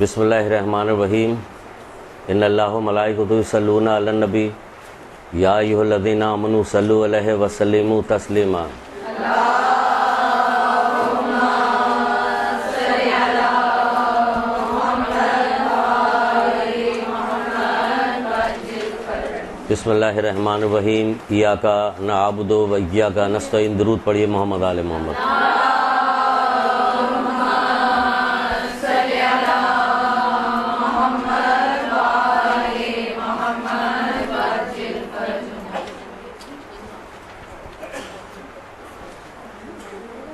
بسم اللہ الرحمن الرحیم ان اللہ و ملائکتہ یصلون علی النبی یا ایھا الذین آمنوا صلوا علیہ وسلموا تسلیما۔ بسم اللہ الرحمن الرحیم ایاک نعبد و ایاک نستعین۔ درود پڑھیے محمد آل محمد۔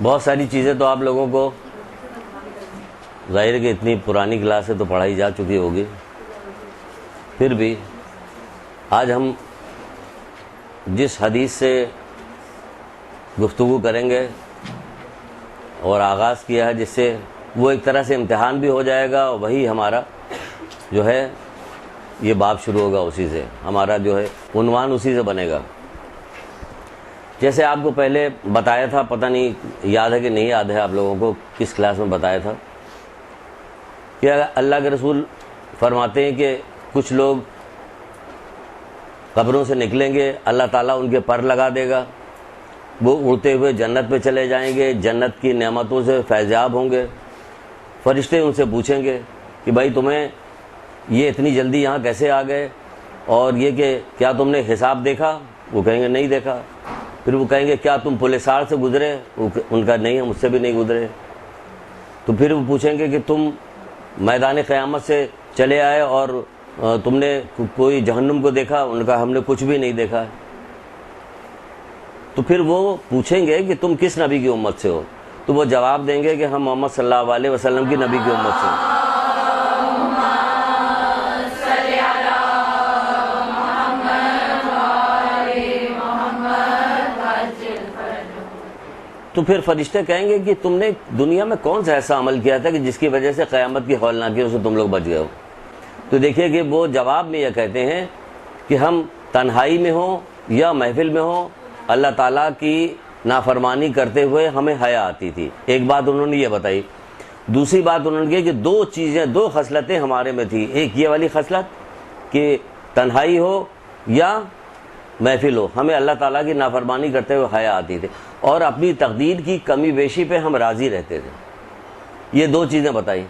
بہت ساری چیزیں تو آپ لوگوں کو ظاہر ہے کہ اتنی پرانی کلاس سے تو پڑھائی جا چکی ہوگی، پھر بھی آج ہم جس حدیث سے گفتگو کریں گے اور آغاز کیا ہے جس سے وہ ایک طرح سے امتحان بھی ہو جائے گا، اور وہی ہمارا جو ہے یہ باب شروع ہوگا، اسی سے ہمارا جو ہے عنوان اسی سے بنے گا۔ جیسے آپ کو پہلے بتایا تھا، پتہ نہیں یاد ہے کہ نہیں یاد ہے آپ لوگوں کو، کس کلاس میں بتایا تھا کہ اللہ کے رسول فرماتے ہیں کہ کچھ لوگ قبروں سے نکلیں گے، اللہ تعالیٰ ان کے پر لگا دے گا، وہ اڑتے ہوئے جنت پہ چلے جائیں گے، جنت کی نعمتوں سے فیضیاب ہوں گے۔ فرشتے ان سے پوچھیں گے کہ بھائی تمہیں یہ اتنی جلدی یہاں کیسے آ گئے، اور یہ کہ کیا تم نے حساب دیکھا؟ وہ کہیں گے نہیں دیکھا۔ پھر وہ کہیں گے کیا تم پل صراط سے گزرے؟ ان کا نہیں، ہم اس سے بھی نہیں گزرے۔ تو پھر وہ پوچھیں گے کہ تم میدان قیامت سے چلے آئے اور تم نے کوئی جہنم کو دیکھا؟ ان کا ہم نے کچھ بھی نہیں دیکھا۔ تو پھر وہ پوچھیں گے کہ تم کس نبی کی امت سے ہو؟ تو وہ جواب دیں گے کہ ہم محمد صلی اللہ علیہ وسلم کی نبی کی امت سے ہیں۔ تو پھر فرشتے کہیں گے کہ تم نے دنیا میں کون سا ایسا عمل کیا تھا کہ جس کی وجہ سے قیامت کی ہولناکیوں سے تم لوگ بچ گئے ہو؟ تو دیکھیے کہ وہ جواب میں یہ کہتے ہیں کہ ہم تنہائی میں ہوں یا محفل میں ہوں، اللہ تعالیٰ کی نافرمانی کرتے ہوئے ہمیں حیا آتی تھی۔ ایک بات انہوں نے یہ بتائی۔ دوسری بات انہوں نے کہی کہ دو خصلتیں ہمارے میں تھی، ایک یہ والی خصلت کہ تنہائی ہو یا محفل ہو، ہمیں اللہ تعالیٰ کی نافرمانی کرتے ہوئے حیا آتی تھی، اور اپنی تقدیر کی کمی بیشی پہ ہم راضی رہتے تھے۔ یہ دو چیزیں بتائی۔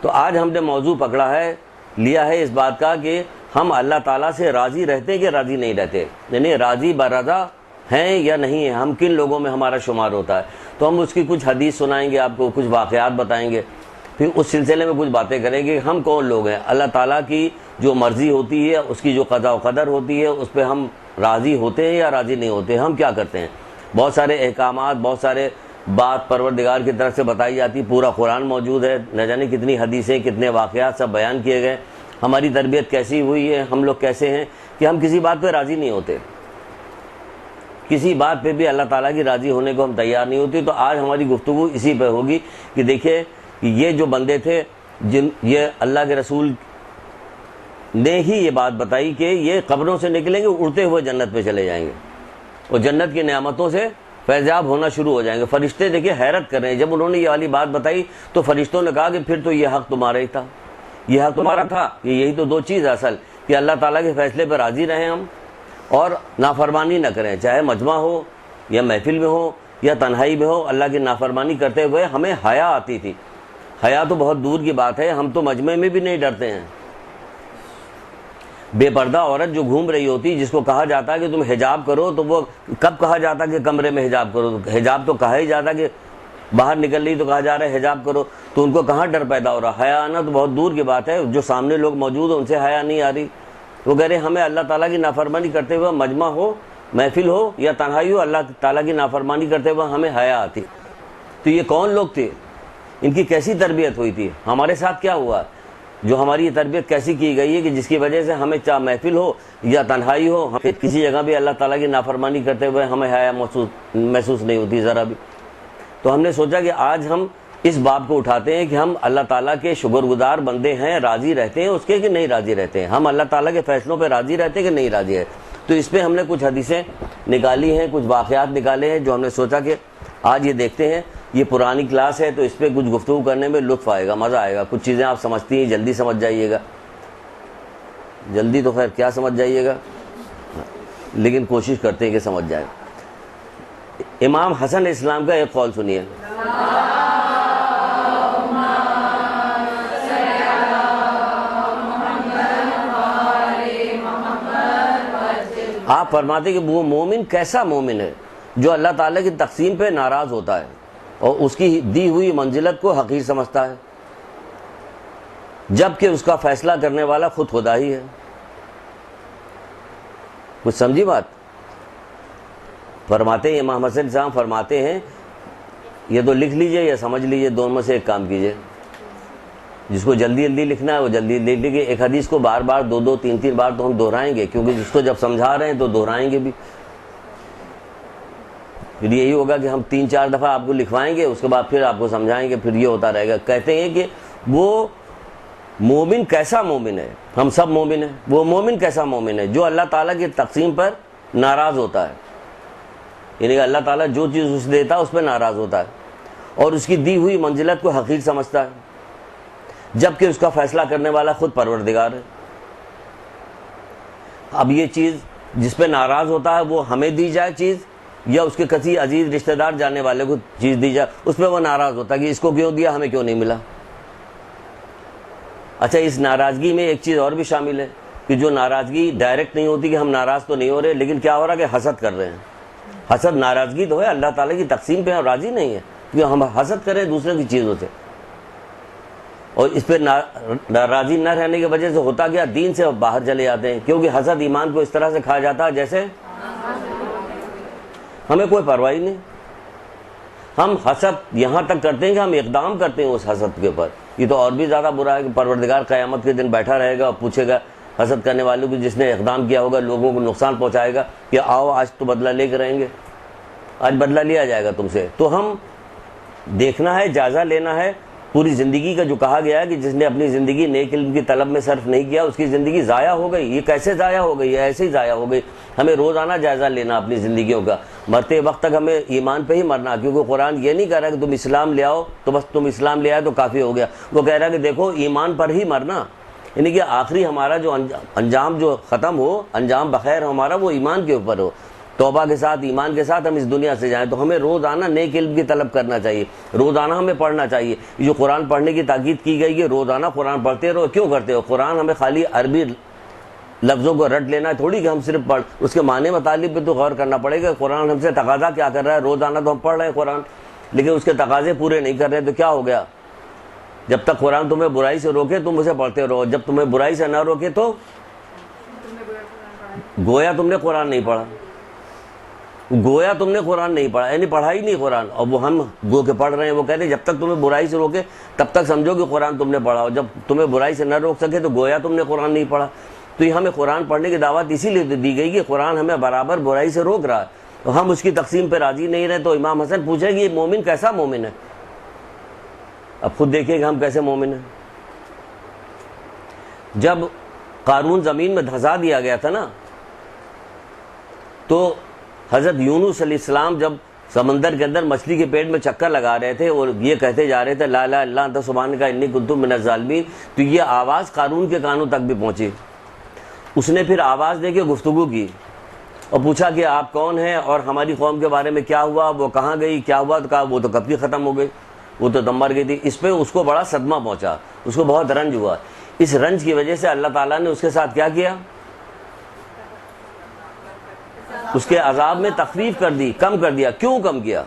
تو آج ہم نے موضوع پکڑا ہے، لیا ہے اس بات کا کہ ہم اللہ تعالیٰ سے راضی رہتے ہیں کہ راضی نہیں رہتے، یعنی راضی برضا ہیں یا نہیں ہیں، ہم کن لوگوں میں ہمارا شمار ہوتا ہے۔ تو ہم اس کی کچھ حدیث سنائیں گے آپ کو، کچھ واقعات بتائیں گے، پھر اس سلسلے میں کچھ باتیں کریں گے کہ ہم کون لوگ ہیں، اللہ تعالیٰ کی جو مرضی ہوتی ہے، اس کی جو قضا و قدر ہوتی ہے، اس پہ ہم راضی ہوتے ہیں یا راضی نہیں ہوتے، ہم کیا کرتے ہیں۔ بہت سارے احکامات، بہت سارے بات پروردگار کی طرف سے بتائی جاتی، پورا قرآن موجود ہے، نہ جانے کتنی حدیثیں، کتنے واقعات سب بیان کیے گئے۔ ہماری تربیت کیسی ہوئی ہے، ہم لوگ کیسے ہیں کہ ہم کسی بات پہ راضی نہیں ہوتے، کسی بات پہ بھی اللہ تعالیٰ کی راضی ہونے کو ہم تیار نہیں ہوتے۔ تو آج ہماری گفتگو اسی پہ ہوگی کہ دیکھیے کہ یہ جو بندے تھے، یہ اللہ کے رسول نے ہی یہ بات بتائی کہ یہ قبروں سے نکلیں گے، اڑتے ہوئے جنت پہ چلے جائیں گے اور جنت کی نعمتوں سے فیضیاب ہونا شروع ہو جائیں گے۔ فرشتے دیکھیے حیرت کر رہے ہیں، جب انہوں نے یہ والی بات بتائی تو فرشتوں نے کہا کہ پھر تو یہ حق تمہارا ہی تھا، یہ حق تمہارا تھا کہ یہی تو دو چیز اصل، کہ اللہ تعالیٰ کے فیصلے پہ راضی رہیں ہم، اور نافرمانی نہ کریں، چاہے مجمع ہو یا محفل میں ہو یا تنہائی میں ہو، اللہ کی نافرمانی کرتے ہوئے ہمیں حیا آتی تھی۔ حیا تو بہت دور کی بات ہے، ہم تو مجمع میں بھی نہیں ڈرتے ہیں۔ بے پردہ عورت جو گھوم رہی ہوتی، جس کو کہا جاتا ہے کہ تم حجاب کرو، تو وہ کب کہا جاتا کہ کمرے میں حجاب کرو؟ حجاب تو کہا ہی جاتا کہ باہر نکل رہی تو کہا جا رہا ہے حجاب کرو، تو ان کو کہاں ڈر پیدا ہو رہا؟ حیا آنا تو بہت دور کی بات ہے، جو سامنے لوگ موجود ہیں ان سے حیا نہیں آ رہی۔ وہ کہہ رہے ہیں ہمیں اللہ تعالیٰ کی نافرمانی کرتے ہوئے، مجمع ہو، محفل ہو یا تنہائی ہو، اللہ تعالیٰ کی نافرمانی کرتے ہوئے ہمیں حیا آتی۔ تو یہ کون لوگ تھے؟ ان کی کیسی تربیت ہوئی تھی؟ ہمارے ساتھ کیا ہوا جو ہماری یہ تربیت کیسی کی گئی ہے کہ جس کی وجہ سے ہمیں چاہے محفل ہو یا تنہائی ہو، ہمیں کسی جگہ بھی اللہ تعالیٰ کی نافرمانی کرتے ہوئے ہمیں حیا محسوس نہیں ہوتی ذرا بھی۔ تو ہم نے سوچا کہ آج ہم اس باب کو اٹھاتے ہیں کہ ہم اللہ تعالیٰ کے شکر گزار بندے ہیں، راضی رہتے ہیں اس کے کہ نہیں راضی رہتے ہیں، ہم اللہ تعالیٰ کے فیصلوں پہ راضی رہتے ہیں کہ نہیں راضی ہے۔ تو اس پہ ہم نے کچھ حدیثیں نکالی ہیں، کچھ واقعات نکالے ہیں جو ہم نے سوچا کہ آج یہ دیکھتے ہیں یہ پرانی کلاس ہے تو اس پہ کچھ گفتگو کرنے میں لطف آئے گا، مزہ آئے گا. کچھ چیزیں آپ سمجھتی ہیں جلدی سمجھ جائیے گا، جلدی تو خیر کیا سمجھ جائیے گا، لیکن کوشش کرتے ہیں کہ سمجھ جائے. امام حسن علیہ السلام کا ایک قول سنیے. آپ فرماتے کہ وہ مومن کیسا مومن ہے جو اللہ تعالیٰ کی تقسیم پہ ناراض ہوتا ہے اور اس کی دی ہوئی منزلت کو حقیر سمجھتا ہے، جبکہ اس کا فیصلہ کرنے والا خود خدا ہی ہے. کچھ سمجھی بات؟ فرماتے ہیں امام حسن صاحب فرماتے ہیں، یہ تو لکھ لیجئے یا سمجھ لیجئے، دونوں میں سے ایک کام کیجئے. جس کو جلدی جلدی لکھنا ہے وہ جلدی لکھ لیجئے. ایک حدیث کو بار بار دو تین بار تو ہم دہرائیں گے، کیونکہ جس کو جب سمجھا رہے ہیں تو دہرائیں گے بھی. پھر یہی ہوگا کہ ہم 3-4 دفعہ آپ کو لکھوائیں گے، اس کے بعد پھر آپ کو سمجھائیں گے، پھر یہ ہوتا رہے گا. کہتے ہیں کہ وہ مومن کیسا مومن ہے، ہم سب مومن ہیں، وہ مومن کیسا مومن ہے جو اللہ تعالیٰ کی تقسیم پر ناراض ہوتا ہے. یعنی کہ اللہ تعالیٰ جو چیز اسے دیتا ہے اس پہ ناراض ہوتا ہے اور اس کی دی ہوئی منزلت کو حقیر سمجھتا ہے، جبکہ اس کا فیصلہ کرنے والا خود پروردگار ہے. اب یہ چیز جس پہ ناراض ہوتا ہے وہ ہمیں دی جائے چیز، یا اس کے کسی عزیز رشتہ دار جانے والے کو چیز دی جائے، اس پہ وہ ناراض ہوتا ہے کہ اس کو کیوں دیا، ہمیں کیوں نہیں ملا. اچھا، اس ناراضگی میں ایک چیز اور بھی شامل ہے کہ جو ناراضگی ڈائریکٹ نہیں ہوتی کہ ہم ناراض تو نہیں ہو رہے، لیکن کیا ہو رہا ہے کہ حسد کر رہے ہیں. حسد ناراضگی تو ہے، اللہ تعالیٰ کی تقسیم پہ ہم راضی نہیں ہے کیونکہ ہم حسد کریں دوسرے کی چیزوں سے. اور اس پہ راضی نہ رہنے کی وجہ سے ہوتا گیا دین سے باہر چلے جاتے ہیں، کیونکہ حسد ایمان کو اس طرح سے کھا جاتا ہے جیسے ہمیں کوئی پرواہ نہیں. ہم حسد یہاں تک کرتے ہیں کہ ہم اقدام کرتے ہیں اس حسد کے اوپر. یہ تو اور بھی زیادہ برا ہے کہ پروردگار قیامت کے دن بیٹھا رہے گا اور پوچھے گا حسد کرنے والوں کو، جس نے اقدام کیا ہوگا لوگوں کو نقصان پہنچائے گا، کہ آؤ آج تو بدلہ لے کے رہیں گے، آج بدلہ لیا جائے گا تم سے. تو ہم دیکھنا ہے، جائزہ لینا ہے پوری زندگی کا. جو کہا گیا ہے کہ جس نے اپنی زندگی نیک علم کی طلب میں صرف نہیں کیا اس کی زندگی ضائع ہو گئی. یہ کیسے ضائع ہو گئی؟ ایسے ہی ضائع ہو گئی. ہمیں روزانہ جائزہ لینا اپنی زندگیوں کا. مرتے وقت تک ہمیں ایمان پہ ہی مرنا، کیونکہ قرآن یہ نہیں کہہ رہا کہ تم اسلام لے آؤ تو بس تم اسلام لے آئے تو کافی ہو گیا. وہ کہہ رہا ہے کہ دیکھو ایمان پر ہی مرنا، یعنی کہ آخری ہمارا جو انجام جو ختم ہو، انجام بخیر ہمارا وہ ایمان کے اوپر ہو. توبہ کے ساتھ، ایمان کے ساتھ ہم اس دنیا سے جائیں. تو ہمیں روزانہ نیک علم کی طلب کرنا چاہیے، روزانہ ہمیں پڑھنا چاہیے. جو قرآن پڑھنے کی تاکید کی گئی ہے، روزانہ قرآن پڑھتے رہو. کیوں کرتے ہو؟ قرآن ہمیں خالی عربی لفظوں کو رٹ لینا ہے تھوڑی کہ ہم صرف پڑھ، اس کے معنی مطالب پہ تو غور کرنا پڑے گا. قرآن ہم سے تقاضا کیا کر رہا ہے؟ روزانہ تو ہم پڑھ رہے ہیں قرآن، لیکن اس کے تقاضے پورے نہیں کر رہے ہیں. تو کیا ہو گیا؟ جب تک قرآن تمہیں برائی سے روکے تم اسے پڑھتے رہو، جب تمہیں برائی سے نہ روکے تو گویا تم نے قرآن نہیں پڑھا، گویا تم نے قرآن نہیں پڑھا، یعنی پڑھا ہی نہیں قرآن. اور وہ ہم گو کے پڑھ رہے ہیں. وہ کہتے ہیں جب تک تمہیں برائی سے روکے تب تک سمجھو کہ قرآن تم نے پڑھا، اور جب تمہیں برائی سے نہ روک سکے تو گویا تم نے قرآن نہیں پڑھا. تو یہ ہمیں قرآن پڑھنے کی دعوت اسی لیے دی گئی کہ قرآن ہمیں برابر برائی سے روک رہا ہے، تو ہم اس کی تقسیم پہ راضی نہیں رہے. تو امام حسن پوچھے کہ یہ مومن کیسا مومن ہے؟ اب خود دیکھیے کہ ہم کیسے مومن ہیں. جب قارون زمین میں دھسا دیا گیا تھا نا، تو حضرت یونس علیہ السلام جب سمندر کے اندر مچھلی کے پیٹ میں چکر لگا رہے تھے اور یہ کہتے جا رہے تھے لا الہ الا انت سبحانک انی کنت من الظالمین، تو یہ آواز قارون کے کانوں تک بھی پہنچی. اس نے پھر آواز دے کے گفتگو کی اور پوچھا کہ آپ کون ہیں اور ہماری قوم کے بارے میں کیا ہوا، وہ کہاں گئی، کیا ہوا؟ تو کہا وہ تو کب کی ختم ہو گئی، وہ تو دم مر گئی تھی. اس پہ اس کو بڑا صدمہ پہنچا، اس کو بہت رنج ہوا. اس رنج کی وجہ سے اللہ تعالیٰ نے اس کے ساتھ کیا کیا؟ اس کے عذاب میں تخفیف کر دی، کم کر دیا. کیوں کم کیا؟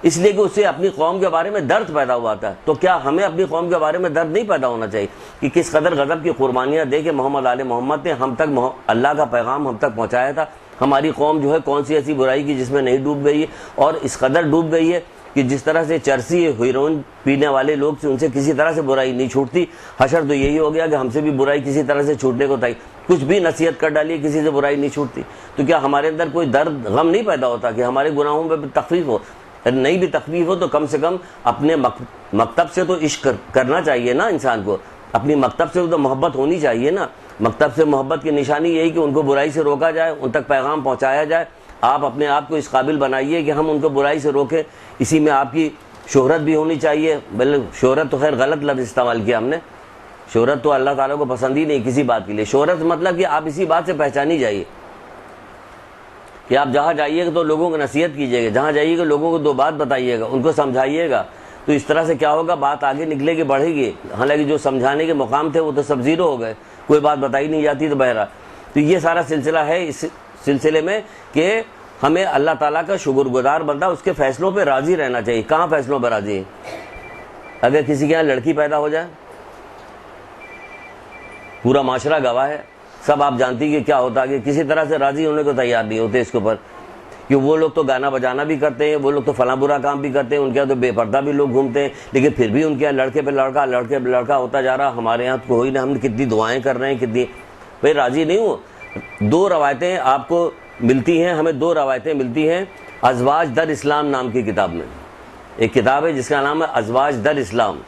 اس لیے کہ اسے اپنی قوم کے بارے میں درد پیدا ہوا تھا. تو کیا ہمیں اپنی قوم کے بارے میں درد نہیں پیدا ہونا چاہیے کہ کس قدر غضب کی قربانیاں دے کے محمد آل محمد نے ہم تک اللہ کا پیغام ہم تک پہنچایا تھا. ہماری قوم جو ہے کون سی ایسی برائی کی جس میں نہیں ڈوب گئی ہے، اور اس قدر ڈوب گئی ہے کہ جس طرح سے چرسی ہیروئن پینے والے لوگ سے ان سے کسی طرح سے برائی نہیں چھوٹتی. حشر تو یہی ہو گیا کہ ہم سے بھی برائی کسی طرح سے چھوٹنے کو تھی. کچھ بھی نصیحت کر ڈالی کسی سے برائی نہیں چھوٹتی. تو کیا ہمارے اندر کوئی درد غم نہیں پیدا ہوتا کہ ہمارے گناہوں میں تخفیف ہو؟ نہیں بھی تخفیف ہو تو کم سے کم اپنے مکتب سے تو عشق کرنا چاہیے نا انسان کو. اپنی مکتب سے تو محبت ہونی چاہیے نا. مکتب سے محبت کی نشانی یہی کہ ان کو برائی سے روکا جائے، ان تک پیغام پہنچایا جائے. آپ اپنے آپ کو اس قابل بنائیے کہ ہم ان کو برائی سے روکیں. اسی میں آپ کی شہرت بھی ہونی چاہیے، بلکہ شہرت تو خیر غلط لفظ استعمال کیا ہم نے، شہرت تو اللہ تعالیٰ کو پسند ہی نہیں کسی بات کے لیے. شہرت مطلب کہ آپ اسی بات سے پہچانی جائیے کہ آپ جہاں جائیے گا تو لوگوں کو نصیحت کیجیے گا، جہاں جائیے گا لوگوں کو دو بات بتائیے گا، ان کو سمجھائیے گا. تو اس طرح سے کیا ہوگا، بات آگے نکلے گی، بڑھے گی. حالانکہ جو سمجھانے کے مقام تھے وہ تو سب زیرو ہو گئے، کوئی بات بتائی نہیں جاتی تو بہرحال. تو یہ سارا سلسلہ ہے اس سلسلے میں کہ ہمیں اللہ تعالیٰ کا شکر گزار بندہ اس کے فیصلوں پہ راضی رہنا چاہیے. کہاں فیصلوں پہ راضی ہے؟ اگر کسی کے یہاں لڑکی پیدا ہو جائے، پورا معاشرہ گواہ ہے، سب آپ جانتی کہ کیا ہوتا ہے کہ کسی طرح سے راضی ہونے کو تیار نہیں ہوتے اس کے اوپر، کہ وہ لوگ تو گانا بجانا بھی کرتے ہیں، وہ لوگ تو فلاں برا کام بھی کرتے ہیں، ان کے یہاں تو بے پردہ بھی لوگ گھومتے ہیں، لیکن پھر بھی ان کے یہاں لڑکے پہ لڑکا، لڑکے پہ لڑکا ہوتا جا رہا. ہمارے یہاں تو کوئی نہ، ہم کتنی دعائیں کر رہے ہیں، کتنی بھائی راضی نہیں ہوں. دو روایتیں آپ کو ملتی ہیں، ہمیں دو روایتیں ملتی ہیں ازواج در اسلام نام کی کتاب میں. ایک کتاب ہے جس کا نام ہے ازواج در اسلام.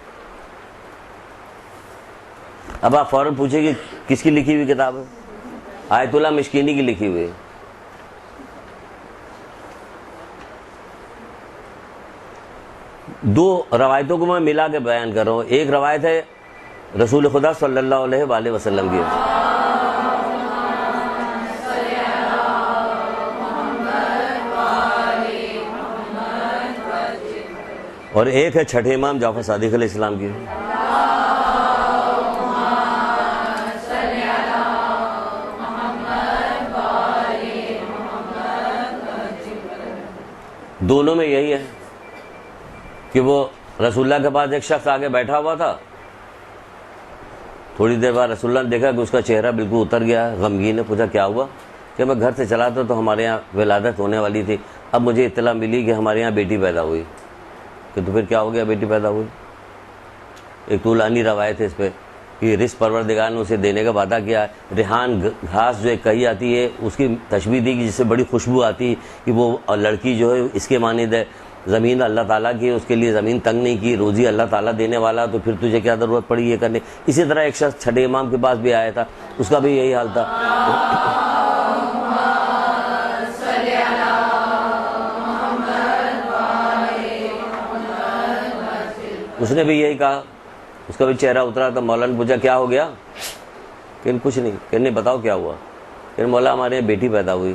اب آپ فوراً پوچھیں کہ کس کی لکھی ہوئی کتاب ہے؟ آیت اللہ مشکینی کی لکھی ہوئی ہے. دو روایتوں کو میں ملا کے بیان کر رہا ہوں. ایک روایت ہے رسول خدا صلی اللہ علیہ وآلہ وسلم کی، اور ایک ہے چھٹے امام جعفر صادق علیہ السلام کی. دونوں میں یہی ہے کہ وہ رسول اللہ کے پاس ایک شخص آگے بیٹھا ہوا تھا. تھوڑی دیر بعد رسول اللہ نے دیکھا کہ اس کا چہرہ بالکل اتر گیا، غمگین ہے. پوچھا کیا ہوا؟ کہ میں گھر سے چلا تھا تو ہمارے یہاں ولادت ہونے والی تھی، اب مجھے اطلاع ملی کہ ہمارے یہاں بیٹی پیدا ہوئی. کہ تو پھر کیا ہو گیا؟ بیٹی پیدا ہوئی. ایک طولانی روایت ہے اس پہ کہ رزق پروردگار نے اسے دینے کا وعدہ کیا. ریحان گھاس جو ایک کہی آتی ہے اس کی تشبیہ دی کہ جس سے بڑی خوشبو آتی کہ وہ لڑکی جو ہے اس کے مانند ہے. زمین اللہ تعالیٰ کی، اس کے لیے زمین تنگ نہیں کی، روزی اللہ تعالیٰ دینے والا، تو پھر تجھے کیا ضرورت پڑی یہ کرنے. اسی طرح ایک شخص چھٹے امام کے پاس بھی آیا تھا، اس کا بھی یہی حال تھا. اس نے بھی یہی کہا، اس کا بھی چہرہ اترا. تھا مولانا پوچھا کیا ہو گیا؟ کہ کچھ نہیں. کہنے بتاؤ کیا ہوا؟ کہ مولا ہمارے یہاں بیٹی پیدا ہوئی.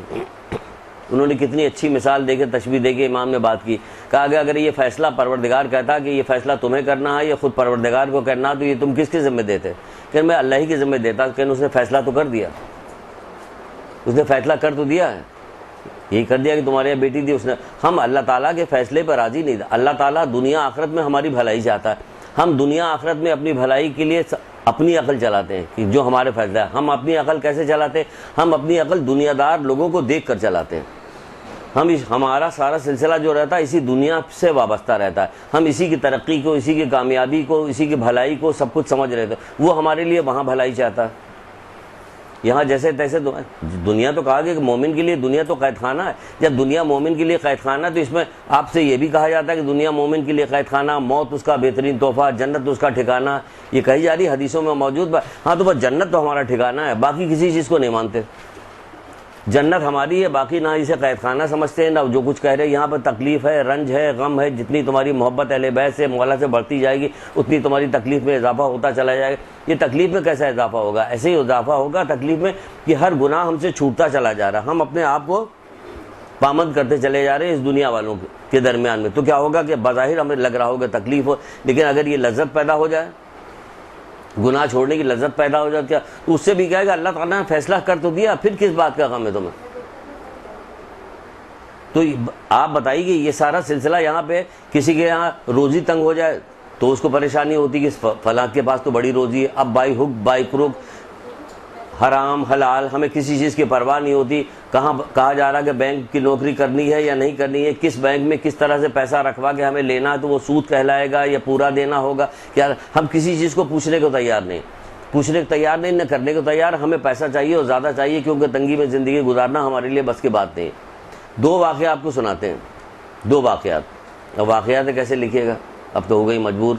انہوں نے کتنی اچھی مثال دے کے تشبیہ دے کے امام نے بات کی. کہا کہ اگر یہ فیصلہ پروردگار کہتا کہ یہ فیصلہ تمہیں کرنا ہے یا خود پروردگار کو کرنا تو یہ تم کس کے ذمہ دیتے؟ کہ میں اللہ ہی کے ذمہ دیتا. کہ اس نے فیصلہ تو کر دیا، اس نے فیصلہ کر تو دیا ہے، یہی کر دیا کہ تمہارے یہاں بیٹی تھی. اس نے، ہم اللہ تعالیٰ کے فیصلے پر راضی نہیں تھا. اللہ تعالیٰ دنیا آخرت میں ہماری بھلائی چاہتا ہے. ہم دنیا آخرت میں اپنی بھلائی کے لیے اپنی عقل چلاتے ہیں کہ جو ہمارے فیصلہ ہے. ہم اپنی عقل کیسے چلاتے ہیں؟ ہم اپنی عقل دنیا دار لوگوں کو دیکھ کر چلاتے ہیں. ہمارا سارا سلسلہ جو رہتا ہے اسی دنیا سے وابستہ رہتا ہے. ہم اسی کی ترقی کو، اسی کی کامیابی کو، اسی کی بھلائی کو سب کچھ سمجھ رہے تھے. وہ ہمارے لیے وہاں بھلائی چاہتا ہے. یہاں جیسے تیسے دنیا تو کہا گیا کہ مومن کے لیے دنیا تو قید خانہ ہے. جب دنیا مومن کے لیے قید خانہ ہے تو اس میں آپ سے یہ بھی کہا جاتا ہے کہ دنیا مومن کے لیے قید خانہ، موت اس کا بہترین تحفہ، جنت اس کا ٹھکانہ. یہ کہی جا رہی حدیثوں میں موجود. ہاں تو بس جنت تو ہمارا ٹھکانہ ہے، باقی کسی چیز کو نہیں مانتے. جنت ہماری ہے، باقی نہ اسے قید خانہ سمجھتے ہیں نہ جو کچھ کہہ رہے ہیں. یہاں پر تکلیف ہے، رنج ہے، غم ہے. جتنی تمہاری محبت اہل بیت سے، مولا سے بڑھتی جائے گی اتنی تمہاری تکلیف میں اضافہ ہوتا چلا جائے گا. یہ تکلیف میں کیسا اضافہ ہوگا؟ ایسے ہی اضافہ ہوگا تکلیف میں کہ ہر گناہ ہم سے چھوٹتا چلا جا رہا. ہم اپنے آپ کو پامند کرتے چلے جا رہے ہیں اس دنیا والوں کے درمیان میں. تو کیا ہوگا کہ بظاہر ہمیں لگ رہا ہوگا تکلیف ہو، لیکن اگر یہ لذت پیدا ہو جائے، گناہ چھوڑنے کی لذت پیدا ہو جاتی ہے، تو اس سے بھی کہے گا اللہ تعالیٰ نے فیصلہ کر تو دیا، پھر کس بات کا غم ہے تمہیں؟ تو آپ بتائیے کہ یہ سارا سلسلہ یہاں پہ کسی کے یہاں روزی تنگ ہو جائے تو اس کو پریشانی ہوتی کہ فلاں کے پاس تو بڑی روزی ہے. اب بائی حق بائی کروک، حرام حلال ہمیں کسی چیز کی پرواہ نہیں ہوتی. کہاں کہا جا رہا کہ بینک کی نوکری کرنی ہے یا نہیں کرنی ہے، کس بینک میں کس طرح سے پیسہ رکھوا کے ہمیں لینا ہے، تو وہ سود کہلائے گا یا پورا دینا ہوگا. کیا ہم کسی چیز کو پوچھنے کو تیار نہیں، پوچھنے کو تیار نہیں، نہ کرنے کو تیار. ہمیں پیسہ چاہیے اور زیادہ چاہیے، کیونکہ تنگی میں زندگی گزارنا ہمارے لیے بس کی بات نہیں. دو واقعات آپ کو سناتے ہیں، دو واقعات. اب واقعات کیسے لکھیے گا؟ اب تو ہو گئی مجبور.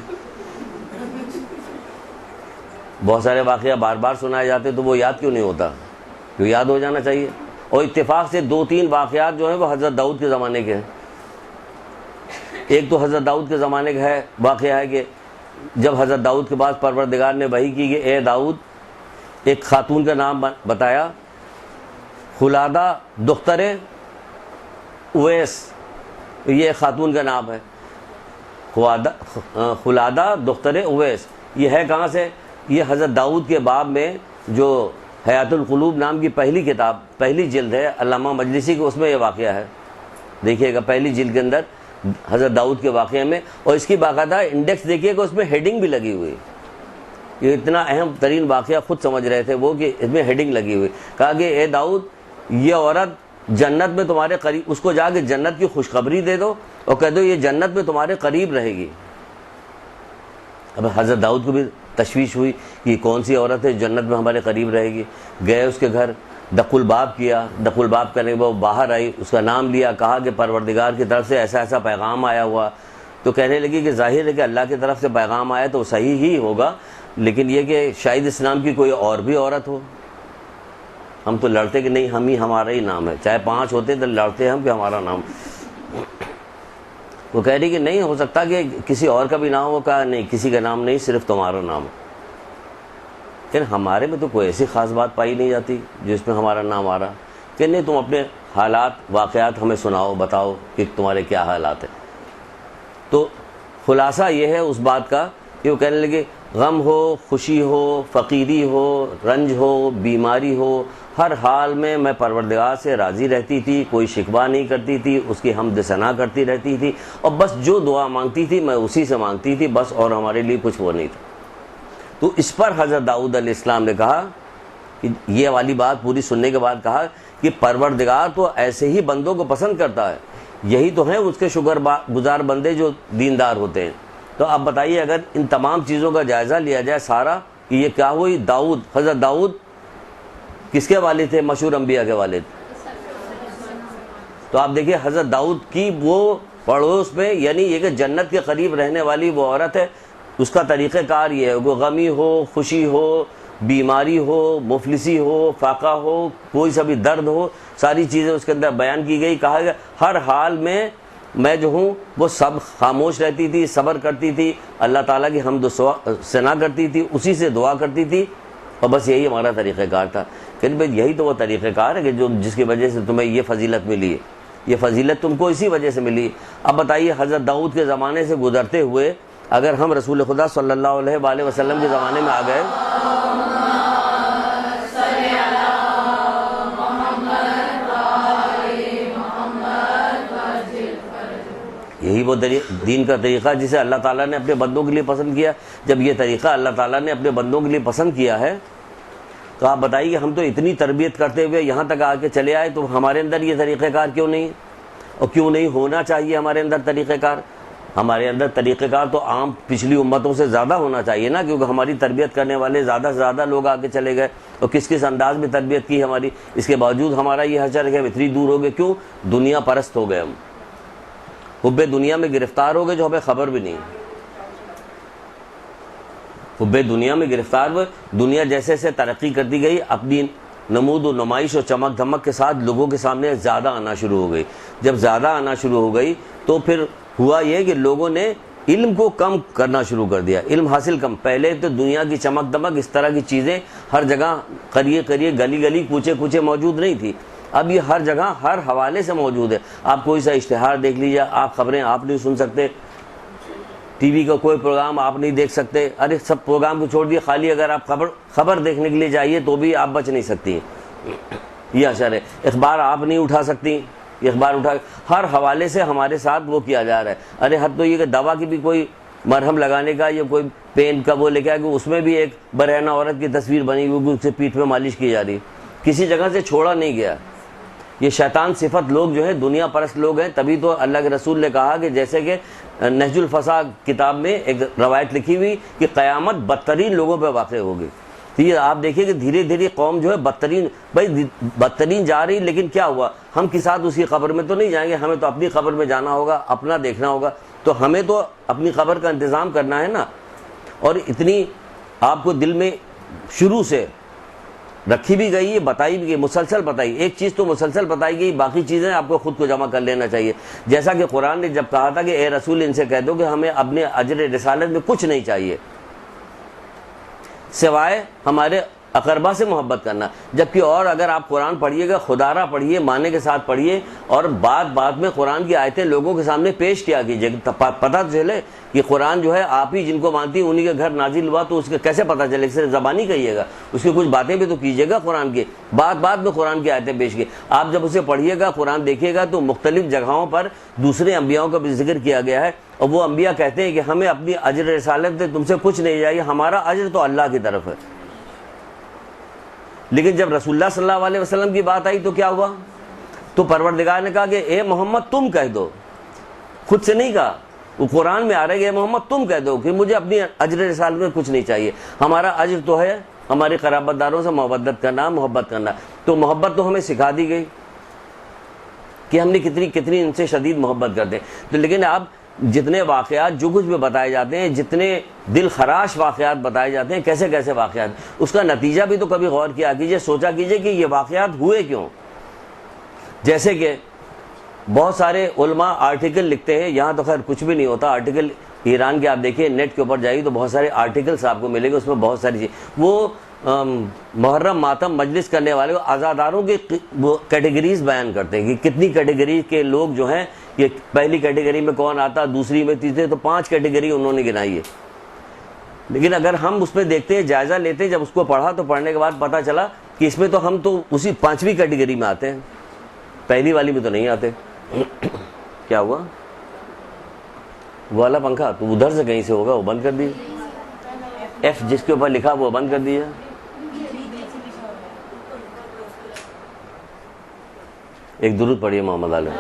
بہت سارے واقعہ بار بار سنائے جاتے تو وہ یاد کیوں نہیں ہوتا؟ کیوں یاد ہو جانا چاہیے. اور اتفاق سے دو تین واقعات جو ہیں وہ حضرت داؤد کے زمانے کے ہیں ایک تو حضرت داؤد کے زمانے کا ہے، واقعہ ہے کہ جب حضرت داؤد کے بعد پروردگار نے وحی کی کہ اے داؤد، ایک خاتون کا نام بتایا، خلادہ دختر اویس، یہ ایک خاتون کا نام ہے، خلادہ دختر اویس. یہ ہے کہاں سے؟ یہ حضرت داؤد کے باب میں جو حیات القلوب نام کی پہلی کتاب، پہلی جلد ہے علامہ مجلسی کی، اس میں یہ واقعہ ہے. دیکھیے گا پہلی جلد کے اندر حضرت داؤد کے واقعے میں، اور اس کی باقاعدہ انڈیکس دیکھیے گا، اس میں ہیڈنگ بھی لگی ہوئی. یہ اتنا اہم ترین واقعہ خود سمجھ رہے تھے وہ کہ اس میں ہیڈنگ لگی ہوئی. کہا کہ اے داؤد، یہ عورت جنت میں تمہارے قریب، اس کو جا کے جنت کی خوشخبری دے دو اور کہہ دو یہ جنت میں تمہارے قریب رہے گی. اب حضرت داؤد کو بھی تشویش ہوئی کہ کون سی عورت ہے جنت میں ہمارے قریب رہے گی. گئے اس کے گھر، دق الباب کیا، دق الباب کرنے کے بعد وہ باہر آئی، اس کا نام لیا، کہا کہ پروردگار کی طرف سے ایسا ایسا پیغام آیا ہوا. تو کہنے لگی کہ ظاہر ہے کہ اللہ کی طرف سے پیغام آیا تو صحیح ہی ہوگا، لیکن یہ کہ شاید اس نام کی کوئی اور بھی عورت ہو. ہم تو لڑتے کہ نہیں ہمارا ہی نام ہے، چاہے 5 ہوتے تو لڑتے ہم کہ ہمارا نام. وہ کہہ رہی کہ نہیں ہو سکتا کہ کسی اور کا بھی نام ہو. کہا نہیں، کسی کا نام نہیں، صرف تمہارا نام. کہ ہمارے میں تو کوئی ایسی خاص بات پائی نہیں جاتی جس میں ہمارا نام آ رہا. کہ نہیں، تم اپنے حالات واقعات ہمیں سناؤ، بتاؤ کہ تمہارے کیا حالات ہیں. تو خلاصہ یہ ہے اس بات کا کہ وہ کہنے لگے غم ہو، خوشی ہو، فقیری ہو، رنج ہو، بیماری ہو، ہر حال میں پروردگار سے راضی رہتی تھی، کوئی شکوہ نہیں کرتی تھی، اس کی حمد ثنا کرتی رہتی تھی، اور بس جو دعا مانگتی تھی میں اسی سے مانگتی تھی بس، اور ہمارے لیے کچھ وہ نہیں تھا. تو اس پر حضرت داؤد علیہ السلام نے کہا کہ یہ والی بات پوری سننے کے بعد کہا کہ پروردگار تو ایسے ہی بندوں کو پسند کرتا ہے، یہی تو ہیں اس کے شکر گزار بندے جو دیندار ہوتے ہیں. تو آپ بتائیے اگر ان تمام چیزوں کا جائزہ لیا جائے سارا، کہ یہ کیا ہوئی، داؤد، حضرت داؤد کس کے والد تھے؟ مشہور انبیاء کے والد. تو آپ دیکھیے حضرت داؤد کی وہ پڑوس میں، یعنی یہ کہ جنت کے قریب رہنے والی وہ عورت ہے، اس کا طریقہ کار یہ ہے کہ غمی ہو، خوشی ہو، بیماری ہو، مفلسی ہو، فاقہ ہو، کوئی سا بھی درد ہو، ساری چیزیں اس کے اندر بیان کی گئی. کہا کہ ہر حال میں جو ہوں وہ سب خاموش رہتی تھی، صبر کرتی تھی، اللہ تعالیٰ کی حمد و ثنا کرتی تھی، اسی سے دعا کرتی تھی، اور بس یہی ہمارا طریقہ کار تھا. کہ بھائی یہی تو وہ طریقہ کار ہے کہ جس کی وجہ سے تمہیں یہ فضیلت ملی ہے، یہ فضیلت تم کو اسی وجہ سے ملی. اب بتائیے حضرت داؤد کے زمانے سے گزرتے ہوئے اگر ہم رسول خدا صلی اللہ علیہ وآلہ وسلم کے زمانے میں آ گئے، یہی وہ دین کا طریقہ جسے اللہ تعالیٰ نے اپنے بندوں کے لیے پسند کیا. جب یہ طریقہ اللہ تعالیٰ نے اپنے بندوں کے لیے پسند کیا ہے تو آپ بتائیے ہم تو اتنی تربیت کرتے ہوئے یہاں تک آ کے چلے آئے، تو ہمارے اندر یہ طریقہ کار کیوں نہیں، اور کیوں نہیں ہونا چاہیے ہمارے اندر طریقہ کار؟ ہمارے اندر طریقہ کار تو عام پچھلی امتوں سے زیادہ ہونا چاہیے نا، کیونکہ ہماری تربیت کرنے والے زیادہ سے زیادہ لوگ آگے چلے گئے، اور کس انداز میں تربیت کی ہماری. اس کے باوجود ہمارا یہ حشر ہے کہ ہم اتنی دور ہو گئے. کیوں؟ دنیا پرست ہو گئے، ہم حب دنیا میں گرفتار ہو گئے جو ہمیں خبر بھی نہیں. حب دنیا میں گرفتار ہوئے، دنیا جیسے جیسے ترقی کرتی گئی اپنی نمود و نمائش اور چمک دھمک کے ساتھ لوگوں کے سامنے زیادہ آنا شروع ہو گئی. جب زیادہ آنا شروع ہو گئی تو پھر ہوا یہ کہ لوگوں نے علم کو کم کرنا شروع کر دیا، علم حاصل کم. پہلے تو دنیا کی چمک دمک اس طرح کی چیزیں ہر جگہ قریے گلی گلی کوچے موجود نہیں تھی. اب یہ ہر جگہ ہر حوالے سے موجود ہے. آپ کوئی سا اشتہار دیکھ لیجیے، آپ خبریں آپ نہیں سن سکتے، ٹی وی کا کوئی پروگرام آپ نہیں دیکھ سکتے. ارے سب پروگرام کو چھوڑ دیے، خالی اگر آپ خبر دیکھنے کے لیے جائیے تو بھی آپ بچ نہیں سکتی. یہ اشر ہے. اخبار آپ نہیں اٹھا سکتی، یہ اخبار اٹھا ہر حوالے سے ہمارے ساتھ وہ کیا جا رہا ہے. ارے حد تو یہ کہ دوا کی بھی کوئی مرہم لگانے کا یا کوئی پین کا وہ لے کے آئے کہ اس میں بھی ایک برہنہ عورت کی تصویر بنی ہوئی، اس سے پیٹھ میں مالش کی جا رہی. کسی جگہ سے چھوڑا نہیں گیا. یہ شیطان صفت لوگ جو ہیں دنیا پرست لوگ ہیں. تبھی تو اللہ کے رسول نے کہا کہ جیسے کہ نہج الفصاح کتاب میں ایک روایت لکھی ہوئی کہ قیامت بدترین لوگوں پہ واقع ہوگی. تو یہ آپ دیکھیے کہ دھیرے دھیرے قوم جو ہے بدترین جا رہی. لیکن کیا ہوا، ہم کے ساتھ اس کی قبر میں تو نہیں جائیں گے، ہمیں تو اپنی قبر میں جانا ہوگا، اپنا دیکھنا ہوگا. تو ہمیں تو اپنی قبر کا انتظام کرنا ہے نا. اور اتنی آپ کو دل میں شروع سے رکھی بھی گئی ہے، بتائی بھی گئی، مسلسل بتائی. ایک چیز تو مسلسل بتائی گئی، باقی چیزیں آپ کو خود کو جمع کر لینا چاہیے. جیسا کہ قرآن نے جب کہا تھا کہ اے رسول ان سے کہہ دو کہ ہمیں اپنے اجر رسالت میں کچھ نہیں چاہیے سوائے ہمارے اقربا سے محبت کرنا. جبکہ اور اگر آپ قرآن پڑھیے گا، خدارہ پڑھیے، معنی کے ساتھ پڑھیے، اور بات میں قرآن کی آیتیں لوگوں کے سامنے پیش کیا کیجیے. پتہ تو چلے کہ قرآن جو ہے آپ ہی جن کو مانتی ہیں انہی کے گھر نازل ہوا، تو اس کے کیسے پتہ چلے؟ صرف زبانی کہیے گا، اس کی کچھ باتیں بھی تو کیجیے گا قرآن کی. بات میں قرآن کی آیتیں پیش کی. آپ جب اسے پڑھیے گا، قرآن دیکھیے گا، تو مختلف جگہوں پر دوسرے انبیاؤں کا بھی ذکر کیا گیا ہے، اور وہ انبیاء کہتے ہیں کہ ہمیں اپنی اجر رسالت سے تم سے کچھ نہیں چاہیے، ہمارا اجر تو اللہ کی طرف ہے. لیکن جب رسول اللہ صلی اللہ علیہ وسلم کی بات آئی تو کیا ہوا؟ تو پروردگار نے کہا کہ اے محمد تم کہہ دو، خود سے نہیں کہا، وہ قرآن میں آ رہا ہے کہ اے محمد تم کہہ دو کہ مجھے اپنی اجر رسالت میں کچھ نہیں چاہیے، ہمارا اجر تو ہے ہمارے قرابت داروں سے محبت کرنا. تو محبت تو ہمیں سکھا دی گئی کہ ہم نے کتنی ان سے شدید محبت کرتے ہیں. تو لیکن اب جتنے واقعات جو کچھ بھی بتائے جاتے ہیں، جتنے دل خراش واقعات بتائے جاتے ہیں، کیسے واقعات، اس کا نتیجہ بھی تو کبھی غور کیا کیجئے، سوچا کیجئے کہ یہ واقعات ہوئے کیوں. جیسے کہ بہت سارے علماء آرٹیکل لکھتے ہیں، یہاں تو خیر کچھ بھی نہیں ہوتا آرٹیکل. ایران کے آپ دیکھیے نیٹ کے اوپر جائیے تو بہت سارے آرٹیکلس آپ کو ملیں گے، اس میں بہت ساری چیز. وہ محرم ماتم مجلس کرنے والے عزاداروں کی وہ کیٹیگریز بیان کرتے ہیں کہ کتنی کیٹیگری کے لوگ جو ہیں، یہ پہلی کیٹیگری میں کون آتا، دوسری میں، تیسری، تو 5 کیٹیگری انہوں نے گنائی ہے. لیکن اگر ہم اس میں دیکھتے ہیں، جائزہ لیتے ہیں، جب اس کو پڑھا تو پڑھنے کے بعد پتہ چلا کہ اس میں تو ہم تو اسی 5ویں کیٹیگری میں آتے ہیں، پہلی والی میں تو نہیں آتے. کیا ہوا؟ وہ والا پنکھا تو ادھر سے کہیں سے ہوگا، وہ بند کر دیجیے. ایف جس کے اوپر لکھا وہ بند کر دیجیے. ایک درود پڑھیے محمد علیہ.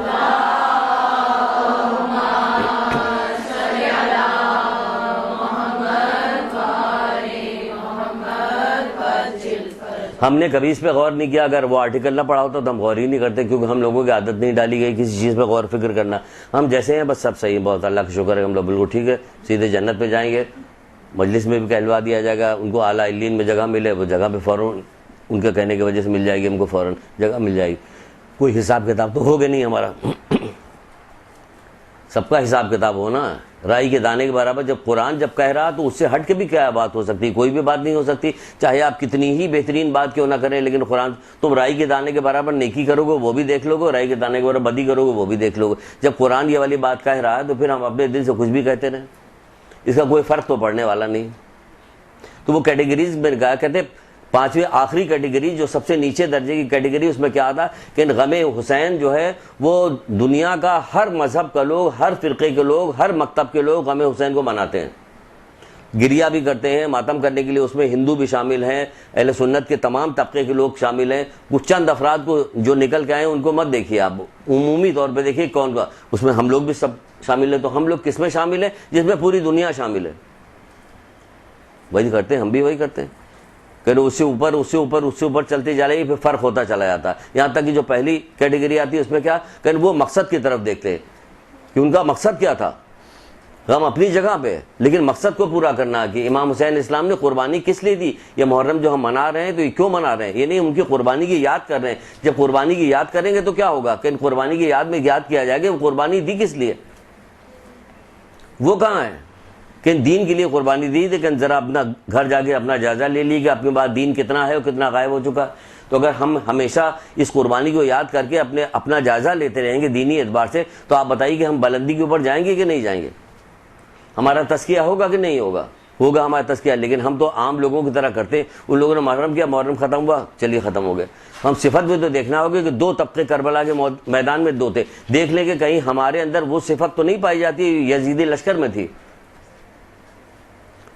ہم نے کبھی اس پہ غور نہیں کیا، اگر وہ آرٹیکل نہ پڑھا ہوتا تو ہم غور ہی نہیں کرتے، کیونکہ ہم لوگوں کی عادت نہیں ڈالی گئی کسی چیز پہ غور فکر کرنا. ہم جیسے ہیں بس سب صحیح ہے، بہت اللہ کا شکر ہے، ہم لوگ بالکل ٹھیک ہے، سیدھے جنت پہ جائیں گے. مجلس میں بھی کہلوا دیا جائے گا، ان کو اعلیٰ علین میں جگہ ملے، وہ جگہ پہ فوراً ان کے کہنے کی وجہ سے مل جائے گی، ہم کو فوراً جگہ مل جائے گی. کوئی حساب کتاب تو ہوگا نہیں ہمارا، سب کا حساب کتاب ہونا. رائی کے دانے کے برابر جب قرآن جب کہہ رہا تو اس سے ہٹ کے بھی کیا بات ہو سکتی؟ کوئی بھی بات نہیں ہو سکتی، چاہے آپ کتنی ہی بہترین بات کیوں نہ کریں. لیکن قرآن، تم رائی کے دانے کے برابر نیکی کرو گے وہ بھی دیکھ لو گے، رائی کے دانے کے برابر بدی کرو گے وہ بھی دیکھ لو گے. جب قرآن یہ والی بات کہہ رہا ہے تو پھر ہم اپنے دل سے کچھ بھی کہتے رہیں، اس کا کوئی فرق تو پڑنے والا نہیں. تو وہ کیٹیگریز میں کہا، کہتے 5ویں آخری کیٹیگری جو سب سے نیچے درجے کی کیٹیگری، اس میں کیا آتا کہ غم حسین جو ہے وہ دنیا کا ہر مذہب کا لوگ، ہر فرقے کے لوگ، ہر مکتب کے لوگ غم حسین کو مناتے ہیں، گریہ بھی کرتے ہیں. ماتم کرنے کے لیے اس میں ہندو بھی شامل ہیں، اہل سنت کے تمام طبقے کے لوگ شامل ہیں. کچھ چند افراد کو جو نکل کے آئے ہیں ان کو مت دیکھیے آپ، عمومی طور پہ دیکھیے کون کا. اس میں ہم لوگ بھی سب شامل ہیں. تو ہم لوگ کس میں شامل ہیں؟ جس میں پوری دنیا شامل ہے. وہی کرتے ہیں، ہم بھی وہی کرتے ہیں. کہ اس سے اوپر چلتے جا رہے ہیں، پھر فرق ہوتا چلا جاتا ہے. یہاں تک کہ جو پہلی کیٹیگری آتی ہے اس میں کیا کہ وہ مقصد کی طرف دیکھتے ہیں کہ ان کا مقصد کیا تھا. ہم اپنی جگہ پہ، لیکن مقصد کو پورا کرنا کہ امام حسین اسلام نے قربانی کس لیے دی. یہ محرم جو ہم منا رہے ہیں تو یہ کیوں منا رہے ہیں؟ یہ نہیں ان کی قربانی کی یاد کر رہے ہیں. جب قربانی کی یاد کریں گے تو کیا ہوگا کہ قربانی کی یاد میں یاد کیا جائے گا وہ قربانی دی کس لیے، وہ کہاں ہے کہ دین کے لیے قربانی دی. لیکن ذرا اپنا گھر جا کے اپنا جائزہ لے لیے کہ اپنے بعد دین کتنا ہے اور کتنا غائب ہو چکا. تو اگر ہم ہمیشہ اس قربانی کو یاد کر کے اپنا جائزہ لیتے رہیں گے دینی اعتبار سے، تو آپ بتائیے کہ ہم بلندی کے اوپر جائیں گے کہ نہیں جائیں گے؟ ہمارا تزکیہ ہوگا کہ نہیں ہوگا؟ ہوگا ہمارا تزکیہ. لیکن ہم تو عام لوگوں کی طرح کرتے ہیں. ان لوگوں نے محرم کیا، محرم ختم ہوا، چلیے ختم ہو گئے. ہم صفت میں تو دیکھنا ہوگا کہ 2 طبقے کربلا کے میدان میں 2 تھے. دیکھ لیں کہ کہیں ہمارے اندر وہ صفت تو نہیں پائی جاتی یزیدی لشکر میں تھی.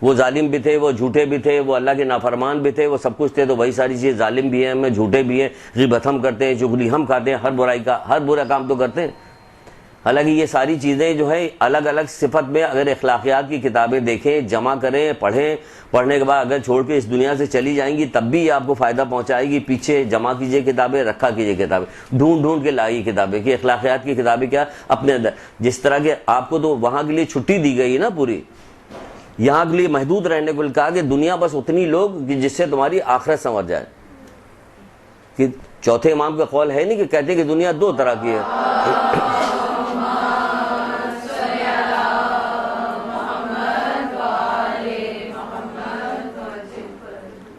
وہ ظالم بھی تھے، وہ جھوٹے بھی تھے، وہ اللہ کے نافرمان بھی تھے، وہ سب کچھ تھے. تو وہی ساری چیز، ظالم بھی ہیں ہمیں، جھوٹے بھی ہیں، غیبت ہم کرتے ہیں، چغلی ہم کھاتے ہیں، ہر برا کام تو کرتے ہیں. حالانکہ یہ ساری چیزیں جو ہے الگ الگ صفت میں، اگر اخلاقیات کی کتابیں دیکھیں، جمع کریں، پڑھیں، پڑھنے کے بعد اگر چھوڑ کے اس دنیا سے چلی جائیں گی تب بھی یہ آپ کو فائدہ پہنچائے گی. پیچھے جمع کیجئے کتابیں، رکھا کیجئے کتابیں، ڈھونڈ کے لائیے کتابیں کہ اخلاقیات کی کتابیں کیا اپنے اندر. جس طرح کہ آپ کو تو وہاں کے لیے چھٹی دی گئی نا پوری، یہاں کے لیے محدود رہنے کو کہا کہ دنیا بس اتنی لوگ جس سے تمہاری آخرت سنور جائے. کہ چوتھے امام کا قول ہے نہیں کہ کہتے ہیں کہ دنیا دو طرح کی ہے،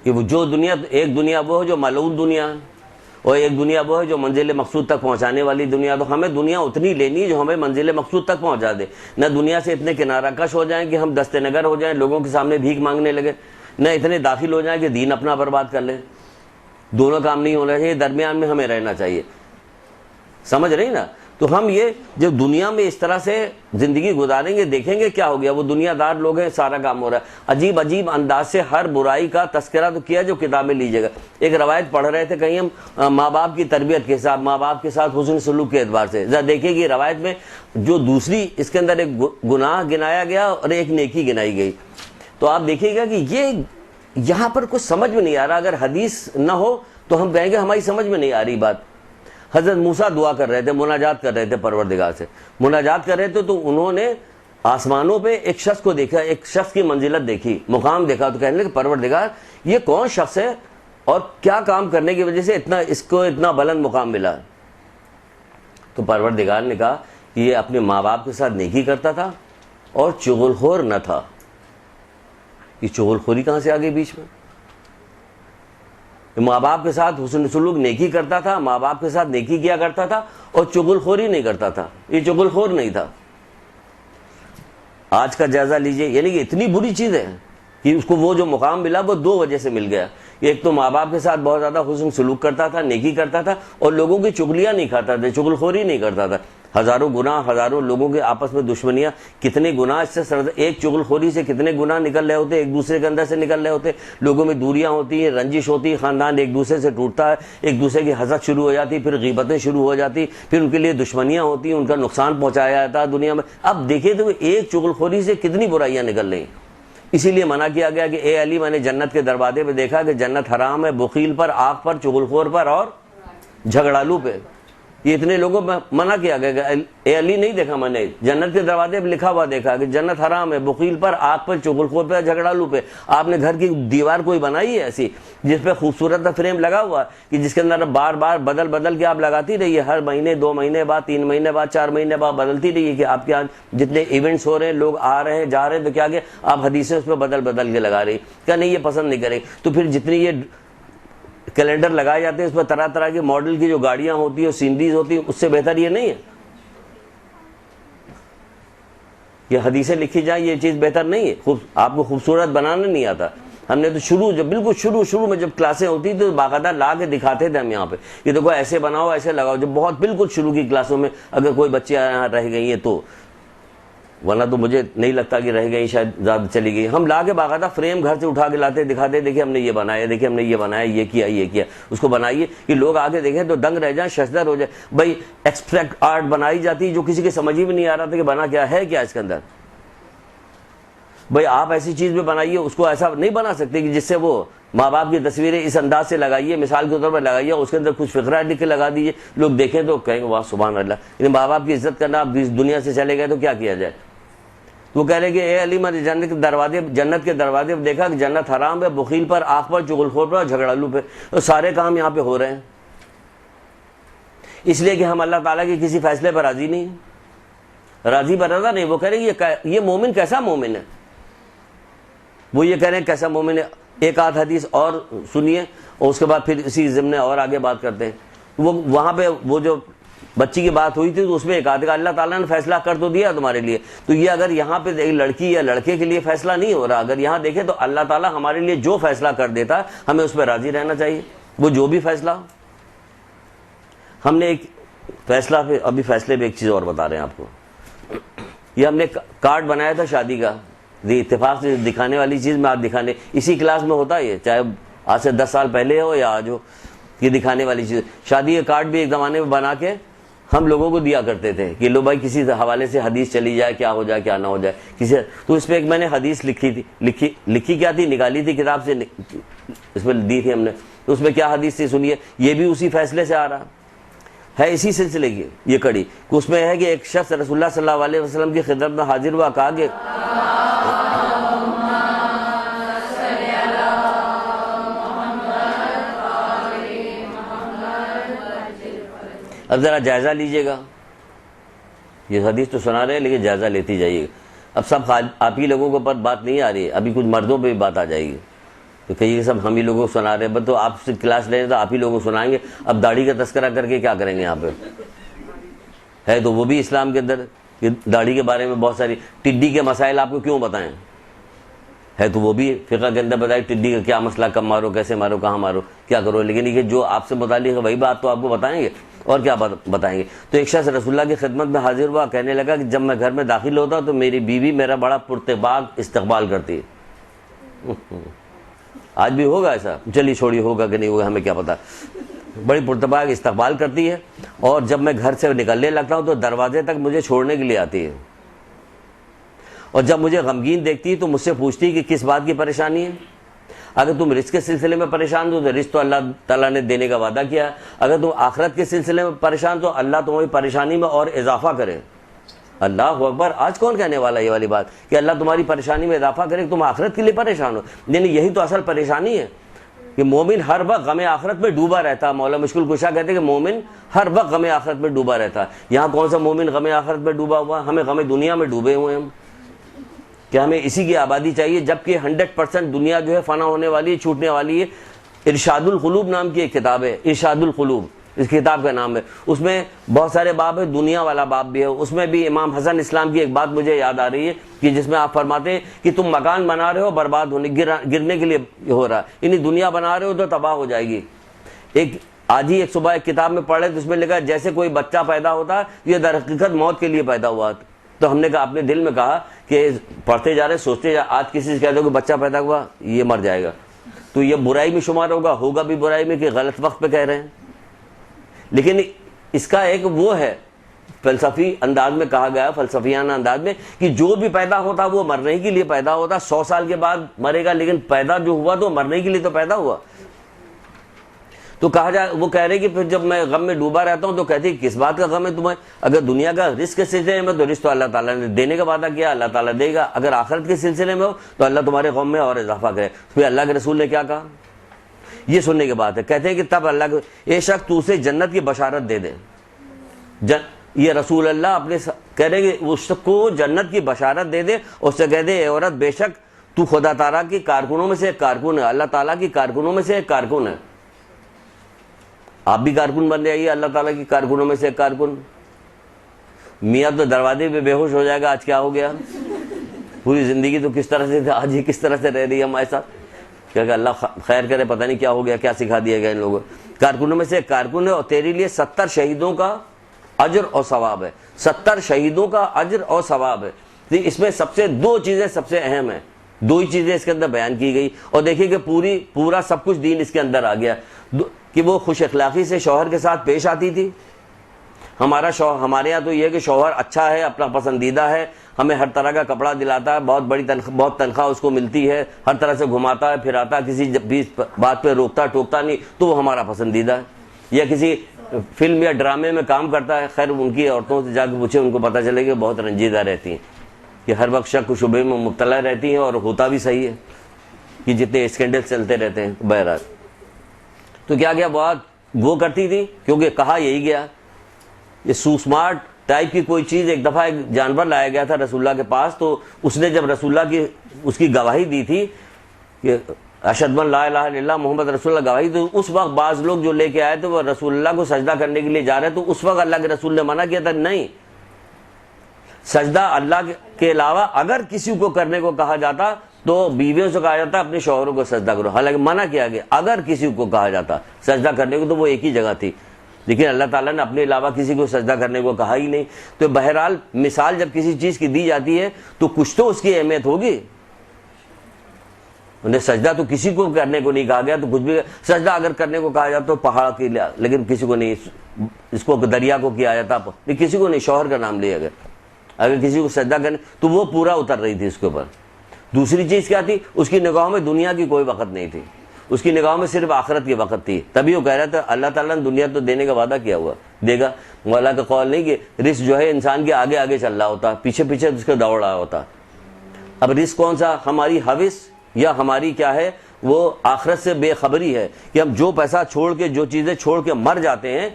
کہ وہ جو دنیا، ایک دنیا وہ ہے جو ملعون دنیا ہے، اور ایک دنیا وہ ہے جو منزل مقصود تک پہنچانے والی دنیا۔ تو ہمیں دنیا اتنی لینی ہے جو ہمیں منزل مقصود تک پہنچا دے، نہ دنیا سے اتنے کنارہ کش ہو جائیں کہ ہم دست نگر ہو جائیں، لوگوں کے سامنے بھیک مانگنے لگے، نہ اتنے داخل ہو جائیں کہ دین اپنا برباد کر لیں۔ دونوں کام نہیں ہونا چاہیے، درمیان میں ہمیں رہنا چاہیے، سمجھ رہی نا؟ تو ہم یہ جب دنیا میں اس طرح سے زندگی گزاریں گے، دیکھیں گے کیا ہو گیا، وہ دنیا دار لوگ ہیں، سارا کام ہو رہا ہے، عجیب عجیب انداز سے ہر برائی کا تذکرہ تو کیا جو کتابیں لیجیے گا۔ ایک روایت پڑھ رہے تھے کہیں ہم ماں باپ کی تربیت کے ساتھ، ماں باپ کے ساتھ حسن سلوک کے اعتبار سے، ذرا دیکھیں کہ روایت میں جو دوسری اس کے اندر ایک گناہ گنایا گیا اور ایک نیکی گنائی گئی، تو آپ دیکھیے گا کہ یہ یہاں پر کچھ سمجھ میں نہیں آ رہا۔ اگر حدیث نہ ہو تو ہم کہیں گے ہماری سمجھ میں نہیں آ رہی بات۔ حضرت موسیٰ دعا کر رہے تھے، مناجات کر رہے تھے پروردگار سے، مناجات کر رہے تھے تو انہوں نے آسمانوں پہ ایک شخص کو دیکھا، ایک شخص کی منزلت دیکھی، مقام دیکھا، تو کہنے لگے پروردگار یہ کون شخص ہے اور کیا کام کرنے کی وجہ سے اس کو اتنا بلند مقام ملا؟ تو پروردگار نے کہا کہ یہ اپنے ماں باپ کے ساتھ نیکی کرتا تھا اور چغل خور نہ تھا۔ یہ چغل خوری کہاں سے آ گئی بیچ میں؟ ماں باپ کے ساتھ حسن سلوک نیکی کرتا تھا، ماں باپ کے ساتھ نیکی کیا کرتا تھا اور چغل خوری نہیں کرتا تھا، یہ چغل خور نہیں تھا۔ آج کا جائزہ لیجئے، یعنی کہ اتنی بری چیز ہے کہ اس کو وہ جو مقام ملا وہ دو وجہ سے مل گیا۔ ایک تو ماں باپ کے ساتھ بہت زیادہ حسن سلوک کرتا تھا، نیکی کرتا تھا، اور لوگوں کی چغلیاں نہیں کھاتا تھا، چغل خوری نہیں کرتا تھا۔ ہزاروں گناہ، ہزاروں لوگوں کے آپس میں دشمنیاں، کتنے گناہ اس سے ایک چغل خوری سے کتنے گناہ نکل رہے ہوتے، ایک دوسرے کے اندر سے نکل رہے ہوتے، لوگوں میں دوریاں ہوتی ہیں، رنجش ہوتی ہے، خاندان ایک دوسرے سے ٹوٹتا ہے، ایک دوسرے کی حسد شروع ہو جاتی، پھر غیبتیں شروع ہو جاتی، پھر ان کے لیے دشمنیاں ہوتی ہیں، ان کا نقصان پہنچایا جاتا ہے دنیا میں۔ اب دیکھیں تو ایک چغل خوری سے کتنی برائیاں نکل رہی ہیں۔ اسی لیے منع کیا گیا کہ اے علی، میں نے جنت کے دروازے پہ دیکھا کہ جنت حرام ہے بخیل پر، آگ پر، چغل خور پر اور جھگڑالو پہ۔ یہ اتنے لوگوں میں منع کیا گیا کہ اے علی نہیں دیکھا میں نے، جنت کے دروازے پہ لکھا ہوا دیکھا کہ جنت حرام ہے بخیل پر، آگ پر، چغل خور پہ، جھگڑالو پہ۔ آپ نے گھر کی دیوار کوئی بنائی ہے ایسی جس پہ خوبصورت فریم لگا ہوا کہ جس کے اندر بار بار بدل بدل کے آپ لگاتی رہیے، ہر مہینے، 2 مہینے بعد، 3 مہینے بعد، 4 مہینے بعد بدلتی رہیے کہ آپ کے یہاں جتنے ایونٹس ہو رہے ہیں، لوگ آ رہے ہیں جا رہے ہیں، تو کیا کہ آپ حدیثیں اس پہ بدل بدل کے لگا رہی، کیا نہیں یہ پسند نہیں کریں؟ تو پھر جتنی یہ کیلنڈر لگائے جاتے ہیں اس پر طرح طرح کے ماڈل کی جو گاڑیاں ہوتی ہیں، سینریز ہوتی ہیں، اس سے بہتر یہ نہیں ہے؟ یہ حدیثیں لکھی جائیں، یہ چیز بہتر نہیں ہے؟ آپ کو خوبصورت بنانا نہیں آتا؟ ہم نے تو جب بالکل شروع میں جب کلاسیں ہوتی تو باقاعدہ لا کے دکھاتے تھے ہم یہاں پہ، یہ دیکھو ایسے بناؤ، ایسے لگاؤ، جب بہت بالکل شروع کی کلاسوں میں اگر کوئی بچے یہاں رہ گئی ہیں تو، ورنہ تو مجھے نہیں لگتا کہ رہ گئی، شاید زیادہ چلی گئی۔ ہم لا کے باقاعدہ فریم گھر سے اٹھا کے لاتے، دکھاتے، دیکھیں ہم نے یہ بنایا، دیکھیں ہم نے یہ بنایا، یہ کیا، اس کو بنائیے کہ لوگ آگے دیکھیں تو دنگ رہ جائیں، ششدر ہو جائے۔ بھائی ایکسٹریکٹ آرٹ بنائی جاتی جو کسی کے سمجھ ہی میں نہیں آ رہا تھا کہ بنا کیا ہے، کیا اس کے اندر۔ بھائی آپ ایسی چیز میں بنائیے، اس کو ایسا نہیں بنا سکتے کہ جس سے وہ ماں باپ کی تصویریں اس انداز سے لگائیے، مثال کے طور پر لگائیے، اس کے اندر کچھ فقرہ لکھ کے لگا دیجیے، لوگ دیکھیں تو کہیں گے واہ سبحان اللہ۔ یعنی ماں باپ کی عزت کرنا، آپ دنیا سے چلے گئے تو کیا کیا جائے؟ وہ کہہ رہے کہ اے علی، میں نے جنت کے دروازے پہ دیکھا کہ جنت حرام ہے بخیل پر، آگ پر، چغل خور پر اور جھگڑالو پہ۔ تو سارے کام یہاں پہ ہو رہے ہیں اس لیے کہ ہم اللہ تعالیٰ کے کسی فیصلے پر راضی نہیں ہیں، راضی پر رضا نہیں۔ وہ کہہ رہے کہ یہ مومن کیسا مومن ہے؟ وہ یہ کہہ رہے ہیں کیسا مومن ہے؟ ایک آدھ حدیث اور سنیے اور اس کے بعد پھر اسی ضمن اور آگے بات کرتے ہیں۔ وہ وہاں پہ وہ جو بچی کی بات ہوئی تھی تو اس میں ایک آدھ کا اللہ تعالیٰ نے فیصلہ کر تو دیا تمہارے لیے، تو یہ اگر یہاں پہ ایک لڑکی یا لڑکے کے لیے فیصلہ نہیں ہو رہا، اگر یہاں دیکھیں تو اللہ تعالیٰ ہمارے لیے جو فیصلہ کر دیتا ہے ہمیں اس پہ راضی رہنا چاہیے، وہ جو بھی فیصلہ ہو۔ ہم نے ایک فیصلہ پہ، ابھی فیصلے پہ ایک چیز اور بتا رہے ہیں آپ کو۔ یہ ہم نے کارڈ بنایا تھا شادی کا، یہ اتفاق سے دکھانے والی چیز میں آج دکھانے، اسی کلاس میں ہوتا ہے یہ، چاہے آج سے 10 سال پہلے ہو یا آج ہو، یہ دکھانے والی چیز۔ شادی کا کارڈ بھی ایک زمانے میں بنا کے ہم لوگوں کو دیا کرتے تھے کہ لو بھائی کسی حوالے سے حدیث چلی جائے، کیا ہو جائے کیا نہ ہو جائے کسی، تو اس پہ ایک میں نے حدیث لکھی تھی، لکھی کیا تھی، نکالی تھی کتاب سے، اس میں دی تھی ہم نے، تو اس میں کیا حدیث تھی سنیے۔ یہ بھی اسی فیصلے سے آ رہا ہے، اسی سلسلے کی یہ کڑی، کہ اس میں ہے کہ ایک شخص رسول اللہ صلی اللہ علیہ وسلم کی خدمت میں حاضر ہوا، کہا اب ذرا جائزہ لیجئے گا، یہ حدیث تو سنا رہے ہیں لیکن جائزہ لیتی جائیے گا. اب سب آپ ہی لوگوں کے اوپر بات نہیں آ رہی ہے، ابھی کچھ مردوں پہ بھی بات آ جائے گی تو کہیے کہ سب ہم ہی لوگوں کو سنا رہے ہیں. بس تو آپ سے کلاس لے رہے ہیں تو آپ ہی لوگوں کو سنائیں گے. اب داڑھی کا تذکرہ کر کے کیا کریں گے؟ یہاں پہ ہے تو وہ بھی اسلام کے اندر کہ داڑھی کے بارے میں بہت ساری ٹڈی کے مسائل آپ کو کیوں بتائیں، ہے تو وہ بھی فقہ کے اندر بتائے ٹڈی کا کیا مسئلہ، کب مارو، کیسے مارو، کہاں مارو، کیا کرو. لیکن یہ جو آپ سے متعلق ہے وہی بات تو آپ کو بتائیں گے اور کیا بتائیں گے. تو ایک شخص رسول اللہ کی خدمت میں حاضر ہوا، کہنے لگا کہ جب میں گھر میں داخل ہوتا تو میری بیوی میرا بڑا پرتباغ استقبال کرتی ہے. آج بھی ہوگا ایسا؟ چلیے چھوڑیے، ہوگا کہ نہیں ہوگا ہمیں کیا پتا. بڑی پرتباغ استقبال کرتی ہے اور جب میں گھر سے نکلنے لگتا ہوں تو دروازے تک مجھے چھوڑنے کے لیے آتی ہے. اور جب مجھے غمگین دیکھتی ہے تو مجھ سے پوچھتی ہے کہ کس بات کی پریشانی ہے. اگر تم رزق کے سلسلے میں پریشان ہو تو رزق تو اللہ تعالیٰ نے دینے کا وعدہ کیا. اگر تم آخرت کے سلسلے میں پریشان تو اللہ تمہاری پریشانی میں اور اضافہ کرے. اللہ اکبر. آج کون کہنے والا یہ والی بات کہ اللہ تمہاری پریشانی میں اضافہ کرے، تم آخرت کے لیے پریشان ہو؟ یعنی یہی تو اصل پریشانی ہے کہ مومن ہر وقت غم آخرت میں ڈوبا رہتا ہے. مولا مشکل کشا کہتے ہیں کہ مومن ہر وقت غم آخرت میں ڈوبا رہتا ہے. یہاں کون سا مومن غم آخرت میں ڈوبا ہوا؟ ہمیں غم دنیا میں ڈوبے ہوئے ہم کہ ہمیں اسی کی آبادی چاہیے، جبکہ 100% دنیا جو ہے فنا ہونے والی ہے، چھوٹنے والی ہے. ارشاد القلوب نام کی ایک کتاب ہے، ارشاد القلوب اس کتاب کا نام ہے. اس میں بہت سارے باب ہے، دنیا والا باب بھی ہے. اس میں بھی امام حسن اسلام کی ایک بات مجھے یاد آ رہی ہے کہ جس میں آپ فرماتے ہیں کہ تم مکان بنا رہے ہو برباد ہونے گرنے کے لیے ہو رہا ہے، یعنی دنیا بنا رہے ہو تو تباہ ہو جائے گی. آج ہی ایک صبح ایک کتاب میں پڑھے تو اس میں لکھا جیسے کوئی بچہ پیدا ہوتا یہ در حقیقت موت کے لیے پیدا ہوا. تو ہم نے کہا اپنے دل میں کہا کہ پڑھتے جا رہے سوچتے جا، آج کسی سے کہہ دو کہ بچہ پیدا ہوا یہ مر جائے گا تو یہ برائی میں شمار ہوگا بھی برائی میں کہ غلط وقت پہ کہہ رہے ہیں. لیکن اس کا ایک وہ ہے فلسفی انداز میں کہا گیا، فلسفیانہ انداز میں، کہ جو بھی پیدا ہوتا وہ مرنے کے لیے پیدا ہوتا. 100 سال کے بعد مرے گا لیکن پیدا جو ہوا تو مرنے کے لیے تو پیدا ہوا. تو کہا جائے وہ کہہ رہے کہ پھر جب میں غم میں ڈوبا رہتا ہوں تو کہتے ہیں کس بات کا غم ہے تمہیں؟ اگر دنیا کا رزق کے سلسلے میں تو رزق تو اللہ تعالیٰ نے دینے کا وعدہ کیا، اللہ تعالیٰ دے گا. اگر آخرت کے سلسلے میں ہو تو اللہ تمہارے غم میں اور اضافہ کرے. پھر اللہ کے رسول نے کیا کہا یہ سننے کے بعد ہے کہتے ہیں کہ تب اللہ کو اے شخص تو اسے جنت کی بشارت دے دے. یہ رسول اللہ اپنے کہہ رہے کہ اس کو جنت کی بشارت دے دے. اس سے کہہ دے اے عورت بے شک تو خدا تعالیٰ کی کارکنوں میں سے ایک کارکن ہے، اللہ تعالیٰ کی کارکنوں میں سے ایک کارکن ہے. آپ بھی کارکن بن جائیے اللہ تعالیٰ کی کارکنوں میں سے ایک کارکن. میاں تو دروازے پہ بے ہوش ہو جائے گا آج کیا ہو گیا، پوری زندگی تو کس طرح سے تھے، آج یہ کس طرح سے رہ رہی ہے ہمارے ساتھ. کہ اللہ خیر کرے، پتہ نہیں کیا ہو گیا، کیا سکھا دیا گیا ان لوگوں. کارکنوں میں سے ایک کارکن ہے اور تیرے لیے 70 شہیدوں کا اجر اور ثواب ہے. 70 شہیدوں کا اجر اور ثواب ہے. اس میں سب سے 2 چیزیں سب سے اہم ہیں، 2 ہی چیزیں اس کے اندر بیان کی گئی. اور دیکھیے کہ پورا سب کچھ دین اس کے اندر آ گیا کہ وہ خوش اخلاقی سے شوہر کے ساتھ پیش آتی تھی. ہمارے یہاں تو یہ ہے کہ شوہر اچھا ہے، اپنا پسندیدہ ہے، ہمیں ہر طرح کا کپڑا دلاتا ہے، بہت تنخواہ اس کو ملتی ہے، ہر طرح سے گھماتا ہے پھراتا ہے، کسی بھی بات پہ روکتا ٹوکتا نہیں تو وہ ہمارا پسندیدہ ہے. یا کسی فلم یا ڈرامے میں کام کرتا ہے، خیر ان کی عورتوں سے جا کے پوچھے ان کو پتہ چلے کہ بہت رنجیدہ رہتی ہیں، کہ ہر وقت شک و شبہ میں مبتلا رہتی ہیں. اور ہوتا بھی صحیح ہے کہ جتنے اسکینڈل چلتے رہتے ہیں. بہرحال تو کیا گیا بات وہ کرتی تھی کیونکہ کہا یہی گیا. یہ سوسمارٹ ٹائپ کی کوئی چیز، ایک دفعہ ایک جانور لایا گیا تھا رسول اللہ کے پاس، تو اس نے جب رسول اللہ کی اس کی گواہی دی تھی کہ اشہد ان لا الہ الا اللہ محمد رسول اللہ گواہی، تو اس وقت بعض لوگ جو لے کے آئے تھے وہ رسول اللہ کو سجدہ کرنے کے لیے جا رہے، تو اس وقت اللہ کے رسول نے منع کیا تھا نہیں، سجدہ اللہ کے علاوہ اگر کسی کو کرنے کو کہا جاتا تو بیویوں سے کہا جاتا اپنے شوہروں کو سجدہ کرو. حالانکہ منع کیا گیا اگر کسی کو کہا جاتا سجدہ کرنے کو تو وہ ایک ہی جگہ تھی، لیکن اللہ تعالیٰ نے اپنے علاوہ کسی کو سجدہ کرنے کو کہا ہی نہیں. تو بہرحال مثال جب کسی چیز کی دی جاتی ہے تو کچھ تو اس کی اہمیت ہوگی. انہیں سجدہ تو کسی کو کرنے کو نہیں کہا گیا، تو کچھ بھی سجدہ اگر کرنے کو کہا جاتا تو پہاڑ کے لیے، لیکن کسی کو نہیں، اس کو دریا کو کیا جاتا، کسی کو نہیں، شوہر کا نام لیا گیا. اگر کسی کو سجدہ کرنے تو وہ پورا اتر رہی تھی اس کے اوپر. دوسری چیز کیا تھی؟ اس کی نگاہوں میں دنیا کی کوئی وقت نہیں تھی، اس کی نگاہوں میں صرف آخرت کی وقت تھی. تبھی وہ کہہ رہا تھا اللہ تعالیٰ نے دنیا تو دینے کا وعدہ کیا ہوا دے گا. مولا کا قول نہیں کہ رزق جو ہے انسان کے آگے آگے چل رہا ہوتا، پیچھے پیچھے اس کے دوڑ رہا ہوتا. اب رزق کون سا؟ ہماری حوث یا ہماری کیا ہے وہ آخرت سے بے خبری ہے کہ ہم جو پیسہ چھوڑ کے جو چیزیں چھوڑ کے مر جاتے ہیں،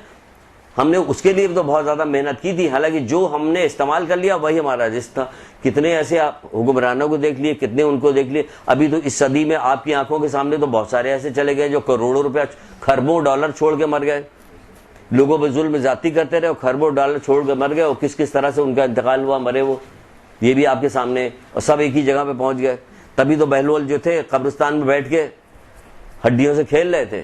ہم نے اس کے لیے تو بہت زیادہ محنت کی تھی، حالانکہ جو ہم نے استعمال کر لیا وہی ہمارا رزق تھا۔ کتنے ایسے حکمرانوں کو دیکھ لیے، کتنے ان کو دیکھ لیے، ابھی تو اس صدی میں آپ کی آنکھوں کے سامنے تو بہت سارے ایسے چلے گئے جو کروڑوں روپیہ، خربوں ڈالر چھوڑ کے مر گئے، لوگوں پہ ظلم زیادتی کرتے رہے اور خربوں ڈالر چھوڑ کے مر گئے، اور کس کس طرح سے ان کا انتقال ہوا، مرے وہ، یہ بھی آپ کے سامنے، اور سب ایک ہی جگہ پہ پہنچ گئے۔ تبھی تو بہلول جو تھے قبرستان میں بیٹھ کے ہڈیوں سے کھیل رہے تھے۔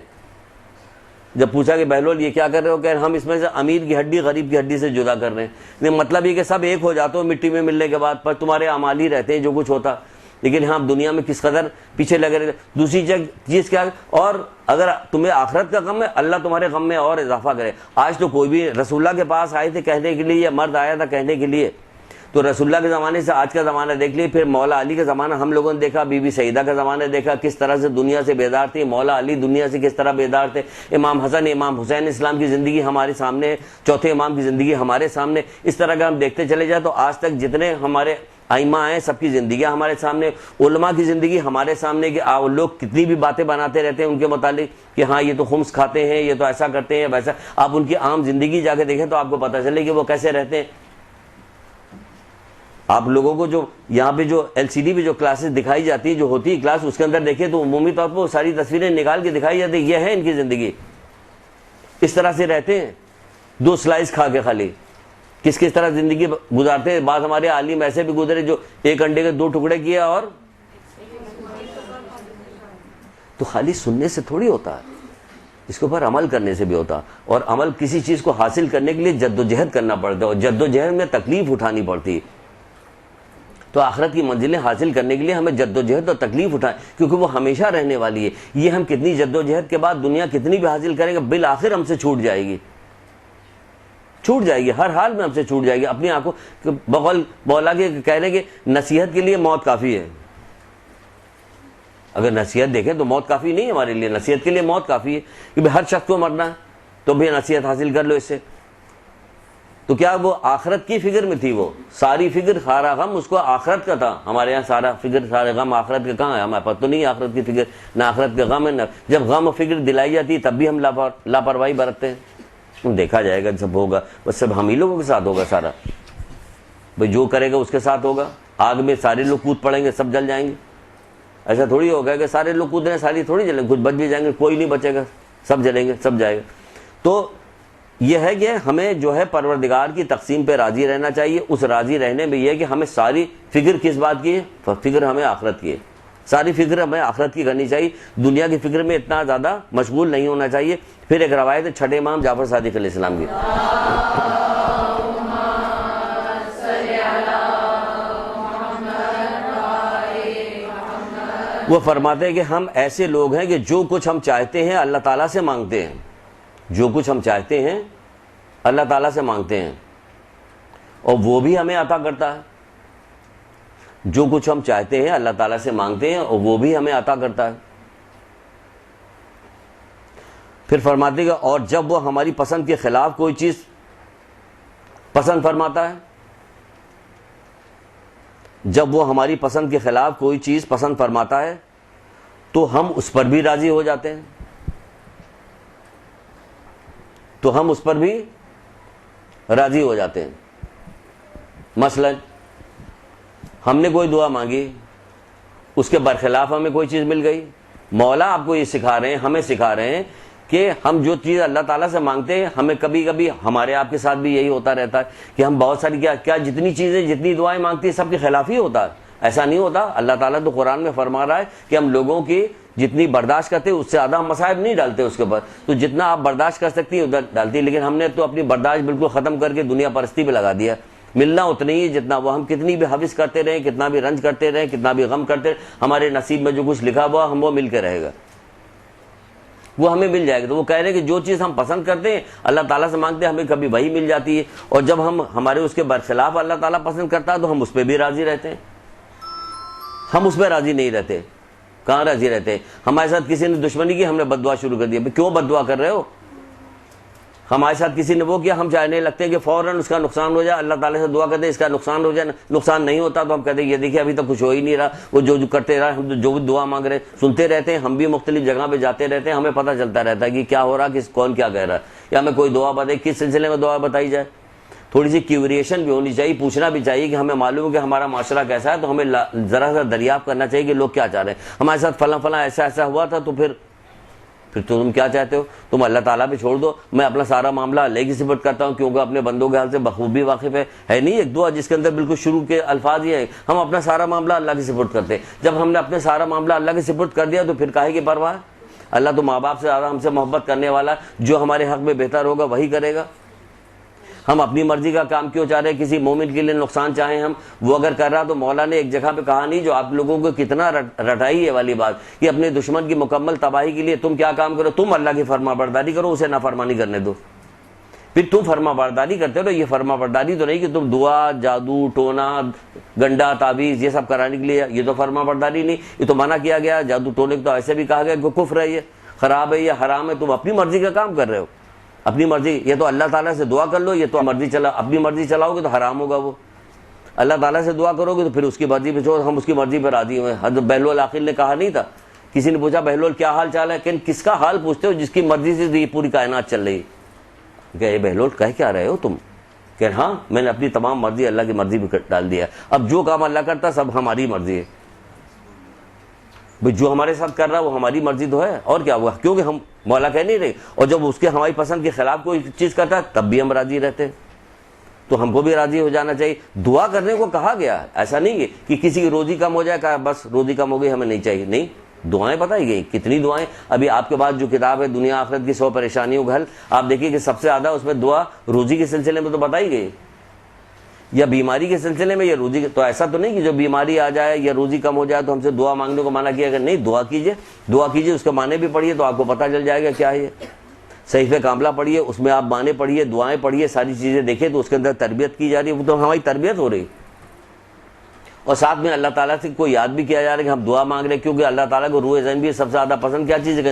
جب پوچھا کہ بہلول یہ کیا کر رہے ہو، کہ ہم اس میں سے امیر کی ہڈی غریب کی ہڈی سے جدا کر رہے ہیں، لیکن مطلب یہ کہ سب ایک ہو جاتے ہو مٹی میں ملنے کے بعد، پر تمہارے اعمال ہی رہتے ہیں جو کچھ ہوتا، لیکن ہم دنیا میں کس قدر پیچھے لگے رہتے۔ دوسری چیز کیا، اور اگر تمہیں آخرت کا غم ہے، اللہ تمہارے غم میں اور اضافہ کرے۔ آج تو کوئی بھی رسول اللہ کے پاس آئے تھے کہنے کے لیے، یا مرد آیا تھا کہنے کے لیے، تو رسول اللہ کے زمانے سے آج کا زمانہ دیکھ لیے، پھر مولا علی کا زمانہ ہم لوگوں نے دیکھا، بی بی سیدہ کا زمانہ دیکھا، کس طرح سے دنیا سے بیدار تھے، مولا علی دنیا سے کس طرح بیدار تھے، امام حسن امام حسین اسلام کی زندگی ہمارے سامنے ہے، چوتھے امام کی زندگی ہمارے سامنے۔ اس طرح کا ہم دیکھتے چلے جائیں تو آج تک جتنے ہمارے ائمہ ہیں سب کی زندگیاں ہمارے سامنے، علماء کی زندگی ہمارے سامنے، کہ لوگ کتنی بھی باتیں بناتے رہتے ہیں ان کے متعلق کہ ہاں یہ تو خمس کھاتے ہیں، یہ تو ایسا کرتے ہیں ویسا، آپ ان کی عام زندگی جا کے دیکھیں تو آپ کو پتہ چلے کہ وہ کیسے رہتے ہیں۔ آپ لوگوں کو جو یہاں پہ جو LCD پہ جو کلاسز دکھائی جاتی ہے، جو ہوتی ہے کلاس، اس کے اندر دیکھیں تو عمومی طور پر وہ ساری تصویریں نکال کے دکھائی جاتی ہے، یہ ہے ان کی زندگی، اس طرح سے رہتے ہیں، 2 سلائس کھا کے خالی کس کس طرح زندگی گزارتے ہیں۔ بعض ہمارے عالم ایسے بھی گزرے جو 1 انڈے کے 2 ٹکڑے کیا، اور تو خالی سننے سے تھوڑی ہوتا ہے، اس کے اوپر عمل کرنے سے بھی ہوتا، اور عمل کسی چیز کو حاصل کرنے کے لیے جد و جہد کرنا پڑتا ہے، اور جد و جہد میں تکلیف اٹھانی پڑتی ہے۔ تو آخرت کی منزلیں حاصل کرنے کے لیے ہمیں جد و جہد اور تکلیف اٹھائیں، کیونکہ وہ ہمیشہ رہنے والی ہے۔ یہ ہم کتنی جد و جہد کے بعد دنیا کتنی بھی حاصل کریں گے، بالآخر ہم سے چھوٹ جائے گی، چھوٹ جائے گی، ہر حال میں ہم سے چھوٹ جائے گی۔ اپنی آنکھوں بقول مولا کے کہہ رہے کہ نصیحت کے لیے موت کافی ہے، اگر نصیحت دیکھیں تو موت کافی نہیں ہے ہمارے لیے، نصیحت کے لیے موت کافی ہے، کہ ہر شخص کو مرنا ہے، تو بھی نصیحت حاصل کر لو اس سے۔ تو کیا وہ آخرت کی فکر میں تھی، وہ ساری فکر سارا غم اس کو آخرت کا تھا؟ ہمارے یہاں سارا فکر سارے غم آخرت کے کہاں ہے؟ ہمارے پاس تو نہیں ہے آخرت کی فکر، نہ آخرت کا غم ہے، نہ جب غم و فکر دلائی جاتی ہے تب بھی ہم لاپرواہی برتتے ہیں۔ دیکھا جائے گا جب ہوگا، بس سب ہم ہی لوگوں کے ساتھ ہوگا سارا، بھائی جو کرے گا اس کے ساتھ ہوگا۔ آگ میں سارے لوگ کود پڑیں گے، سب جل جائیں گے، ایسا تھوڑی ہوگا کہ سارے لوگ کود رہے ہیں ساری تھوڑی جلیں گے، کچھ بچ بھی جائیں گے، کوئی نہیں بچے گا، سب جلیں گے، سب جائے گا۔ تو یہ ہے کہ ہمیں جو ہے پروردگار کی تقسیم پہ راضی رہنا چاہیے۔ اس راضی رہنے میں یہ ہے کہ ہمیں ساری فکر کس بات کی ہے؟ فکر ہمیں آخرت کی ہے، ساری فکر ہمیں آخرت کی کرنی چاہیے، دنیا کی فکر میں اتنا زیادہ مشغول نہیں ہونا چاہیے۔ پھر ایک روایت ہے چھٹے امام جعفر صادق علیہ السلام کی، وہ فرماتے ہیں کہ ہم ایسے لوگ ہیں کہ جو کچھ ہم چاہتے ہیں اللہ تعالیٰ سے مانگتے ہیں، جو کچھ ہم چاہتے ہیں اللہ تعالیٰ سے مانگتے ہیں، اور وہ بھی ہمیں عطا کرتا ہے۔ جو کچھ ہم چاہتے ہیں اللہ تعالیٰ سے مانگتے ہیں اور وہ بھی ہمیں عطا کرتا ہے۔ پھر فرماتے گا اور جب وہ ہماری پسند کے خلاف کوئی چیز پسند فرماتا ہے، جب وہ ہماری پسند کے خلاف کوئی چیز پسند فرماتا ہے تو ہم اس پر بھی راضی ہو جاتے ہیں، تو ہم اس پر بھی راضی ہو جاتے ہیں۔ مثلا ہم نے کوئی دعا مانگی، اس کے برخلاف ہمیں کوئی چیز مل گئی، مولا آپ کو یہ سکھا رہے ہیں، ہمیں سکھا رہے ہیں کہ ہم جو چیز اللہ تعالیٰ سے مانگتے ہیں، ہمیں کبھی کبھی ہمارے آپ کے ساتھ بھی یہی ہوتا رہتا ہے کہ ہم بہت ساری کیا جتنی چیزیں جتنی دعائیں مانگتی ہیں سب کے خلاف ہی ہوتا ہے۔ ایسا نہیں ہوتا، اللہ تعالیٰ تو قرآن میں فرما رہا ہے کہ ہم لوگوں کی جتنی برداشت کرتے ہیں اس سے زیادہ ہم مصائب نہیں ڈالتے اس کے اوپر، تو جتنا آپ برداشت کر سکتی ہیں ادھر ڈالتی ہے، لیکن ہم نے تو اپنی برداشت بالکل ختم کر کے دنیا پرستی پہ لگا دیا۔ ملنا اتنا ہی جتنا وہ، ہم کتنی بھی حوث کرتے رہیں، کتنا بھی رنج کرتے رہیں، کتنا بھی غم کرتے رہیں، ہمارے نصیب میں جو کچھ لکھا ہوا ہم وہ مل کے رہے گا، وہ ہمیں مل جائے گا۔ تو وہ کہہ رہے ہیں کہ جو چیز ہم پسند کرتے ہیں اللہ تعالیٰ سے مانگتے ہیں ہمیں کبھی وہی مل جاتی ہے، اور جب ہم ہمارے اس کے برخلاف اللہ تعالیٰ پسند کرتا ہے تو ہم اس پہ بھی راضی رہتے ہیں، ہم اس پہ راضی نہیں رہتے۔ کہاں راضی رہتے؟ ہمارے ساتھ کسی نے دشمنی کی، ہم نے بد دعا شروع کر دی، کیوں بد دعا کر رہے ہو؟ ہمارے ساتھ کسی نے وہ کیا، ہم چاہنے لگتے ہیں کہ فوراً اس کا نقصان ہو جائے، اللہ تعالیٰ سے دعا کرتے ہیں اس کا نقصان ہو جائے، نقصان نہیں ہوتا تو ہم کہتے ہیں یہ دیکھیے ابھی تک کچھ ہو ہی نہیں رہا، وہ جو کرتے رہے، ہم جو بھی دعا مانگ رہے سنتے رہتے ہیں، ہم بھی مختلف جگہ پہ جاتے رہتے ہیں، ہمیں پتہ چلتا رہتا ہے کہ کیا ہو رہا، کون کیا کہہ رہا ہے، یا ہمیں کوئی دعا بتائے، کس سلسلے میں دعا بتائی جائے۔ تھوڑی سی کیوریشن بھی ہونی چاہیے، پوچھنا بھی چاہیے کہ ہمیں معلوم ہے کہ ہمارا معاشرہ کیسا ہے، تو ہمیں ذرا سا دریافت کرنا چاہیے کہ لوگ کیا چاہ رہے ہیں، ہمارے ساتھ فلاں فلاں ایسا ایسا ہوا تھا، تو پھر تم کیا چاہتے ہو، تم اللہ تعالیٰ پہ چھوڑ دو، میں اپنا سارا معاملہ اللہ کی سپرد کرتا ہوں، کیونکہ اپنے بندوں کے حال سے بخوبی واقف ہے نہیں ایک دعا جس کے اندر بالکل شروع کے الفاظ یہ ہے، ہم اپنا سارا معاملہ اللہ کی سپرد کرتے ہیں۔ جب ہم نے اپنے سارا معاملہ اللہ کی سپرد کر دیا تو پھر کاہے کی پرواہ ہے؟ اللہ تو ماں باپ سے زیادہ ہم سے محبت کرنے والا، جو ہمارے حق میں بہتر ہوگا وہی کرے گا۔ ہم اپنی مرضی کا کام کیوں چاہ رہے ہیں، کسی مومن کے لیے نقصان چاہیں ہم، وہ اگر کر رہا تو مولا نے ایک جگہ پہ کہا نہیں، جو آپ لوگوں کو کتنا رٹائی ہے والی بات، کہ اپنے دشمن کی مکمل تباہی کے لیے تم کیا کام کرو، تم اللہ کی فرما برداری کرو، اسے نافرمانی کرنے دو۔ پھر تم فرما برداری کرتے ہو، یہ فرما برداری تو نہیں کہ تم دعا، جادو، ٹونا، گنڈا، تعویذ یہ سب کرانے کے لیے، یہ تو فرما برداری نہیں، یہ تو منع کیا گیا۔ جادو ٹونے کو تو ایسے بھی کہا گیا کہ کفر ہے، یہ خراب ہے، یہ حرام ہے، تم اپنی مرضی کا کام کر رہے ہو، اپنی مرضی۔ یہ تو اللہ تعالیٰ سے دعا کر لو، یہ تو مرضی چلا، اپنی مرضی چلاؤ گے تو حرام ہوگا وہ۔ اللہ تعالیٰ سے دعا کرو گے تو پھر اس کی مرضی پہ چھوڑ، ہم اس کی مرضی پہ راضی ہوئے۔ حضرت بہلول عاقل نے کہا نہیں تھا، کسی نے پوچھا بہلول کیا حال چال ہے، کہ کس کا حال پوچھتے ہو جس کی مرضی سے یہ پوری کائنات چل رہی ہے؟ کہ بہلول کہہ کیا رہے ہو تم؟ کہ ہاں میں نے اپنی تمام مرضی اللہ کی مرضی پہ ڈال دیا، اب جو کام اللہ کرتا سب ہماری مرضی ہے، بھئی جو ہمارے ساتھ کر رہا ہے وہ ہماری مرضی تو ہے، اور کیا ہوا، کیونکہ ہم مولا کہہ نہیں رہے، اور جب اس کے ہماری پسند کے خلاف کوئی چیز کرتا ہے تب بھی ہم راضی رہتے ہیں، تو ہم کو بھی راضی ہو جانا چاہیے۔ دعا کرنے کو کہا گیا ہے، ایسا نہیں ہے کہ کسی کی روزی کم ہو جائے کہا بس روزی کم ہو گئی ہمیں نہیں چاہیے، نہیں، دعائیں بتائی گئی، کتنی دعائیں۔ ابھی آپ کے پاس جو کتاب ہے دنیا آخرت کی 100 پریشانیوں کا حل، آپ دیکھیے کہ سب سے زیادہ اس میں دعا روزی کے سلسلے میں تو بتائی گئی، یا بیماری کے سلسلے میں، یا روزی، تو ایسا تو نہیں کہ جو بیماری آ جائے یا روزی کم ہو جائے تو ہم سے دعا مانگنے کو منع کیا گیا، نہیں، دعا کیجئے، دعا کیجئے، اس کے معنی بھی پڑھیے تو آپ کو پتہ چل جائے گا کیا ہے یہ۔ صحیفہ کاملہ پڑھیے، اس میں آپ معنی پڑھیے، دعائیں پڑھیے، ساری چیزیں دیکھیں تو اس کے اندر تربیت کی جا رہی ہے، وہ تو ہماری تربیت ہو رہی ہے، اور ساتھ میں اللہ تعالیٰ سے کوئی یاد بھی کیا جا رہا ہے کہ ہم دعا مانگ رہے ہیں، کیونکہ اللہ تعالیٰ کو روح ذہن بھی سب سے زیادہ پسند کیا چیز ہے، کہ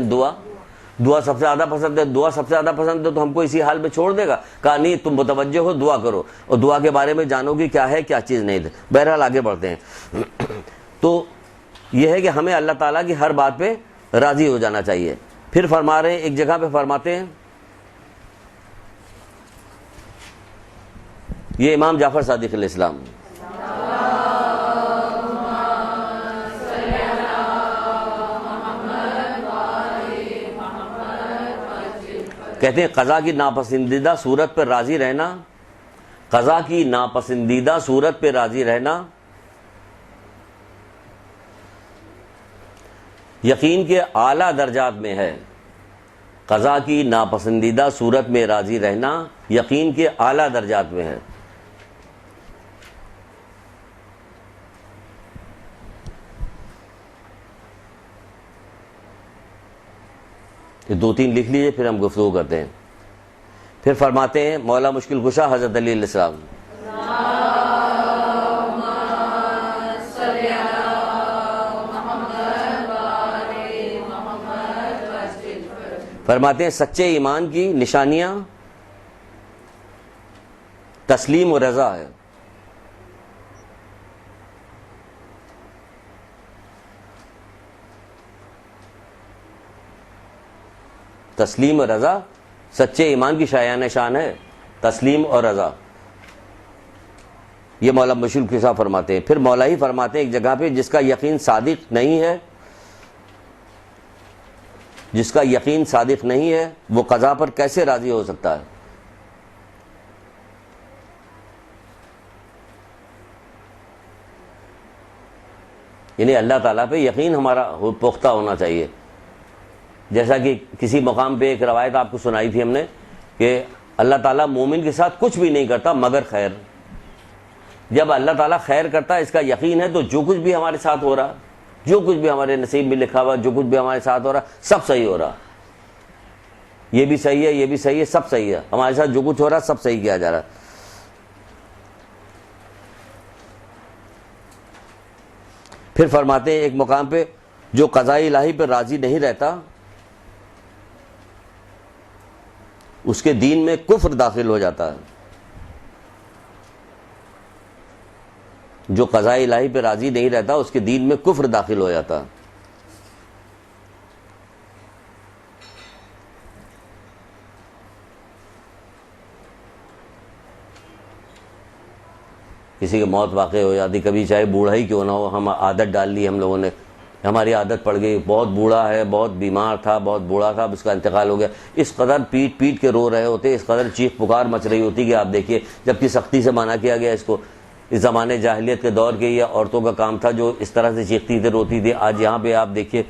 دعا سب سے زیادہ پسند ہے، دعا سب سے زیادہ پسند ہے تو ہم کو اسی حال میں چھوڑ دے گا؟ کہا نہیں، تم متوجہ ہو، دعا کرو، اور دعا کے بارے میں جانو گی کیا ہے کیا چیز نہیں ہے۔ بہرحال آگے بڑھتے ہیں، تو یہ ہے کہ ہمیں اللہ تعالیٰ کی ہر بات پہ راضی ہو جانا چاہیے۔ پھر فرما رہے ہیں، ایک جگہ پہ فرماتے ہیں، یہ امام جعفر صادق علیہ السلام کہتے ہیں قضا کی ناپسندیدہ صورت پر راضی رہنا، قضا کی ناپسندیدہ صورت پہ راضی رہنا یقین کے اعلیٰ درجات میں ہے۔ قضا کی ناپسندیدہ صورت میں راضی رہنا یقین کے اعلیٰ درجات میں ہے۔ یہ 2-3 لکھ لیجئے پھر ہم گفتگو کرتے ہیں۔ پھر فرماتے ہیں مولا مشکل کشا حضرت علی علیہ السلام، فرماتے ہیں سچے ایمان کی نشانیاں تسلیم و رضا ہے۔ تسلیم اور رضا سچے ایمان کی شایان شان ہے، تسلیم اور رضا، یہ مولا مشکل کشا فرماتے ہیں۔ پھر مولا ہی فرماتے ہیں ایک جگہ پہ، جس کا یقین صادق نہیں ہے، جس کا یقین صادق نہیں ہے وہ قضا پر کیسے راضی ہو سکتا ہے؟ یعنی اللہ تعالیٰ پہ یقین ہمارا پختہ ہونا چاہیے۔ جیسا کہ کسی مقام پہ ایک روایت آپ کو سنائی تھی ہم نے کہ اللہ تعالیٰ مومن کے ساتھ کچھ بھی نہیں کرتا مگر خیر۔ جب اللہ تعالیٰ خیر کرتا ہے اس کا یقین ہے تو جو کچھ بھی ہمارے ساتھ ہو رہا، جو کچھ بھی ہمارے نصیب میں لکھا ہوا، جو کچھ بھی ہمارے ساتھ ہو رہا سب صحیح ہو رہا، یہ بھی صحیح ہے، یہ بھی صحیح ہے، سب صحیح ہے، ہمارے ساتھ جو کچھ ہو رہا سب صحیح کیا جا رہا۔ پھر فرماتے ہیں ایک مقام پہ جو قضاء الہی پہ راضی نہیں رہتا اس کے دین میں کفر داخل ہو جاتا ہے. جو قضاء الہی پہ راضی نہیں رہتا اس کے دین میں کفر داخل ہو جاتا ہے. کسی کی موت واقع ہو جاتی, کبھی چاہے بوڑھا ہی کیوں نہ ہو, ہم عادت ڈال لی ہم لوگوں نے, ہماری عادت پڑ گئی, بہت بوڑھا ہے, بہت بیمار تھا, بہت بوڑھا تھا, اب اس کا انتقال ہو گیا, اس قدر پیٹ پیٹ کے رو رہے ہوتے, اس قدر چیخ پکار مچ رہی ہوتی کہ آپ دیکھیے, جبکہ سختی سے منع کیا گیا اس کو. اس زمانے جاہلیت کے دور کے یہ عورتوں کا کام تھا جو اس طرح سے چیختی تھی, روتی تھی. آج یہاں پہ آپ دیکھیے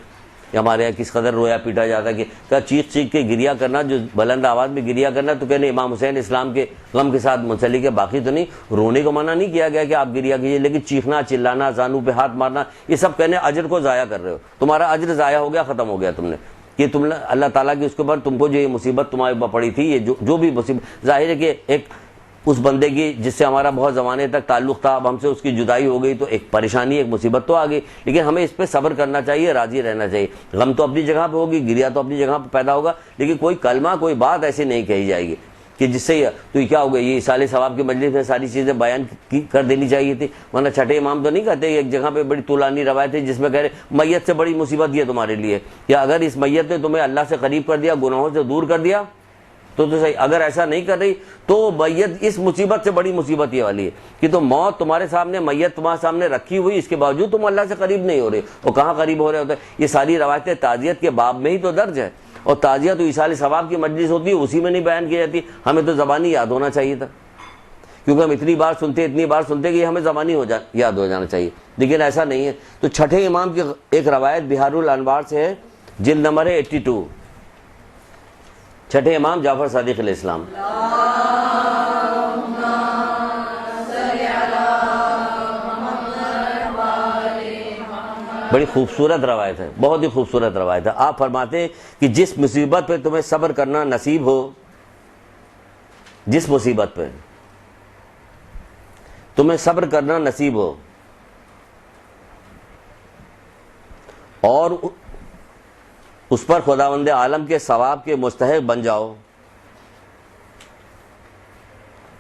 ہمارے یہاں کس قدر رویا پیٹا جاتا ہے, کہ کیا چیخ چیخ کے گریا کرنا, جو بلند آواز میں گریا کرنا, تو کہنے امام حسین اسلام کے غم کے ساتھ منسلک ہے, باقی تو نہیں. رونے کو منع نہیں کیا گیا کہ آپ گریا کیجیے, لیکن چیخنا, چلانا, زانو پہ ہاتھ مارنا, یہ سب کہنے اجر کو ضائع کر رہے ہو, تمہارا اجر ضائع ہو گیا, ختم ہو گیا تم نے. کہ تم نے اللہ تعالیٰ کی اس کے اوپر تم کو جو یہ مصیبت تمہارے اوپر پڑی تھی, یہ جو بھی مصیبت, ظاہر ہے کہ ایک اس بندے کی جس سے ہمارا بہت زمانے تک تعلق تھا, اب ہم سے اس کی جدائی ہو گئی, تو ایک پریشانی, ایک مصیبت تو آ گئی, لیکن ہمیں اس پہ صبر کرنا چاہیے, راضی رہنا چاہیے. غم تو اپنی جگہ پہ ہوگی, گریا تو اپنی جگہ پہ پیدا ہوگا, لیکن کوئی کلمہ, کوئی بات ایسی نہیں کہی جائے گی کہ جس سے تو یہ کیا ہو گیا, یہ اصال ثواب کی مجلس میں ساری چیزیں بیان کر دینی چاہیے تھی. ورنہ چھٹے امام تو نہیں کہتے, ایک جگہ پہ بڑی طولانی روایت ہے جس میں کہہ رہے میت سے بڑی مصیبت یہ تمہارے لیے, کہ اگر اس میت نے تمہیں اللہ سے قریب کر دیا, گناہوں سے دور کر دیا تو صحیح, اگر ایسا نہیں کر رہی تو میت, اس مصیبت سے بڑی مصیبت یہ والی ہے کہ تو موت تمہارے سامنے, میت تمہارے سامنے رکھی ہوئی, اس کے باوجود تم اللہ سے قریب نہیں ہو رہے, اور کہاں قریب ہو رہے ہوتے. یہ ساری روایتیں تعزیت کے باب میں ہی تو درج ہے, اور تعزیت تو ایصال ثواب کی مجلس ہوتی ہے, اسی میں نہیں بیان کی جاتی. ہمیں تو زبانی یاد ہونا چاہیے تھا, کیونکہ ہم اتنی بار سنتے کہ ہمیں زبانی یاد ہو جانا چاہیے, لیکن ایسا نہیں ہے. تو چھٹے امام کی ایک روایت بہار الانوار سے ہے, جلد نمبر 82, چھٹے امام جعفر صادق علیہ السلام. بڑی خوبصورت روایت ہے, بہت ہی خوبصورت روایت ہے. آپ فرماتے ہیں کہ جس مصیبت پہ تمہیں صبر کرنا نصیب ہو, جس مصیبت پہ تمہیں صبر کرنا نصیب ہو, اور اس پر خداوند عالم کے ثواب کے مستحق بن جاؤ,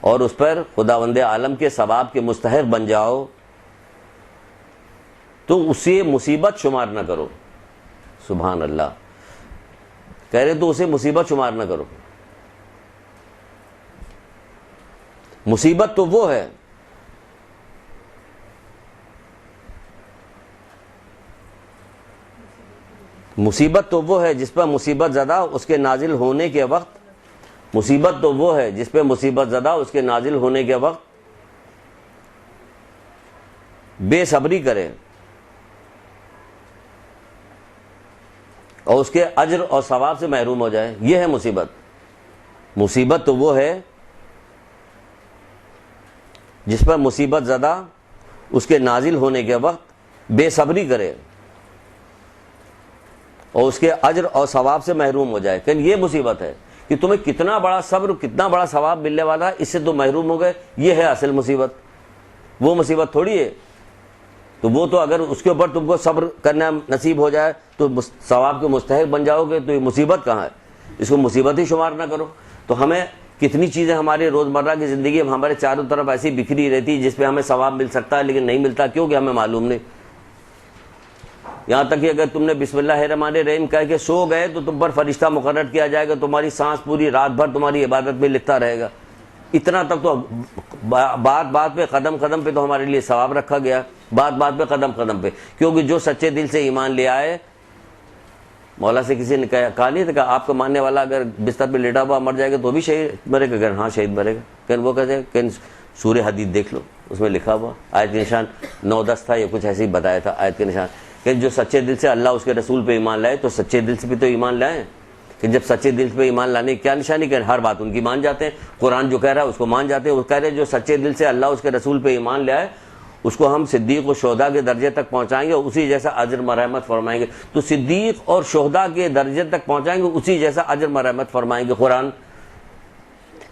اور اس پر خداوند عالم کے ثواب کے مستحق بن جاؤ, تو اسے مصیبت شمار نہ کرو. سبحان اللہ, کہہ رہے تو اسے مصیبت شمار نہ کرو. مصیبت تو وہ ہے مصیبت تو وہ ہے جس پر مصیبت زدہ اس کے نازل ہونے کے وقت, مصیبت تو وہ ہے جس پہ مصیبت زدہ اس کے نازل ہونے کے وقت بے صبری کرے اور اس کے اجر اور ثواب سے محروم ہو جائے. یہ ہے مصیبت. مصیبت تو وہ ہے جس پر مصیبت زدہ اس کے نازل ہونے کے وقت بے صبری کرے اور اس کے اجر اور ثواب سے محروم ہو جائے. کہ یہ مصیبت ہے کہ تمہیں کتنا بڑا صبر, کتنا بڑا ثواب ملنے والا ہے, اس سے تم محروم ہو گئے. یہ ہے اصل مصیبت, وہ مصیبت تھوڑی ہے. تو وہ تو اگر اس کے اوپر تم کو صبر کرنا نصیب ہو جائے تو ثواب کے مستحق بن جاؤ گے, تو یہ مصیبت کہاں ہے, اس کو مصیبت ہی شمار نہ کرو. تو ہمیں کتنی چیزیں ہماری روزمرہ کی زندگی میں ہمارے چاروں طرف ایسی بکھری رہتی جس پہ ہمیں ثواب مل سکتا ہے لیکن نہیں ملتا, کیونکہ ہمیں معلوم نہیں. یہاں تک کہ اگر تم نے بسم اللہ الرحمن الرحیم کہہ کے سو گئے تو تم پر فرشتہ مقرر کیا جائے گا, تمہاری سانس پوری رات بھر تمہاری عبادت میں لکھتا رہے گا. اتنا تک تو بات بات پہ, قدم قدم پہ تو ہمارے لیے ثواب رکھا گیا, بات بات پہ, قدم قدم پہ. کیونکہ جو سچے دل سے ایمان لے آئے, مولا سے کسی نے کہا نہیں تھا کہ آپ کا ماننے والا اگر بستر پہ لیٹا ہوا مر جائے گا تو بھی شہید مرے گا. ہاں شہید مرے گا. کہ وہ کہتے ہیں کہ سورہ حدید دیکھ لو, اس میں لکھا ہوا آیت کے نشان 9-10 تھا یا کچھ ایسے ہی بتایا تھا آیت کے نشان, کہ جو سچے دل سے اللہ اس کے رسول پہ ایمان لائے تو سچے دل سے بھی تو ایمان لائیں. کہ جب سچے دل پہ ایمان لانے کی کیا نشانی, کہ ہر بات ان کی مان جاتے ہیں, قرآن جو کہہ رہا ہے اس کو مان جاتے ہیں. وہ کہہ رہے ہیں جو سچے دل سے اللہ اس کے رسول پہ ایمان لائے اس کو ہم صدیق و شہداء کے درجے تک پہنچائیں گے, اسی جیسا اجر مرحمت فرمائیں گے. تو صدیق اور شہداء کے درجے تک پہنچائیں گے, اسی جیسا اجر مرحمت فرمائیں گے. قرآن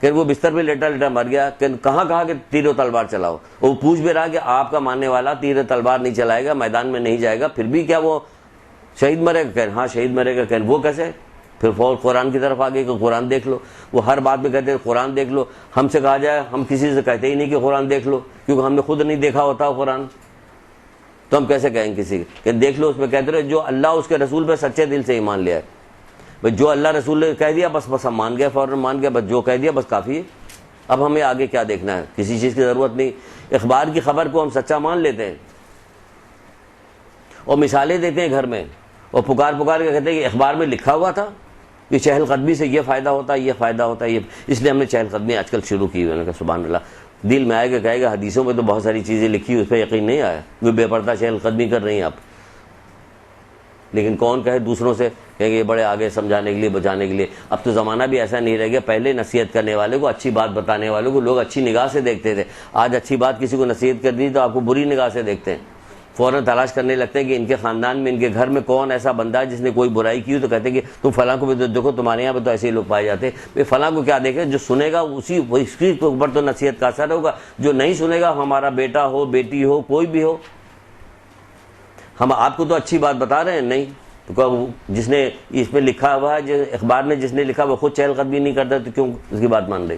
کہ وہ بستر پہ لیٹا لیٹا مر گیا, کہ کہاں کہا کہ تیر و تلوار چلاؤ. وہ پوچھ بھی رہا کہ آپ کا ماننے والا تیر و تلوار نہیں چلائے گا, میدان میں نہیں جائے گا, پھر بھی کیا وہ شہید مرے گا؟ کہ ہاں شہید مرے گا. کہ وہ کیسے, پھر فوراً قرآن کی طرف آگے کہ قرآن دیکھ لو. وہ ہر بات میں کہتے ہیں قرآن دیکھ لو. ہم سے کہا جائے ہم کسی سے کہتے ہی نہیں کہ قرآن دیکھ لو، کیونکہ ہم نے خود نہیں دیکھا ہوتا قرآن، تو ہم کیسے کہیں کسی کہ دیکھ لو. اس میں کہتے رہے جو اللہ اس کے رسول پہ سچے دل سے ایمان لیا ہے. بھائی جو اللہ رسول نے کہہ دیا بس ہم مان گئے، فوراً مان گئے، بس جو کہہ دیا بس کافی ہے. اب ہمیں آگے کیا دیکھنا ہے، کسی چیز کی ضرورت نہیں. اخبار کی خبر کو ہم سچا مان لیتے ہیں اور مثالیں دیتے ہیں گھر میں، اور پکار کے کہتے ہیں کہ اخبار میں لکھا ہوا تھا کہ چہل قدمی سے یہ فائدہ ہوتا ہے، یہ فائدہ ہوتا ہے، یہ اس لیے ہم نے چہل قدمی آج کل شروع کی ہوئی ہے. سبحان اللہ. دل میں آئے گا کہے گا حدیثوں میں تو بہت ساری چیزیں لکھی، اس پہ یقین نہیں آیا، وہ بے پردہ چہل قدمی کر رہی ہیں آپ. لیکن کون کہے دوسروں سے کہ یہ بڑے آگے سمجھانے کے لیے بچانے کے لیے. اب تو زمانہ بھی ایسا نہیں رہ گیا. پہلے نصیحت کرنے والے کو، اچھی بات بتانے والوں کو لوگ اچھی نگاہ سے دیکھتے تھے. آج اچھی بات کسی کو نصیحت کر دی تو آپ کو بری نگاہ سے دیکھتے ہیں، فوراً تلاش کرنے لگتے ہیں کہ ان کے خاندان میں، ان کے گھر میں کون ایسا بندہ ہے جس نے کوئی برائی کی ہو، تو کہتے ہیں کہ تم فلاں کو بھی تو دیکھو، تمہارے یہاں پہ تو ایسے ہی لوگ پائے جاتے ہیں. بھائی فلاں کو کیا دیکھے، جو سنے گا اس کے اوپر تو نصیحت کا اثر ہوگا. جو نہیں سنے گا، ہمارا بیٹا ہو، بیٹی ہو، کوئی بھی ہو، ہم آپ کو تو اچھی بات بتا رہے ہیں. نہیں تو جس نے اس میں لکھا ہوا ہے، جو اخبار میں جس نے لکھا وہ خود چہل قدمی نہیں کرتا، تو کیوں اس کی بات مان رہی؟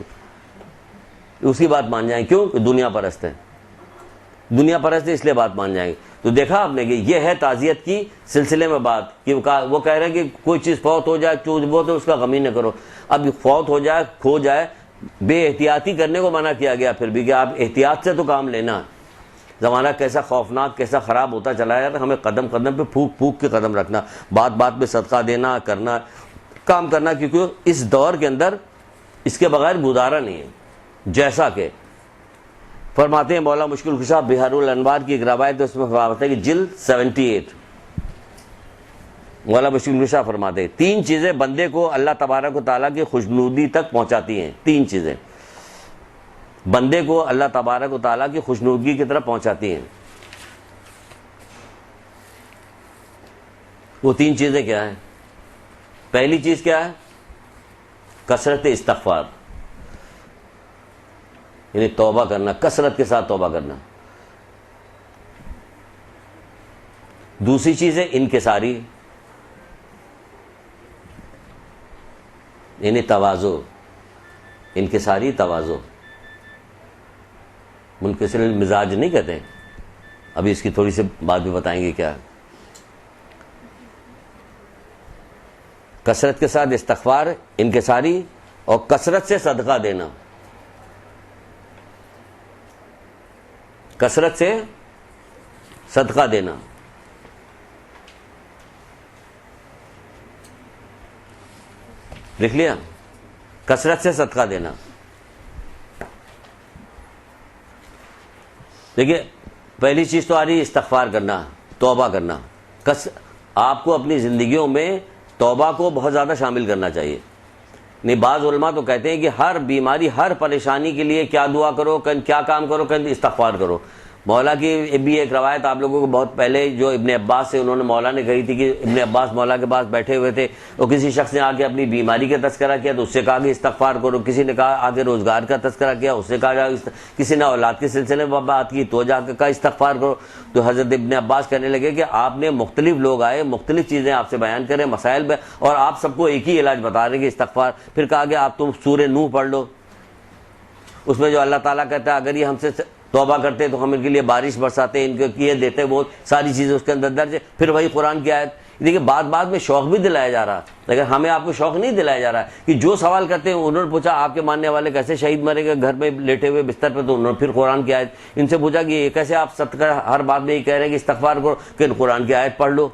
اس کی بات مان جائیں کیوں؟ کہ دنیا پرست ہے. دنیا پرست ہے اس لیے بات مان جائیں گے. تو دیکھا آپ نے کہ یہ ہے تعزیت کی سلسلے میں بات کہ وہ کہہ رہے ہیں کہ کوئی چیز فوت ہو جائے وہ تو اس کا غم ہی نہ کرو. اب فوت ہو جائے، کھو جائے، بے احتیاطی کرنے کو منع کیا گیا، پھر بھی کہ آپ احتیاط سے تو کام لینا. زمانہ کیسا خوفناک، کیسا خراب ہوتا چلا ہے. ہمیں قدم قدم پہ پھونک کے قدم رکھنا، بات بات پہ صدقہ دینا، کرنا، کام کرنا، کیونکہ اس دور کے اندر اس کے بغیر گزارا نہیں ہے. جیسا کہ فرماتے ہیں مولا مشکل کشا بہار الانوار کی ایک روایت ہے، اس میں فرماتے ہیں کہ جلد 78 مولا مشکل کشا فرماتے ہیں 3 چیزیں بندے کو اللہ تبارک و تعالیٰ کی خوشنودی تک پہنچاتی ہیں. 3 چیزیں بندے کو اللہ تبارک و تعالیٰ کی خوشنودگی کی طرف پہنچاتی ہیں. وہ 3 چیزیں کیا ہیں؟ پہلی چیز کیا ہے؟ کثرت استغفار، یعنی توبہ کرنا، کثرت کے ساتھ توبہ کرنا. دوسری چیز ہے انکساری، یعنی تواضع. انکساری تواضع، منکسر المزاج نہیں کہتے ہیں. ابھی اس کی تھوڑی سی بات بھی بتائیں گے کیا. کثرت کے ساتھ استغفار، انکساری، اور کثرت سے صدقہ دینا. کثرت سے صدقہ دینا. لکھ لیا؟ کثرت سے صدقہ دینا. دیکھیے پہلی چیز تو آ رہی ہے استغفار کرنا، توبہ کرنا. آپ کو اپنی زندگیوں میں توبہ کو بہت زیادہ شامل کرنا چاہیے. نہیں، بعض علماء تو کہتے ہیں کہ ہر بیماری، ہر پریشانی کے لیے کیا دعا کرو، کیا کام کرو، استغفار کرو. مولا کی بھی ایک روایت آپ لوگوں کو بہت پہلے جو ابن عباس سے انہوں نے مولا نے کہی تھی کہ ابن عباس مولا کے پاس بیٹھے ہوئے تھے، اور کسی شخص نے آ کے اپنی بیماری کا تذکرہ کیا تو اس سے کہا کہ استغفار کرو. کسی نے کہا آگے روزگار کا تذکرہ کیا، اس سے کہا کسی نے اولاد کے سلسلے میں بات کی تو جا کے کہا استغفار کرو. تو حضرت ابن عباس کہنے لگے کہ آپ نے مختلف لوگ آئے، مختلف چیزیں آپ سے بیان کریں، مسائل میں، اور آپ سب کو ایک ہی علاج بتا رہے کہ استغفار. پھر کہا کہ آپ تم سورہ نوح پڑھ لو، اس میں جو اللہ تعالیٰ کہتا ہے اگر یہ ہم سے توبہ کرتے تو ہم ان کے لیے بارش برساتے، ان کے یہ دیتے، بہت ساری چیزیں اس کے اندر درج ہے. پھر وہی قرآن کی آیت. دیکھیے بعد میں شوق بھی دلایا جا رہا، لیکن ہمیں آپ کو شوق نہیں دلایا جا رہا کہ جو سوال کرتے ہیں. انہوں نے پوچھا آپ کے ماننے والے کیسے شہید مرے گا گھر میں لیٹے ہوئے بستر پہ، تو انہوں نے پھر قرآن کی آیت. ان سے پوچھا کہ یہ کیسے آپ صدقہ ہر بات میں یہ کہہ رہے ہیں کہ استغفار کرو، کہ قرآن کی آیت پڑھ لو.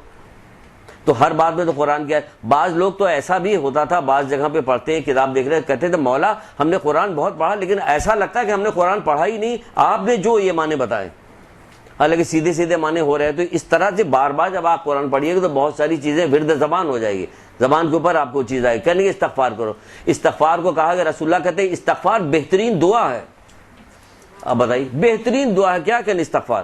تو ہر بات میں تو قرآن کی آیت. بعض لوگ تو ایسا بھی ہوتا تھا، بعض جگہ پہ پڑھتے ہیں، کتاب دیکھ رہے، کہتے تھے مولا ہم نے قرآن بہت پڑھا لیکن ایسا لگتا ہے کہ ہم نے قرآن پڑھا ہی نہیں، آپ نے جو یہ معنی بتائے. حالانکہ سیدھے سیدھے معنی ہو رہے ہیں. تو اس طرح سے بار بار جب آپ قرآن پڑھیے گا تو بہت ساری چیزیں ورد زبان ہو جائے گی، زبان کے اوپر آپ کو چیز آئے. کہنے کے استغفار کرو. استغفار کو کہا کہ رسول اللہ کہتے ہیں استغفار بہترین دعا ہے. اب بتائیے بہترین دعا ہے کیا کہنے استغفار.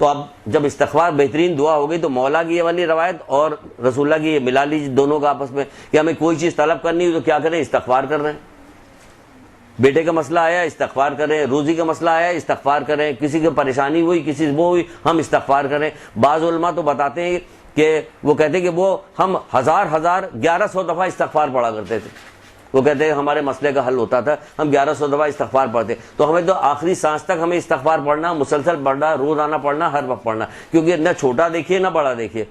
تو اب جب استغفار بہترین دعا ہو گئی تو مولا کی یہ والی روایت اور رسول اللہ کی یہ ملا لیجیے دونوں کا آپس میں کہ ہمیں کوئی چیز طلب کرنی ہو تو کیا کریں، استغفار کر رہے ہیں. بیٹے کا مسئلہ آیا استغفار کریں، روزی کا مسئلہ آیا استغفار کریں، کسی کی پریشانی ہوئی، کسی وہ ہوئی، ہم استغفار کریں. بعض علماء تو بتاتے ہیں کہ وہ کہتے کہ وہ ہم 1100 دفعہ استغفار پڑھا کرتے تھے. وہ کہتے ہیں ہمارے مسئلے کا حل ہوتا تھا, ہم 1100 دفعہ استغفار پڑھتے. تو ہمیں تو آخری سانس تک ہمیں استغفار پڑھنا, مسلسل پڑھنا, روزانہ پڑھنا, ہر وقت پڑھنا, کیونکہ نہ چھوٹا دیکھیے نہ بڑا دیکھیے.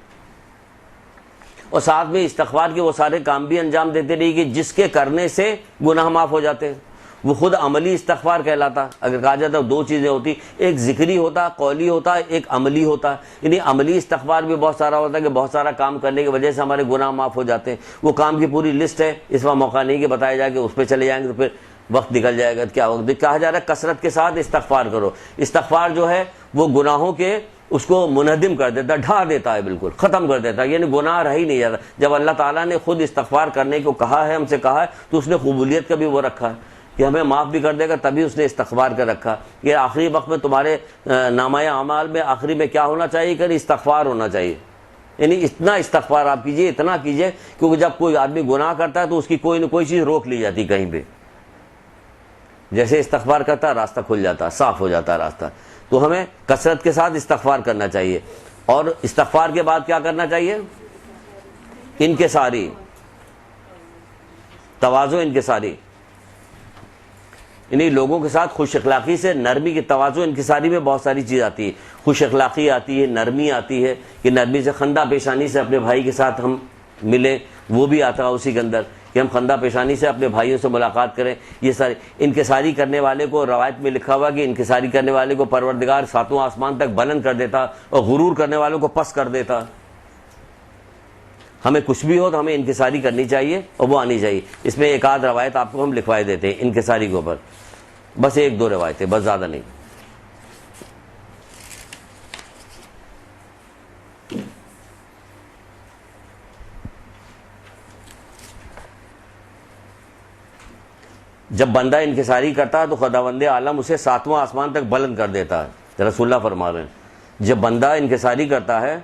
اور ساتھ میں استغفار کے وہ سارے کام بھی انجام دیتے رہیے کہ جس کے کرنے سے گناہ معاف ہو جاتے ہیں. وہ خود عملی استغفار کہلاتا. اگر کہا جاتا دو چیزیں ہوتی, ایک ذکری ہوتا, قولی ہوتا, ایک عملی ہوتا. یعنی عملی استغفار بھی بہت سارا ہوتا ہے کہ بہت سارا کام کرنے کی وجہ سے ہمارے گناہ معاف ہو جاتے ہیں. وہ کام کی پوری لسٹ ہے, اس وقت موقع نہیں کہ بتایا جائے کہ اس پہ چلے جائیں گے تو پھر وقت نکل جائے گا. کیا وقت کہا جا رہا ہے کثرت کے ساتھ استغفار کرو. استغفار جو ہے وہ گناہوں کے اس کو منہدم کر دیتا, ڈھا دیتا ہے, بالکل ختم کر دیتا ہے. یعنی گناہ رہ ہی نہیں جاتا. جب اللہ تعالیٰ نے خود استغفار کرنے کو کہا ہے, ہم سے کہا ہے, تو اس نے قبولیت کا بھی وہ رکھا ہے کہ ہمیں معاف بھی کر دے گا, تبھی اس نے استغفار کا رکھا. یہ آخری وقت میں تمہارے نامہ اعمال میں آخری میں کیا ہونا چاہیے کہ استغفار ہونا چاہیے. یعنی اتنا استغفار آپ کیجئے, اتنا کیجئے, کیونکہ جب کوئی آدمی گناہ کرتا ہے تو اس کی کوئی نہ کوئی چیز روک لی جاتی کہیں پہ. جیسے استغفار کرتا ہے راستہ کھل جاتا, صاف ہو جاتا ہے راستہ. تو ہمیں کثرت کے ساتھ استغفار کرنا چاہیے. اور استغفار کے بعد کیا کرنا چاہیے؟ انکساری, تواضع, انکساری. یعنی لوگوں کے ساتھ خوش اخلاقی سے نرمی کی, تواضع انکساری میں بہت ساری چیز آتی ہے. خوش اخلاقی آتی ہے, نرمی آتی ہے کہ نرمی سے خندہ پیشانی سے اپنے بھائی کے ساتھ ہم ملیں, وہ بھی آتا ہے اسی کے اندر کہ ہم خندہ پیشانی سے اپنے بھائیوں سے ملاقات کریں. یہ ساری انکساری کرنے والے کو, روایت میں لکھا ہوا کہ انکساری کرنے والے کو پروردگار ساتواں آسمان تک بلند کر دیتا اور غرور کرنے والوں کو پس کر دیتا. ہمیں کچھ بھی ہو تو ہمیں انکساری کرنی چاہیے اور وہ آنی چاہیے. اس میں ایک آدھ روایت آپ کو ہم لکھوائے دیتے ہیں انکساری کے اوپر, بس ایک دو روایتیں, بس زیادہ نہیں. جب بندہ انکساری کرتا ہے تو خداوند عالم اسے ساتواں آسمان تک بلند کر دیتا ہے. رسول اللہ فرما رہے ہیں جب بندہ انکساری کرتا ہے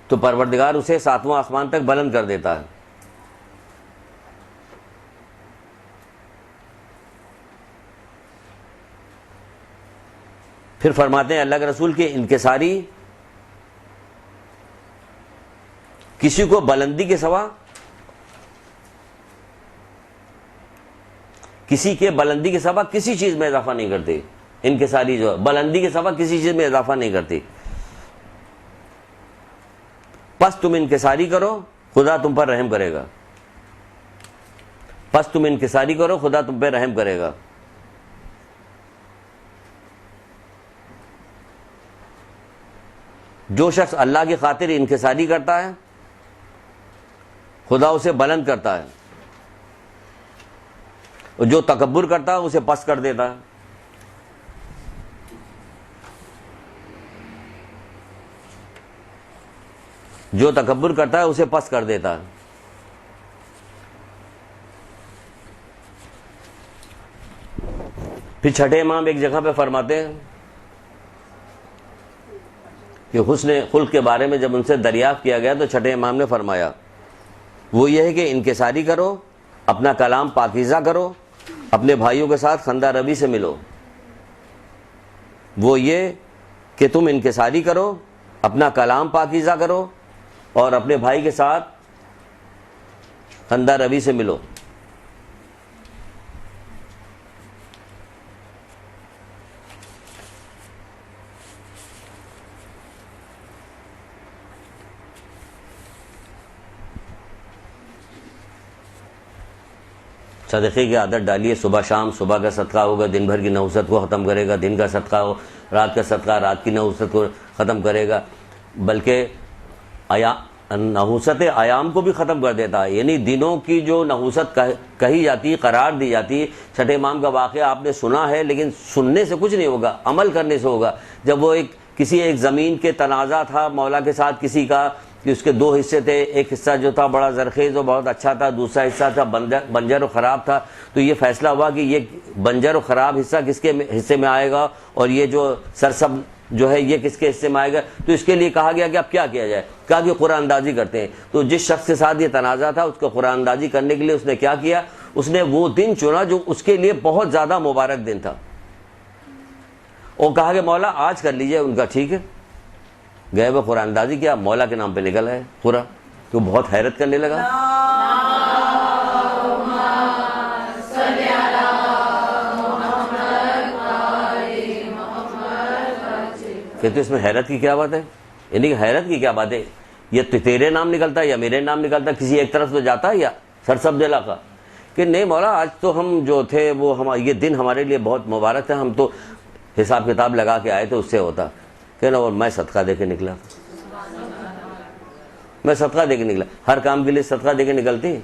تو پروردگار اسے ساتواں آسمان تک بلند کر دیتا ہے. پھر فرماتے ہیں اللہ کے رسول کے انکساری کسی کو بلندی کے سوا, کسی کے بلندی کے سوا کسی چیز میں اضافہ نہیں کرتی. انکساری جو ہے بلندی کے سوا کسی چیز میں اضافہ نہیں کرتی. پس تم انکساری کرو, خدا تم پر رحم کرے گا. پس تم انکساری کرو, خدا تم پہ رحم کرے گا. جو شخص اللہ کی خاطر انکساری کرتا ہے خدا اسے بلند کرتا ہے, اور جو تکبر کرتا ہے اسے پس کر دیتا ہے. جو تکبر کرتا ہے اسے پس کر دیتا ہے. پھر چھٹے امام ایک جگہ پہ فرماتے ہیں کہ حسن خلق کے بارے میں جب ان سے دریافت کیا گیا تو چھٹے امام نے فرمایا وہ یہ ہے کہ انکساری کرو, اپنا کلام پاکیزہ کرو, اپنے بھائیوں کے ساتھ خندہ روی سے ملو. وہ یہ کہ تم انکساری کرو, اپنا کلام پاکیزہ کرو اور اپنے بھائی کے ساتھ خندہ روی سے ملو. صدقے کی عادت ڈالیے, صبح شام. صبح کا صدقہ ہوگا دن بھر کی نحوست کو ختم کرے گا, دن کا صدقہ ہو رات کا صدقہ رات کی نحوست کو ختم کرے گا, بلکہ نحوست ایام کو بھی ختم کر دیتا ہے. یعنی دنوں کی جو نحوست کہی جاتی, قرار دی جاتی. چھٹے امام کا واقعہ آپ نے سنا ہے, لیکن سننے سے کچھ نہیں ہوگا, عمل کرنے سے ہوگا. جب وہ کسی ایک زمین کے تنازع تھا مولا کے ساتھ کسی کا, کہ اس کے دو حصے تھے, ایک حصہ جو تھا بڑا زرخیز و بہت اچھا تھا, دوسرا حصہ تھا بنجر و خراب تھا. تو یہ فیصلہ ہوا کہ یہ بنجر و خراب حصہ کس کے حصے میں آئے گا اور یہ جو سرسب جو ہے یہ کس کے حصے میں آئے گا. تو اس کے لیے کہا گیا کہ اب کیا کیا جائے, کہا کہ قرآن اندازی کرتے ہیں. تو جس شخص کے ساتھ یہ تنازع تھا اس کو قرآن اندازی کرنے کے لیے اس نے کیا کیا, اس نے وہ دن چنا جو اس کے لیے بہت زیادہ مبارک دن تھا, اور کہا کہ مولا آج کر لیجئے. ان کا ٹھیک ہے, گئے وہ قرآن اندازی کیا، مولا کے نام پہ نکل ہے پورا، تو بہت حیرت کرنے لگا. کہ تو اس میں حیرت کی کیا بات ہے؟ یعنی کہ حیرت کی کیا بات ہے؟ یہ تیرے نام نکلتا ہے یا میرے نام نکلتا ہے، کسی ایک طرف تو جاتا ہے یا سرسبز علاقہ؟ کہ نہیں مولا آج تو ہم جو تھے وہ یہ دن ہمارے لیے بہت مبارک تھا، ہم تو حساب کتاب لگا کے آئے تو اس سے ہوتا. کہ نا اور میں صدقہ دے کے نکلا، میں صدقہ دے کے نکلا. ہر کام کے لیے صدقہ دے کے نکلتی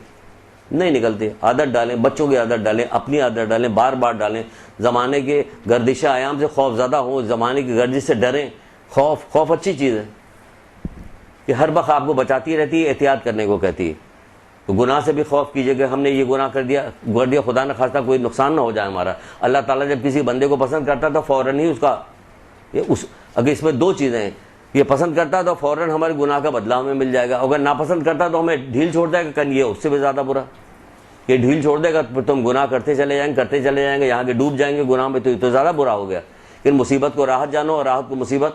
نہیں نکلتی. عادت ڈالیں، بچوں کی عادت ڈالیں، اپنی عادت ڈالیں، بار بار ڈالیں. زمانے کے گردش ایام سے خوف زدہ ہوں، زمانے کی گردش سے ڈریں. خوف اچھی چیز ہے کہ ہر وقت آپ کو بچاتی رہتی ہے، احتیاط کرنے کو کہتی ہے. تو گناہ سے بھی خوف کیجئے کہ ہم نے یہ گناہ کر دیا، خدا نہ خواستہ کوئی نقصان نہ ہو جائے ہمارا. اللہ تعالیٰ جب کسی بندے کو پسند کرتا تو فوراً ہی اس کا اگر اس میں دو چیزیں ہیں، یہ پسند کرتا تو فوراً ہمارے گناہ کا بدلہ ہمیں مل جائے گا، اگر ناپسند کرتا تو ہمیں ڈھیل چھوڑ دے گا، کل یہ اس سے بھی زیادہ برا. یہ ڈھیل چھوڑ دے گا پھر تم گناہ کرتے چلے جائیں گے، یہاں کے ڈوب جائیں گے گناہ میں، تو یہ تو زیادہ برا ہو گیا. لیکن مصیبت کو راحت جانو اور راحت کو مصیبت.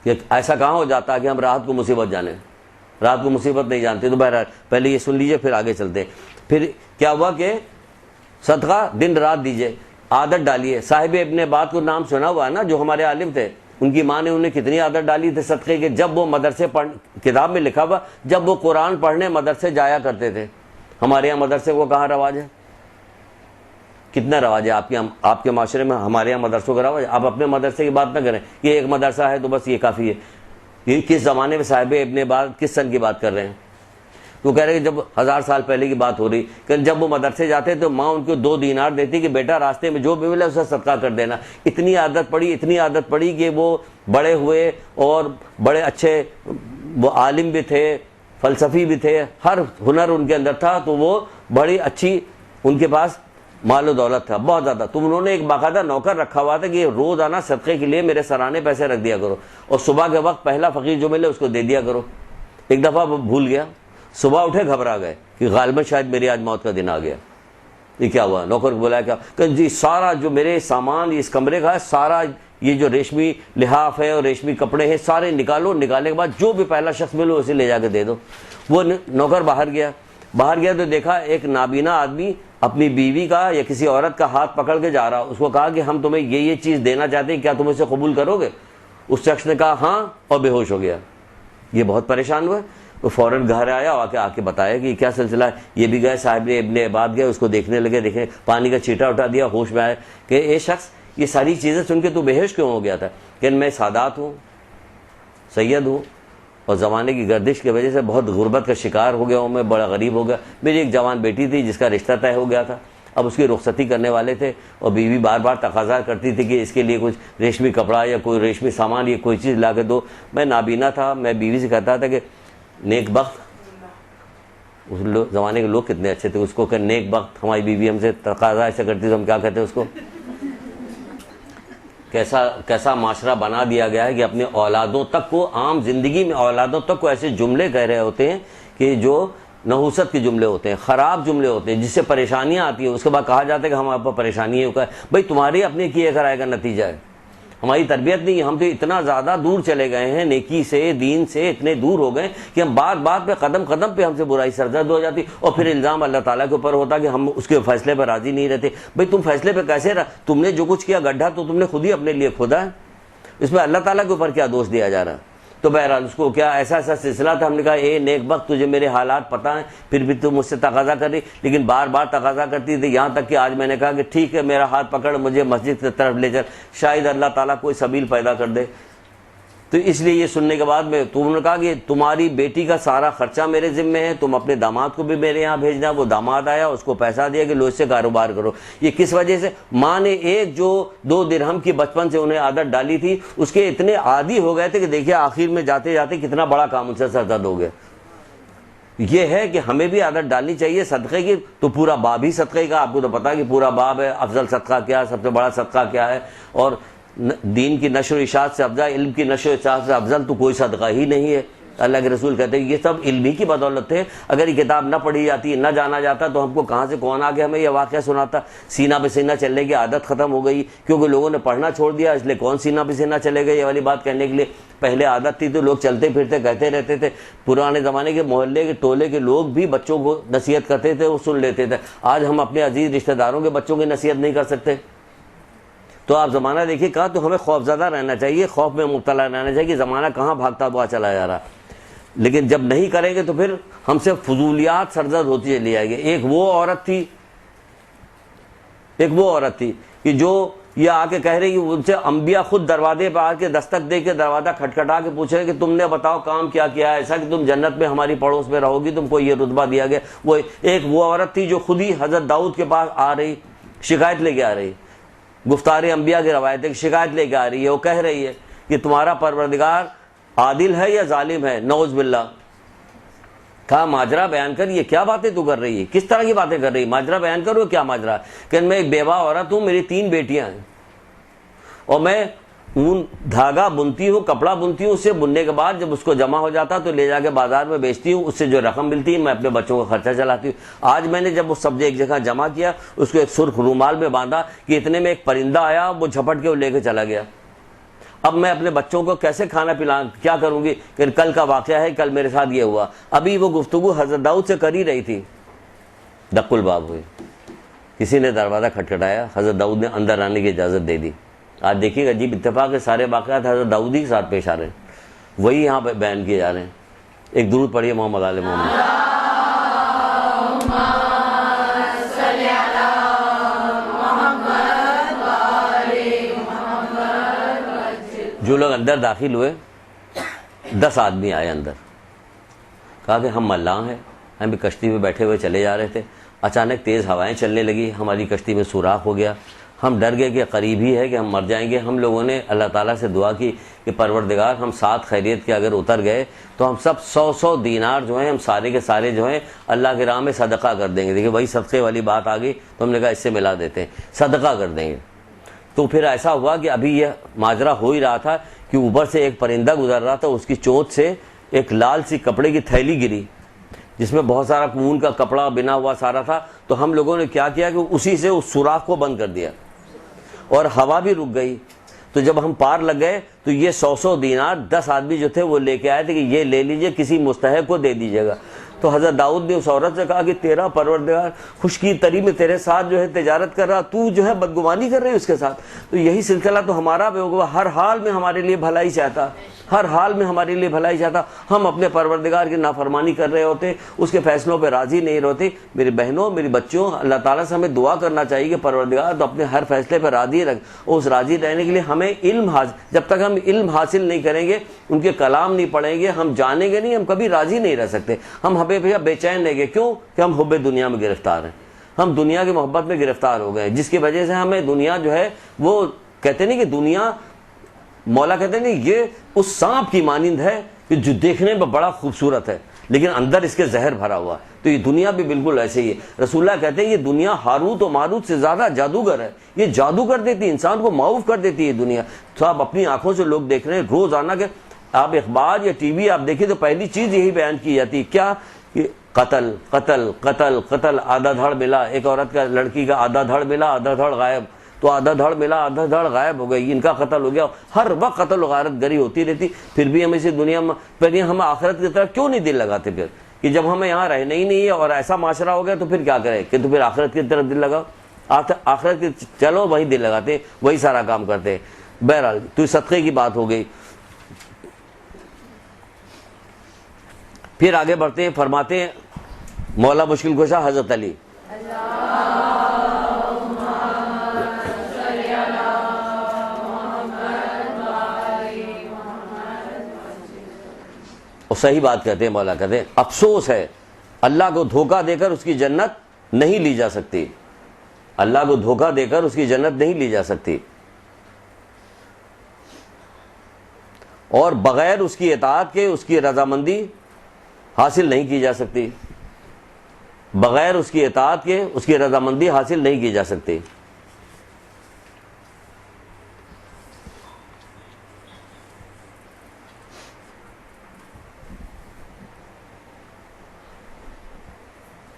یہ ایسا کہاں ہو جاتا ہے کہ ہم راحت کو مصیبت جانیں، رات کو مصیبت نہیں جانتے. تو بہرحال پہلے یہ سن لیجئے پھر آگے چلتے ہیں. پھر کیا ہوا کہ صدقہ دن رات دیجئے، عادت ڈالیے. صاحب ابن عباد کو نام سنا ہوا ہے نا، جو ہمارے عالم تھے، ان کی ماں نے انہیں کتنی عادت ڈالی تھی صدقے کے. جب وہ مدرسے کتاب میں لکھا ہوا جب وہ قرآن پڑھنے مدرسے جایا کرتے تھے. ہمارے یہاں مدرسے کو کہاں رواج ہے؟ کتنا رواج ہے آپ کے معاشرے میں؟ ہمارے یہاں مدرسوں کا رواج. آپ اپنے مدرسے کی بات نہ کریں، یہ ایک مدرسہ ہے تو بس یہ کافی ہے. یہ کس زمانے میں صاحب ابن عباد کس سن کی بات کر رہے ہیں؟ تو کہہ رہے ہیں جب 1000 سال پہلے کی بات ہو رہی کہ جب وہ مدرسے جاتے تو ماں ان کو 2 دینار دیتی کہ بیٹا راستے میں جو بھی ملے اسے صدقہ کر دینا. اتنی عادت پڑی کہ وہ بڑے ہوئے اور بڑے اچھے وہ عالم بھی تھے، فلسفی بھی تھے، ہر ہنر ان کے اندر تھا. تو وہ بڑی اچھی ان کے پاس مال و دولت تھا بہت زیادہ. تو انہوں نے ایک باقاعدہ نوکر رکھا ہوا تھا کہ روزانہ صدقے کے لیے میرے سرانے پیسے رکھ دیا کرو، اور صبح کے وقت پہلا فقیر جو ملے اس کو دے دیا کرو. ایک دفعہ وہ بھول گیا، صبح اٹھے گھبرا گئے کہ غالباً شاید میری آج موت کا دن آ گیا. یہ کیا ہوا؟ نوکر کو بولا کیا کہ جی سارا جو میرے سامان اس کمرے کا ہے، سارا یہ جو ریشمی لحاف ہے اور ریشمی کپڑے ہیں سارے نکالو، نکالنے کے بعد جو بھی پہلا شخص ملو اسے لے جا کے دے دو. وہ نوکر باہر گیا تو دیکھا ایک نابینا آدمی اپنی بیوی کا یا کسی عورت کا ہاتھ پکڑ کے جا رہا. اس کو کہا کہ ہم تمہیں یہ چیز دینا چاہتے ہیں، کیا تم اسے قبول کرو گے؟ اس شخص نے کہا ہاں، اور بے ہوش ہو گیا. یہ بہت پریشان ہوئے. وہ فوراً گھر آیا، آ کے بتایا کہ کیا سلسلہ ہے. یہ بھی گئے صاحب ابن عباد گئے، اس کو دیکھنے لگے، دیکھیں پانی کا چھیٹا اٹھا دیا، ہوش میں آئے کہ اے شخص یہ ساری چیزیں سن کے تو بے ہوش کیوں ہو گیا تھا؟ کہ میں سادات ہوں، سید ہوں، اور زمانے کی گردش کی وجہ سے بہت غربت کا شکار ہو گیا ہوں، میں بڑا غریب ہو گیا. میری ایک جوان بیٹی تھی جس کا رشتہ طے ہو گیا تھا، اب اس کی رخصتی کرنے والے تھے، اور بیوی بار بار تقاضا کرتی تھی کہ اس کے لیے کچھ ریشمی کپڑا یا کوئی ریشمی سامان یا کوئی چیز لا کے دو. میں نابینا تھا، میں بیوی سے کہتا تھا کہ نیک بخت. اس زمانے کے لوگ کتنے اچھے تھے، اس کو کہ نیک بخت. ہماری بیوی ہم سے تقاضا ایسا کرتی تو ہم کیا کہتے ہیں اس کو؟ کیسا معاشرہ بنا دیا گیا ہے کہ اپنے اولادوں تک کو، عام زندگی میں اولادوں تک کو ایسے جملے کہہ رہے ہوتے ہیں کہ جو نحوست کے جملے ہوتے ہیں، خراب جملے ہوتے ہیں، جس سے پریشانیاں آتی ہیں. اس کے بعد کہا جاتا ہے کہ ہم آپ پر پریشانی ہے. بھائی تمہاری اپنے کیے کرائے کا نتیجہ ہے، ہماری تربیت نہیں. ہم تو اتنا زیادہ دور چلے گئے ہیں نیکی سے، دین سے اتنے دور ہو گئے کہ ہم بات پہ قدم پہ ہم سے برائی سرزد ہو جاتی، اور پھر الزام اللہ تعالیٰ کے اوپر ہوتا کہ ہم اس کے فیصلے پر راضی نہیں رہتے. بھئی تم فیصلے پہ کیسے تم نے جو کچھ کیا گڈھا تو تم نے خود ہی اپنے لیے کھودا ہے، اس میں اللہ تعالیٰ کے اوپر کیا دوش دیا جا رہا ہے؟ تو بہرحال اس کو کیا ایسا سلسلہ تھا. ہم نے کہا اے نیک بخت تجھے میرے حالات پتہ ہیں، پھر بھی تم مجھ سے تقاضا کر رہی. لیکن بار بار تقاضا کرتی تھی، یہاں تک کہ آج میں نے کہا کہ ٹھیک ہے میرا ہاتھ پکڑ مجھے مسجد کی طرف لے چل، شاید اللہ تعالیٰ کوئی سبیل پیدا کر دے. تو اس لیے یہ سننے کے بعد میں تم نے کہا کہ تمہاری بیٹی کا سارا خرچہ میرے ذمہ ہے، تم اپنے داماد کو بھی میرے یہاں بھیجنا. وہ داماد آیا، اس کو پیسہ دیا کہ لو اس سے کاروبار کرو. یہ کس وجہ سے؟ ماں نے ایک جو 2 درہم کی بچپن سے انہیں عادت ڈالی تھی، اس کے اتنے عادی ہو گئے تھے کہ دیکھیے آخر میں جاتے جاتے کتنا بڑا کام ان سے سرزد ہو گیا. یہ ہے کہ ہمیں بھی عادت ڈالنی چاہیے صدقے کی. تو پورا باب ہی صدقے کا، آپ کو تو پتا ہے کہ پورا باب ہے افضل صدقہ کیا ہے، سب سے بڑا صدقہ کیا ہے، اور دین کی نشر و اشاعت سے افضل، علم کی نشر و اشاعت سے افضل تو کوئی صدقہ ہی نہیں ہے. اللہ کے رسول کہتے ہیں یہ سب علم ہی کی بدولت ہے. اگر یہ کتاب نہ پڑھی جاتی، نہ جانا جاتا، تو ہم کو کہاں سے کون آگے ہمیں یہ واقعہ سناتا. سینہ پہ سینہ چلنے کی عادت ختم ہو گئی کیونکہ لوگوں نے پڑھنا چھوڑ دیا، اس لیے کون سینہ پہ سینہ چلے گئے یہ والی بات کہنے کے لیے. پہلے عادت تھی تو لوگ چلتے پھرتے کہتے رہتے تھے. پرانے زمانے کے محلے کے ٹولے کے لوگ بھی بچوں کو نصیحت کرتے تھے، وہ سن لیتے تھے. آج ہم اپنے عزیز رشتہ داروں کے بچوں کی نصیحت نہیں کر سکتے. تو آپ زمانہ دیکھیے کہاں، تو ہمیں خوف زدہ رہنا چاہیے، خوف میں مبتلا رہنا چاہیے کہ زمانہ کہاں بھاگتا ہوا چلا جا رہا. لیکن جب نہیں کریں گے تو پھر ہم سے فضولیات سرزد ہوتی چلی جائے گی. ایک وہ عورت تھی کہ جو یہ آ کے کہہ رہی کہ ان سے انبیاء خود دروازے پہ آ کے دستک دے کے دروازہ کھٹکھٹا کے پوچھ رہے کہ تم نے بتاؤ کام کیا کیا ہے ایسا کہ تم جنت میں ہماری پڑوس میں رہو گی، تم کو یہ رتبہ دیا گیا. وہ عورت تھی جو خود ہی حضرت داؤد کے پاس آ رہی، شکایت لے کے آ رہی، گفتار انبیاء کی روایت ہے کہ شکایت لے کے آ رہی ہے. وہ کہہ رہی ہے کہ تمہارا پروردگار عادل ہے یا ظالم ہے، نعوذ باللہ. کہا ماجرا بیان کر، یہ کیا باتیں تو کر رہی ہے، کس طرح کی باتیں کر رہی ہے، ماجرا بیان کرو. کیا ماجرا؟ کہ میں ایک بیوہ عورت ہوں، میری 3 بیٹیاں ہیں، اور میں اون دھاگا بنتی ہوں، کپڑا بنتی ہوں. اس سے بننے کے بعد جب اس کو جمع ہو جاتا تو لے جا کے بازار میں بیچتی ہوں، اس سے جو رقم ملتی ہے میں اپنے بچوں کا خرچہ چلاتی ہوں. آج میں نے جب وہ سبزی ایک جگہ جمع کیا، اس کو ایک سرخ رومال میں باندھا کہ اتنے میں ایک پرندہ آیا، وہ جھپٹ کے وہ لے کے چلا گیا. اب میں اپنے بچوں کو کیسے کھانا پلاؤں، کیا کروں گی؟ کہ کل کا واقعہ ہے، کل میرے ساتھ یہ ہوا. ابھی وہ گفتگو حضرت داؤد سے کر ہی رہی تھی، دق الباب ہوئی، کسی نے دروازہ کھٹکھٹایا، حضرت داؤد نے اندر آنے کی اجازت دے دی. آج دیکھیے گا عجیب اتفاق ہے، سارے واقعات حضرت داؤد ہی کے ساتھ پیش آ رہے ہیں، وہی یہاں پہ بیان کیے جا رہے ہیں. ایک درود پڑھیے محمد آل محمد. جو لوگ اندر داخل ہوئے 10 آدمی آئے اندر، کہا کہ ہم ملاح ہیں، ہم بھی کشتی میں بیٹھے ہوئے چلے جا رہے تھے، اچانک تیز ہوائیں چلنے لگی، ہماری کشتی میں سوراخ ہو گیا، ہم ڈر گئے کہ قریب ہی ہے کہ ہم مر جائیں گے. ہم لوگوں نے اللہ تعالیٰ سے دعا کی کہ پروردگار ہم ساتھ خیریت کے اگر اتر گئے تو ہم سب 100 دینار جو ہیں ہم سارے کے سارے جو ہیں اللہ کے راہ میں صدقہ کر دیں گے. دیکھیں وہی صدقے والی بات آ گئی تو ہم نے کہا اس سے ملا دیتے ہیں، صدقہ کر دیں گے. تو پھر ایسا ہوا کہ ابھی یہ ماجرا ہو ہی رہا تھا کہ اوپر سے ایک پرندہ گزر رہا تھا، اس کی چونچ سے ایک لال سی کپڑے کی تھیلی گری جس میں بہت سارا اون کا کپڑا بنا ہوا سارا تھا. تو ہم لوگوں نے کیا کیا کہ اسی سے اس سوراخ کو بند کر دیا اور ہوا بھی رک گئی. تو جب ہم پار لگ گئے تو یہ 100 دینار 10 آدمی جو تھے وہ لے کے آئے تھے کہ یہ لے لیجئے، کسی مستحق کو دے دیجیے گا. تو حضرت داؤد نے اس عورت سے کہا کہ تیرا پروردگار خشکی تری میں تیرے ساتھ جو ہے تجارت کر رہا، تو جو ہے بدگمانی کر رہی ہے اس کے ساتھ. تو یہی سلسلہ تو ہمارا بھی ہوگا، ہر حال میں ہمارے لیے بھلائی چاہتا، ہر حال میں ہمارے لیے بھلائی چاہتا. ہم اپنے پروردگار کی نافرمانی کر رہے ہوتے، اس کے فیصلوں پہ راضی نہیں رہتے. میری بہنوں، میری بچوں، اللہ تعالیٰ سے ہمیں دعا کرنا چاہیے کہ پروردگار تو اپنے ہر فیصلے پہ راضی رکھ. اس راضی رہنے کے لیے ہمیں علم جب تک ہم علم حاصل نہیں کریں گے، ان کے کلام نہیں پڑھیں گے، ہم جانیں گے نہیں، ہم کبھی راضی نہیں رہ سکتے. ہم ہمیشہ بے چین رہیں گے. کیوں؟ کہ ہم حب دنیا میں گرفتار ہیں، ہم دنیا کی محبت میں گرفتار ہو گئے، جس کی وجہ سے ہمیں دنیا جو ہے وہ کہتے نہیں کہ دنیا، مولا کہتے ہیں یہ اس سانپ کی مانند ہے کہ جو دیکھنے میں بڑا خوبصورت ہے لیکن اندر اس کے زہر بھرا ہوا. تو یہ دنیا بھی بالکل ایسے ہی ہے. رسول اللہ کہتے ہیں یہ دنیا ہاروت و ماروت سے زیادہ جادوگر ہے، یہ جادو کر دیتی ہے، انسان کو معاف کر دیتی ہے دنیا. تو آپ اپنی آنکھوں سے لوگ دیکھ رہے ہیں روزانہ کے، آپ اخبار یا ٹی وی آپ دیکھیں تو پہلی چیز یہی بیان کی جاتی ہے کیا کہ قتل قتل قتل قتل. آدھا دھڑ ملا، ایک عورت کا لڑکی کا آدھا دھڑ ملا، آدھا دھڑ غائب. تو آدھا دھڑ ملا، آدھا دھڑ غائب ہو گئی، ان کا قتل ہو گیا. ہر وقت قتل و غارت گری ہوتی رہتی. پھر بھی ہم اسی دنیا میں پھر ہم آخرت کی طرف کیوں نہیں دل لگاتے؟ پھر کہ جب ہمیں یہاں رہنا ہی نہیں ہے اور ایسا معاشرہ ہو گیا تو پھر کیا کرے کہ تو پھر آخرت کی طرف دل لگاؤ. آخرت کی چلو وہی دل لگاتے، وہی سارا کام کرتے. بہرحال تو صدقے کی بات ہو گئی. پھر آگے بڑھتے ہیں، فرماتے ہیں مولا مشکل کشا حضرت علی، اور صحیح بات کہتے ہیں مولا، کہتے ہیں افسوس ہے اللہ کو دھوکہ دے کر اس کی جنت نہیں لی جا سکتی، اللہ کو دھوکہ دے کر اس کی جنت نہیں لی جا سکتی، اور بغیر اس کی اطاعت کے اس کی رضامندی حاصل نہیں کی جا سکتی، بغیر اس کی اطاعت کے اس کی رضامندی حاصل نہیں کی جا سکتی.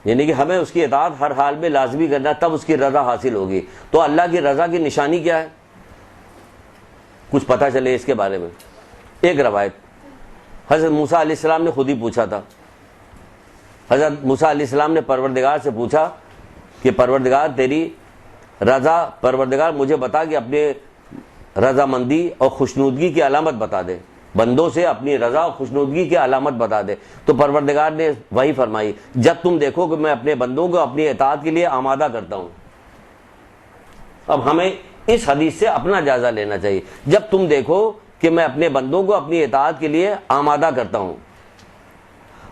یعنی کہ ہمیں اس کی اطاعت ہر حال میں لازمی کرنا، تب اس کی رضا حاصل ہوگی۔ تو اللہ کی رضا کی نشانی کیا ہے؟ کچھ پتہ چلے اس کے بارے میں۔ ایک روایت حضرت موسیٰ علیہ السلام نے خود ہی پوچھا تھا۔ حضرت موسیٰ علیہ السلام نے پروردگار سے پوچھا کہ پروردگار تیری رضا، پروردگار مجھے بتا کہ اپنے رضامندی اور خوشنودگی کی علامت بتا دے، بندوں سے اپنی رضا اور خوشنودگی کی علامت بتا دے۔ تو پروردگار نے وہی فرمائی، جب تم دیکھو کہ میں اپنے بندوں کو اپنی اطاعت کے لیے آمادہ کرتا ہوں۔ اب ہمیں اس حدیث سے اپنا جائزہ لینا چاہیے، جب تم دیکھو کہ میں اپنے بندوں کو اپنی اطاعت کے لیے آمادہ کرتا ہوں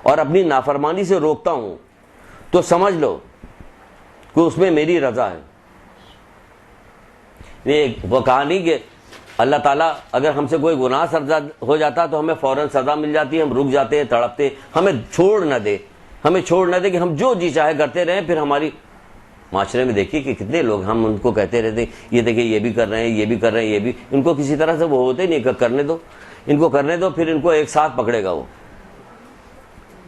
اور اپنی نافرمانی سے روکتا ہوں، تو سمجھ لو کہ اس میں میری رضا ہے۔ یہ وہ کہانی کہ اللہ تعالیٰ اگر ہم سے کوئی گناہ سرزد ہو جاتا تو ہمیں فوراً سزا مل جاتی ہے، ہم رک جاتے ہیں، تڑپتے، ہمیں چھوڑ نہ دے، ہمیں چھوڑ نہ دے کہ ہم جو جی چاہے کرتے رہیں۔ پھر ہماری معاشرے میں دیکھیے کہ کتنے لوگ ہم ان کو کہتے رہتے ہیں یہ دیکھیں یہ بھی کر رہے ہیں، یہ بھی کر رہے ہیں، یہ بھی، ان کو کسی طرح سے وہ ہوتے نہیں کہ کرنے دو، ان کو کرنے دو، پھر ان کو ایک ساتھ پکڑے گا وہ۔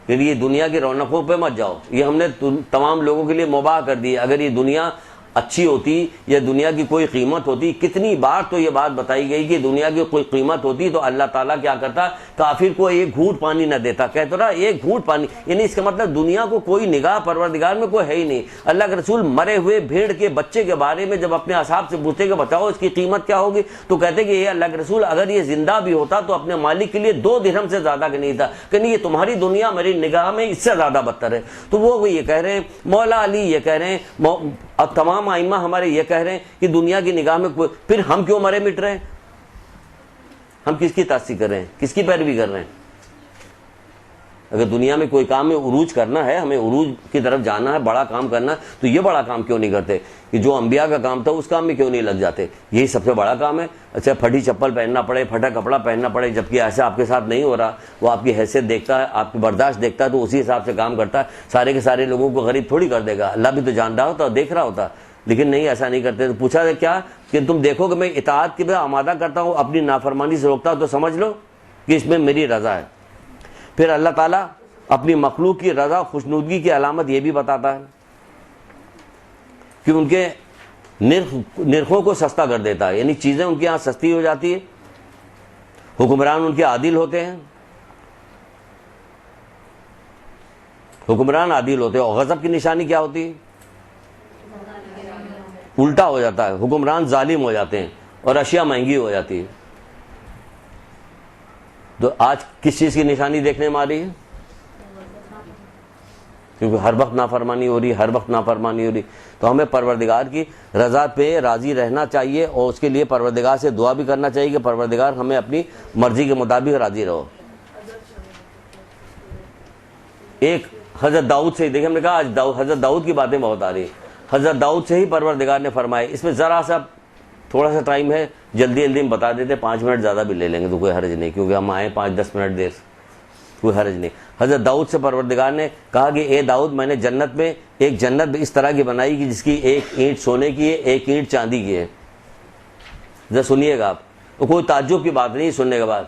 پھر یہ دنیا کی رونقوں پہ مت جاؤ، یہ ہم نے تمام لوگوں کے لیے مباح کر دی ہے۔ اگر یہ دنیا اچھی ہوتی یا دنیا کی کوئی قیمت ہوتی، کتنی بار تو یہ بات بتائی گئی کہ دنیا کی کوئی قیمت ہوتی تو اللہ تعالیٰ کیا کرتا، کافر کو ایک گھونٹ پانی نہ دیتا، کہتا رہا ایک گھونٹ پانی، یعنی اس کا مطلب دنیا کو کوئی نگاہ پروردگار میں کوئی ہے ہی نہیں۔ اللہ کے رسول مرے ہوئے بھیڑ کے بچے کے بارے میں جب اپنے اصحاب سے پوچھتے کہ بتاؤ اس کی قیمت کیا ہوگی، تو کہتے کہ یہ اللہ کے رسول اگر یہ زندہ بھی ہوتا تو اپنے مالک کے لیے 2 درہم سے زیادہ کا نہیں تھا، کہ نہیں یہ تمہاری دنیا میری نگاہ میں اس سے زیادہ بدتر ہے۔ تو وہ یہ کہہ رہے ہیں، مولا علی یہ کہہ رہے ہیں، اب تمام ائمہ ہمارے یہ کہہ رہے ہیں کہ دنیا کی نگاہ میں کوئی، پھر ہم کیوں مرے مٹ رہے ہیں؟ ہم کس کی تاثیر کر رہے ہیں، کس کی پیروی کر رہے ہیں؟ اگر دنیا میں کوئی کام میں عروج کرنا ہے، ہمیں عروج کی طرف جانا ہے، بڑا کام کرنا ہے، تو یہ بڑا کام کیوں نہیں کرتے کہ جو انبیاء کا کام تھا اس کام میں کیوں نہیں لگ جاتے؟ یہی سب سے بڑا کام ہے۔ اچھا پھٹی چپل پہننا پڑے، پھٹا کپڑا پہننا پڑے، جبکہ ایسا آپ کے ساتھ نہیں ہو رہا، وہ آپ کی حیثیت دیکھتا ہے، آپ کی برداشت دیکھتا ہے، تو اسی حساب سے کام کرتا ہے۔ سارے کے سارے لوگوں کو غریب تھوڑی کر دے گا، اللہ بھی تو جان رہا ہوتا اور دیکھ رہا ہوتا، لیکن نہیں، ایسا نہیں کرتے۔ تو پوچھا ہے کیا کہ تم دیکھو کہ میں اطاعت کے لیے آمادہ کرتا ہوں، اپنی نافرمانی سے روکتا ہوں، تو سمجھ لو کہ اس میں میری رضا ہے۔ پھر اللہ تعالیٰ اپنی مخلوق کی رضا خوشنودگی کی علامت یہ بھی بتاتا ہے کہ ان کے نرخوں کو سستا کر دیتا ہے، یعنی چیزیں ان کے یہاں سستی ہو جاتی ہے، حکمران ان کے عادل ہوتے ہیں، حکمران عادل ہوتے ہیں۔ اور غضب کی نشانی کیا ہوتی ہے؟ الٹا ہو جاتا ہے، حکمران ظالم ہو جاتے ہیں اور اشیاء مہنگی ہو جاتی ہے۔ تو آج کس چیز کی نشانی دیکھنے میں آ رہی ہے؟ کیونکہ ہر وقت نافرمانی ہو رہی ہے، ہر وقت نافرمانی ہو رہی، تو ہمیں پروردگار کی رضا پہ راضی رہنا چاہیے، اور اس کے لیے پروردگار سے دعا بھی کرنا چاہیے کہ پروردگار ہمیں اپنی مرضی کے مطابق راضی رہو۔ ایک حضرت داؤد سے، دیکھیں ہم نے کہا آج حضرت داؤد کی باتیں بہت آ رہی ہیں، حضرت داؤد سے ہی پروردگار نے فرمایا، اس میں ذرا سا تھوڑا سا ٹائم ہے، جلدی جلدی ہم بتا دیتے، 5 منٹ زیادہ بھی لے لیں گے تو کوئی حرج نہیں، کیونکہ ہم آئے 5-10 منٹ دیر، کوئی حرج نہیں۔ حضرت داؤد سے پروردگار نے کہا کہ اے داؤد، میں نے جنت میں ایک جنت اس طرح کی بنائی کہ جس کی 1 اینٹ سونے کی ہے، 1 اینٹ چاندی کی ہے۔ ذرا سنیے گا آپ، تو کوئی تعجب کی بات نہیں سننے کے بعد،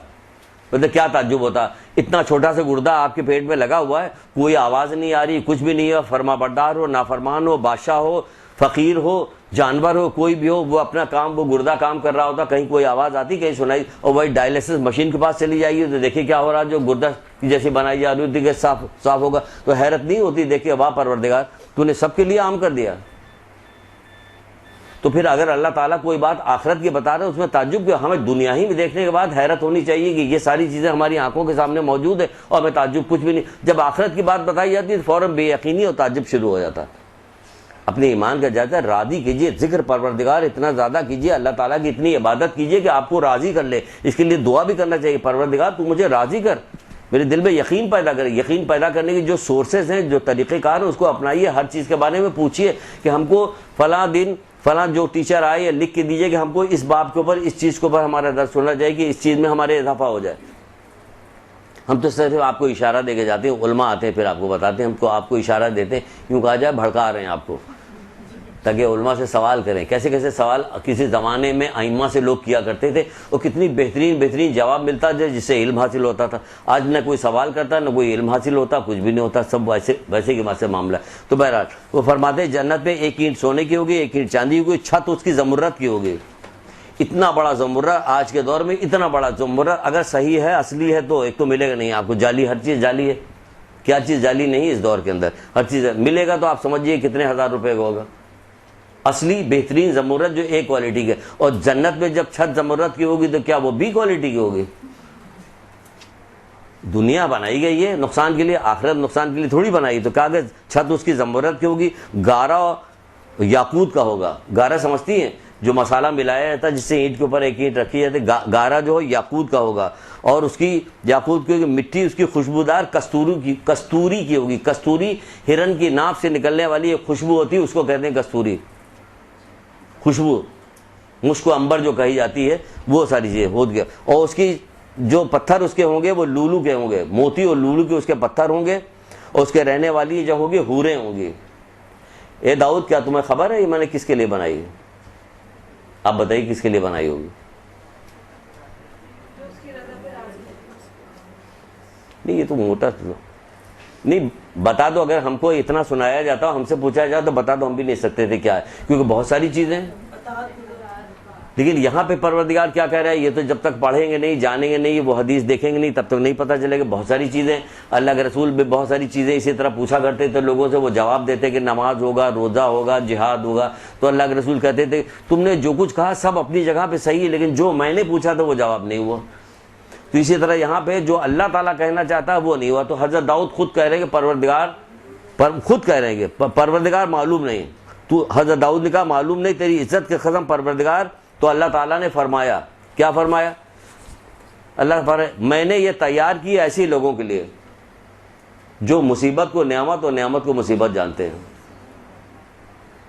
مطلب کیا تعجب ہوتا، اتنا چھوٹا سا گردہ آپ کے پیٹ میں لگا ہوا ہے، کوئی آواز نہیں آ رہی، کچھ بھی نہیں ہے، فرما بردار ہو، نافرمان ہو، بادشاہ ہو، فقیر ہو، جانور ہو، کوئی بھی ہو، وہ اپنا کام، وہ گردہ کام کر رہا ہوتا، کہیں کوئی آواز آتی، کہیں سنائی، اور وہی ڈائلیسس مشین کے پاس چلی جائیے تو دیکھیے کیا ہو رہا، جو گردہ جیسی بنائی جا رہی ہوتی کہ صاف ہوگا، تو حیرت نہیں ہوتی، دیکھیے واہ پروردگار تو نے سب کے لیے عام کر دیا۔ تو پھر اگر اللہ تعالیٰ کوئی بات آخرت کی بتا رہے ہیں، اس میں تعجب کیا؟ ہمیں دنیا ہی میں دیکھنے کے بعد حیرت ہونی چاہیے کہ یہ ساری چیزیں ہماری آنکھوں کے سامنے موجود ہے اور ہمیں تعجب کچھ بھی نہیں۔ جب آخرت کی بات بتائی جاتی ہے تو فوراً بے یقینی اور تعجب شروع ہو جاتا ہے۔ اپنے ایمان کا جائزہ راضی کیجیے، ذکر پروردگار اتنا زیادہ کیجیے، اللہ تعالیٰ کی اتنی عبادت کیجیے کہ آپ کو راضی کر لے۔ اس کے لیے دعا بھی کرنا چاہیے، پروردگار تو مجھے راضی کر، میرے دل میں یقین پیدا کرے۔ یقین پیدا کرنے کی جو سورسز ہیں، جو طریقہ کار ہیں، اس کو اپنائیے، ہر چیز کے بارے میں پوچھیے کہ ہم کو فلاں دن فلاں جو ٹیچر آئے یا لکھ کے دیجیے کہ ہم کو اس باب کے اوپر، اس چیز کے اوپر ہمارا درس سننا چاہیے کہ اس چیز میں ہمارے اضافہ ہو جائے۔ ہم تو صرف آپ کو اشارہ دے کے جاتے ہیں، علماء آتے ہیں پھر آپ کو بتاتے ہیں، ہم کو آپ کو اشارہ دیتے ہیں، یوں کہا جائے بھڑکا رہے ہیں آپ کو، تاکہ علماء سے سوال کریں. کیسے کیسے سوال کسی زمانے میں ائمہ سے لوگ کیا کرتے تھے, اور کتنی بہترین جواب ملتا ہے جس سے علم حاصل ہوتا تھا. آج نہ کوئی سوال کرتا, نہ کوئی علم حاصل ہوتا, کچھ بھی نہیں ہوتا, سب ویسے کے ویسے معاملہ ہے. تو بہرحال وہ فرماتے ہیں جنت میں ایک اینٹ سونے کی ہوگی, ایک اینٹ چاندی کی ہوگی, چھت اس کی زمرد کی ہوگی. اتنا بڑا زمرہ آج کے دور میں, اتنا بڑا زمرہ اگر صحیح ہے, اصلی ہے, تو ایک تو ملے گا نہیں آپ کو. جعلی, ہر چیز جعلی ہے. کیا چیز جعلی نہیں اس دور کے اندر؟ ہر چیز ملے گا تو آپ سمجھیے کتنے ہزار روپے کا ہوگا. اصلی بہترین زمرد جو ایک کوالٹی کے. اور جنت میں جب چھت زمرد کی ہوگی تو کیا وہ بی کوالٹی کی ہوگی؟ دنیا بنائی گئی ہے نقصان کے لیے, آخرت نقصان کے لیے تھوڑی بنائی. تو کہا کہ چھت اس کی زمرد کی ہوگی, گارا یاقوت کا ہوگا. گارا سمجھتی ہیں جو مسالہ ملایا جاتا ہے جس سے اینٹ کے اوپر ایک اینٹ رکھی جاتی ہے, گارا جو ہے یاقوت کا ہوگا. اور اس کی یاقوت کی مٹی اس کی خوشبودار کستوری کی ہوگی. کستوری ہرن کی ناف سے نکلنے والی ایک خوشبو ہوتی ہے, اس کو کہتے ہیں کستوری خوشبو. مشک و عنبر جو کہی جاتی ہے وہ ساری چیزیں ہو گیا. اور اس کی جو پتھر اس کے ہوں گے وہ لولو کے ہوں گے, موتی اور لولو کے اس کے پتھر ہوں گے. اور اس کے رہنے والی جو ہوگی حوریں ہوں گی. اے داؤد, کیا تمہیں خبر ہے یہ میں نے کس کے لیے بنائی ہے؟ آپ بتائیے کس کے لیے بنائی ہوگی؟ نہیں, یہ تو موٹا نہیں, بتا دو. اگر ہم کو اتنا سنایا جاتا, ہم سے پوچھا جاتا تو بتا دو, ہم بھی نہیں سکتے تھے کیا ہے, کیونکہ بہت ساری چیزیں. لیکن یہاں پہ پروردگار کیا کہہ رہا ہے, یہ تو جب تک پڑھیں گے نہیں, جانیں گے نہیں, وہ حدیث دیکھیں گے نہیں, تب تک نہیں پتہ چلے گا. بہت ساری چیزیں اللہ کے رسول بھی بہت ساری چیزیں اسی طرح پوچھا کرتے تھے لوگوں سے. وہ جواب دیتے کہ نماز ہوگا, روزہ ہوگا, جہاد ہوگا. تو اللہ کے رسول کہتے تھے تم نے جو کچھ کہا سب اپنی جگہ پہ صحیح ہے, لیکن جو میں نے پوچھا تھا وہ جواب نہیں ہوا. تو اسی طرح یہاں پہ جو اللہ تعالیٰ کہنا چاہتا ہے وہ نہیں ہوا. تو حضرت داؤد خود کہہ رہے ہیں کہ پروردگار, خود کہہ رہے ہیں کہ پروردگار معلوم نہیں. تو حضرت داؤد نے کہا معلوم نہیں تیری عزت کے قسم پروردگار. تو اللہ تعالیٰ نے فرمایا, کیا فرمایا؟ اللہ فرمایا میں نے یہ تیار کی ایسے لوگوں کے لیے جو مصیبت کو نعمت اور نعمت کو مصیبت جانتے ہیں.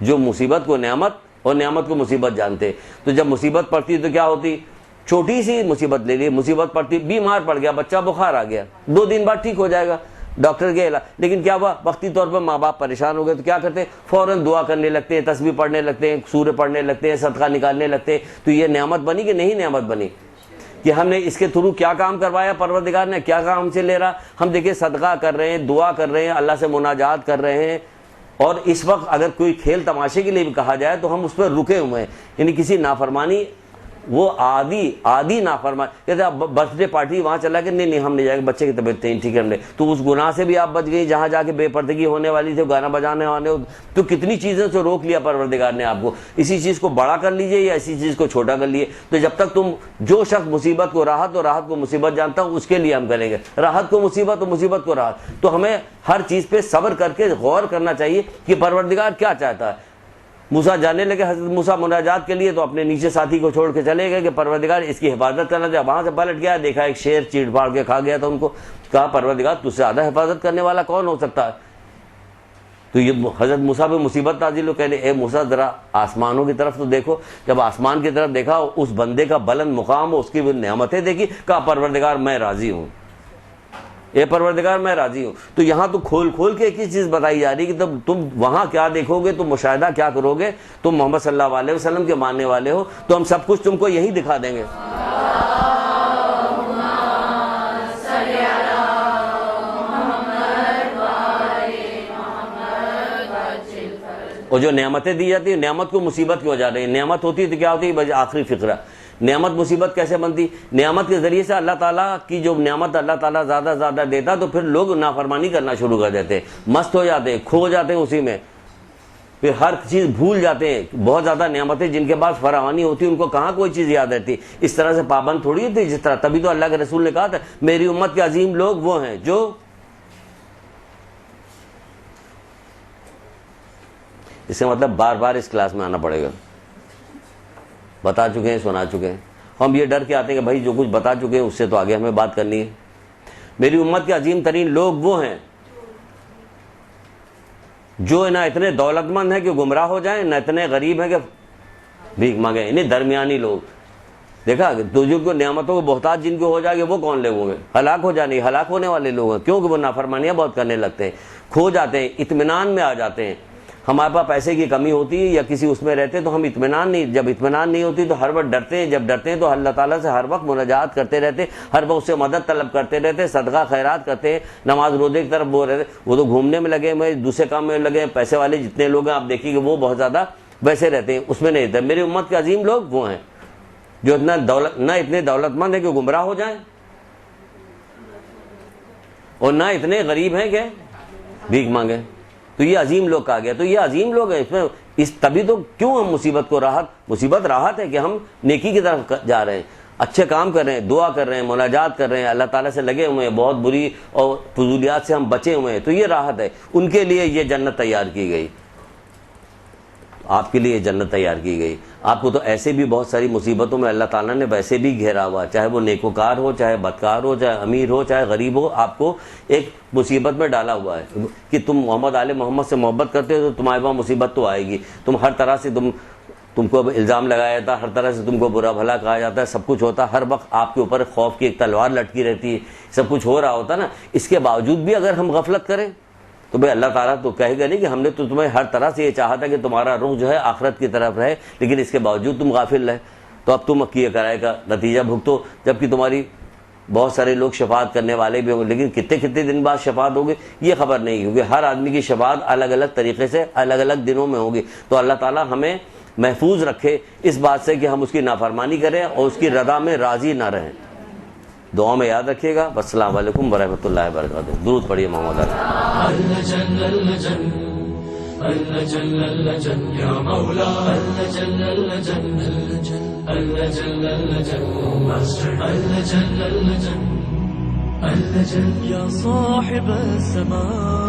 جو مصیبت کو نعمت اور نعمت کو مصیبت جانتے ہیں. تو جب مصیبت پڑتی تو کیا ہوتی, چھوٹی سی مصیبت لے لی, مصیبت پڑتی, بیمار پڑ گیا بچہ, بخار آ گیا, 2 دن بعد ٹھیک ہو جائے گا, ڈاکٹر کے علاج. لیکن کیا ہوا, وقتی طور پر ماں باپ پریشان ہو گئے تو کیا کرتے ہیں, فوراً دعا کرنے لگتے ہیں, تسبیح پڑھنے لگتے ہیں, سورہ پڑھنے لگتے ہیں, صدقہ نکالنے لگتے ہیں. تو یہ نعمت بنی کہ نہیں نعمت بنی؟ کہ ہم نے اس کے تھرو کیا کام کروایا, پروردگار نے کیا کام ہم سے لے رہا. ہم دیکھیں صدقہ کر رہے ہیں, دعا کر رہے ہیں, اللہ سے مناجات کر رہے ہیں. اور اس وقت اگر کوئی کھیل تماشے کے لیے بھی کہا جائے تو ہم اس پر رکے ہوئے ہیں. یعنی کسی نافرمانی, وہ عادی نافرمان کہتے ہیں برتھ ڈے پارٹی وہاں چلا کہ نہیں ہم نہیں جائیں گے, بچے کی طبیعت نہیں ٹھیک ہے, ہم نے تو اس گناہ سے بھی آپ بچ گئی جہاں جا کے بے پردگی ہونے والی تھی, گانا بجانے والے. تو کتنی چیزوں سے روک لیا پروردگار نے آپ کو. اسی چیز کو بڑا کر لیجئے یا اسی چیز کو چھوٹا کر لیے. تو جب تک تم, جو شخص مصیبت کو راحت اور راحت کو مصیبت جانتا ہوں اس کے لیے ہم کریں گے, راحت کو مصیبت اور مصیبت کو راحت. تو ہمیں ہر چیز پہ صبر کر کے غور کرنا چاہیے کہ پروردگار کیا چاہتا ہے. موسیٰ جانے لگے, حضرت موسیٰ مناجات کے لیے, تو اپنے نیچے ساتھی کو چھوڑ کے چلے گئے کہ پروردگار اس کی حفاظت کرنا چاہیے. وہاں سے پلٹ گیا, دیکھا ایک شیر چیڑ پھاڑ کے کھا گیا تھا ان کو. کہا پروردگار تجھ سے زیادہ حفاظت کرنے والا کون ہو سکتا ہے؟ تو یہ حضرت موسیٰ پہ مصیبت نازل ہو, کہنے اے موسیٰ ذرا آسمانوں کی طرف تو دیکھو. جب آسمان کی طرف دیکھا, اس بندے کا بلند مقام, اس کی نعمتیں دیکھی, کہا پروردگار میں راضی ہوں, اے پروردگار میں راضی ہوں. تو یہاں تو کھول کے ایک ہی چیز بتائی جا رہی ہے کہ تم وہاں کیا دیکھو گے, تم مشاہدہ کیا کرو گے. تم محمد صلی اللہ علیہ وسلم کے ماننے والے ہو تو ہم سب کچھ تم کو یہی دکھا دیں گے. اور جو نعمتیں دی جاتی ہیں, نعمت کو مصیبت کیوں ہو جا رہی ہے. نعمت ہوتی تو کیا ہوتی ہے, آخری فقرہ, نعمت مصیبت کیسے بنتی؟ نعمت کے ذریعے سے اللہ تعالیٰ کی جو نعمت اللہ تعالیٰ زیادہ دیتا تو پھر لوگ نافرمانی کرنا شروع کر دیتے ہیں, مست ہو جاتے ہیں, کھو جاتے ہیں اسی میں, پھر ہر چیز بھول جاتے ہیں. بہت زیادہ نعمتیں جن کے پاس فراوانی ہوتی ان کو کہاں کوئی چیز یاد رہتی. اس طرح سے پابند تھوڑی ہوتی جس طرح. تبھی تو اللہ کے رسول نے کہا تھا میری امت کے عظیم لوگ وہ ہیں جو, اس سے مطلب بار بار اس کلاس میں آنا پڑے گا. بتا چکے ہیں, سنا چکے ہیں. ہم یہ ڈر کے آتے ہیں کہ بھائی جو کچھ بتا چکے ہیں اس سے تو آگے ہمیں بات کرنی ہے. میری امت کے عظیم ترین لوگ وہ ہیں جو نہ اتنے دولت مند ہیں کہ گمراہ ہو جائیں, نہ اتنے غریب ہیں کہ بھیک مانگیں. انہیں درمیانی لوگ. دیکھا تو جو کو نعمتوں کو بہتات جن کو ہو جائے گے وہ کون لوگ ہوں گے؟ ہلاک ہو جانے, ہلاک ہونے والے لوگ ہیں. کیونکہ وہ نافرمانیاں بہت کرنے لگتے ہیں, کھو جاتے ہیں, اطمینان میں آ جاتے ہیں. ہمارے پاس پیسے کی کمی ہوتی ہے یا کسی اس میں رہتے تو ہم اطمینان نہیں، جب اطمینان نہیں ہوتی تو ہر وقت ڈرتے ہیں، جب ڈرتے ہیں تو اللہ تعالیٰ سے ہر وقت مناجات کرتے رہتے، ہر وقت اس سے مدد طلب کرتے رہتے، صدقہ خیرات کرتے ہیں، نماز روزے کی طرف وہ رہتے۔ وہ تو گھومنے میں لگے ہوئے، دوسرے کام میں لگے ہیں، پیسے والے جتنے لوگ ہیں آپ دیکھیے کہ وہ بہت زیادہ ویسے رہتے ہیں، اس میں نہیں رہتے۔ میری امت کے عظیم لوگ وہ ہیں جو نہ اتنے دولت مند ہیں کہ گمراہ ہو جائیں، اور نہ اتنے غریب ہیں کہ بھیک مانگیں۔ تو یہ عظیم لوگ کہا گیا، تو یہ عظیم لوگ ہیں، اس تبھی تو کیوں ہم مصیبت کو مصیبت راحت ہے کہ ہم نیکی کی طرف جا رہے ہیں، اچھے کام کر رہے ہیں، دعا کر رہے ہیں، مناجات کر رہے ہیں، اللہ تعالیٰ سے لگے ہوئے ہیں، بہت بری اور فضولیات سے ہم بچے ہوئے ہیں، تو یہ راحت ہے۔ ان کے لیے یہ جنت تیار کی گئی، آپ کے لیے یہ جنت تیار کی گئی۔ آپ کو تو ایسے بھی بہت ساری مصیبتوں میں اللہ تعالیٰ نے ویسے بھی گھیرا ہوا، چاہے وہ نیکوکار ہو، چاہے بدکار ہو، چاہے امیر ہو، چاہے غریب ہو، آپ کو ایک مصیبت میں ڈالا ہوا ہے کہ تم محمد آل محمد سے محبت کرتے ہو تو تمہارے پاس مصیبت تو آئے گی، تم ہر طرح سے تم کو الزام لگایا جاتا ہے، ہر طرح سے تم کو برا بھلا کہا جاتا ہے، سب کچھ ہوتا ہے، ہر وقت آپ کے اوپر خوف کی ایک تلوار لٹکی رہتی ہے، سب کچھ ہو رہا ہوتا ہے نا۔ اس کے باوجود بھی اگر ہم غفلت کریں تو بھائی اللہ تعالیٰ تو کہے گا نہیں کہ ہم نے تو تمہیں ہر طرح سے یہ چاہا تھا کہ تمہارا رخ جو ہے آخرت کی طرف رہے، لیکن اس کے باوجود تم غافل رہے، تو اب تم کیے کرائے کا نتیجہ بھگتو، جبکہ تمہاری بہت سارے لوگ شفاعت کرنے والے بھی ہوں گے، لیکن کتنے دن بعد شفاعت ہوگی یہ خبر نہیں، کیونکہ ہر آدمی کی شفاعت الگ الگ طریقے سے الگ الگ دنوں میں ہوگی۔ تو اللہ تعالیٰ ہمیں محفوظ رکھے اس بات سے کہ ہم اس کی نافرمانی کریں اور اس کی رضا میں راضی نہ رہیں۔ دعا میں یاد رکھیے گا۔ السلام علیکم ورحمۃ اللہ وبرکاتہ۔ درود پڑھیے محمد يا صاحب السماء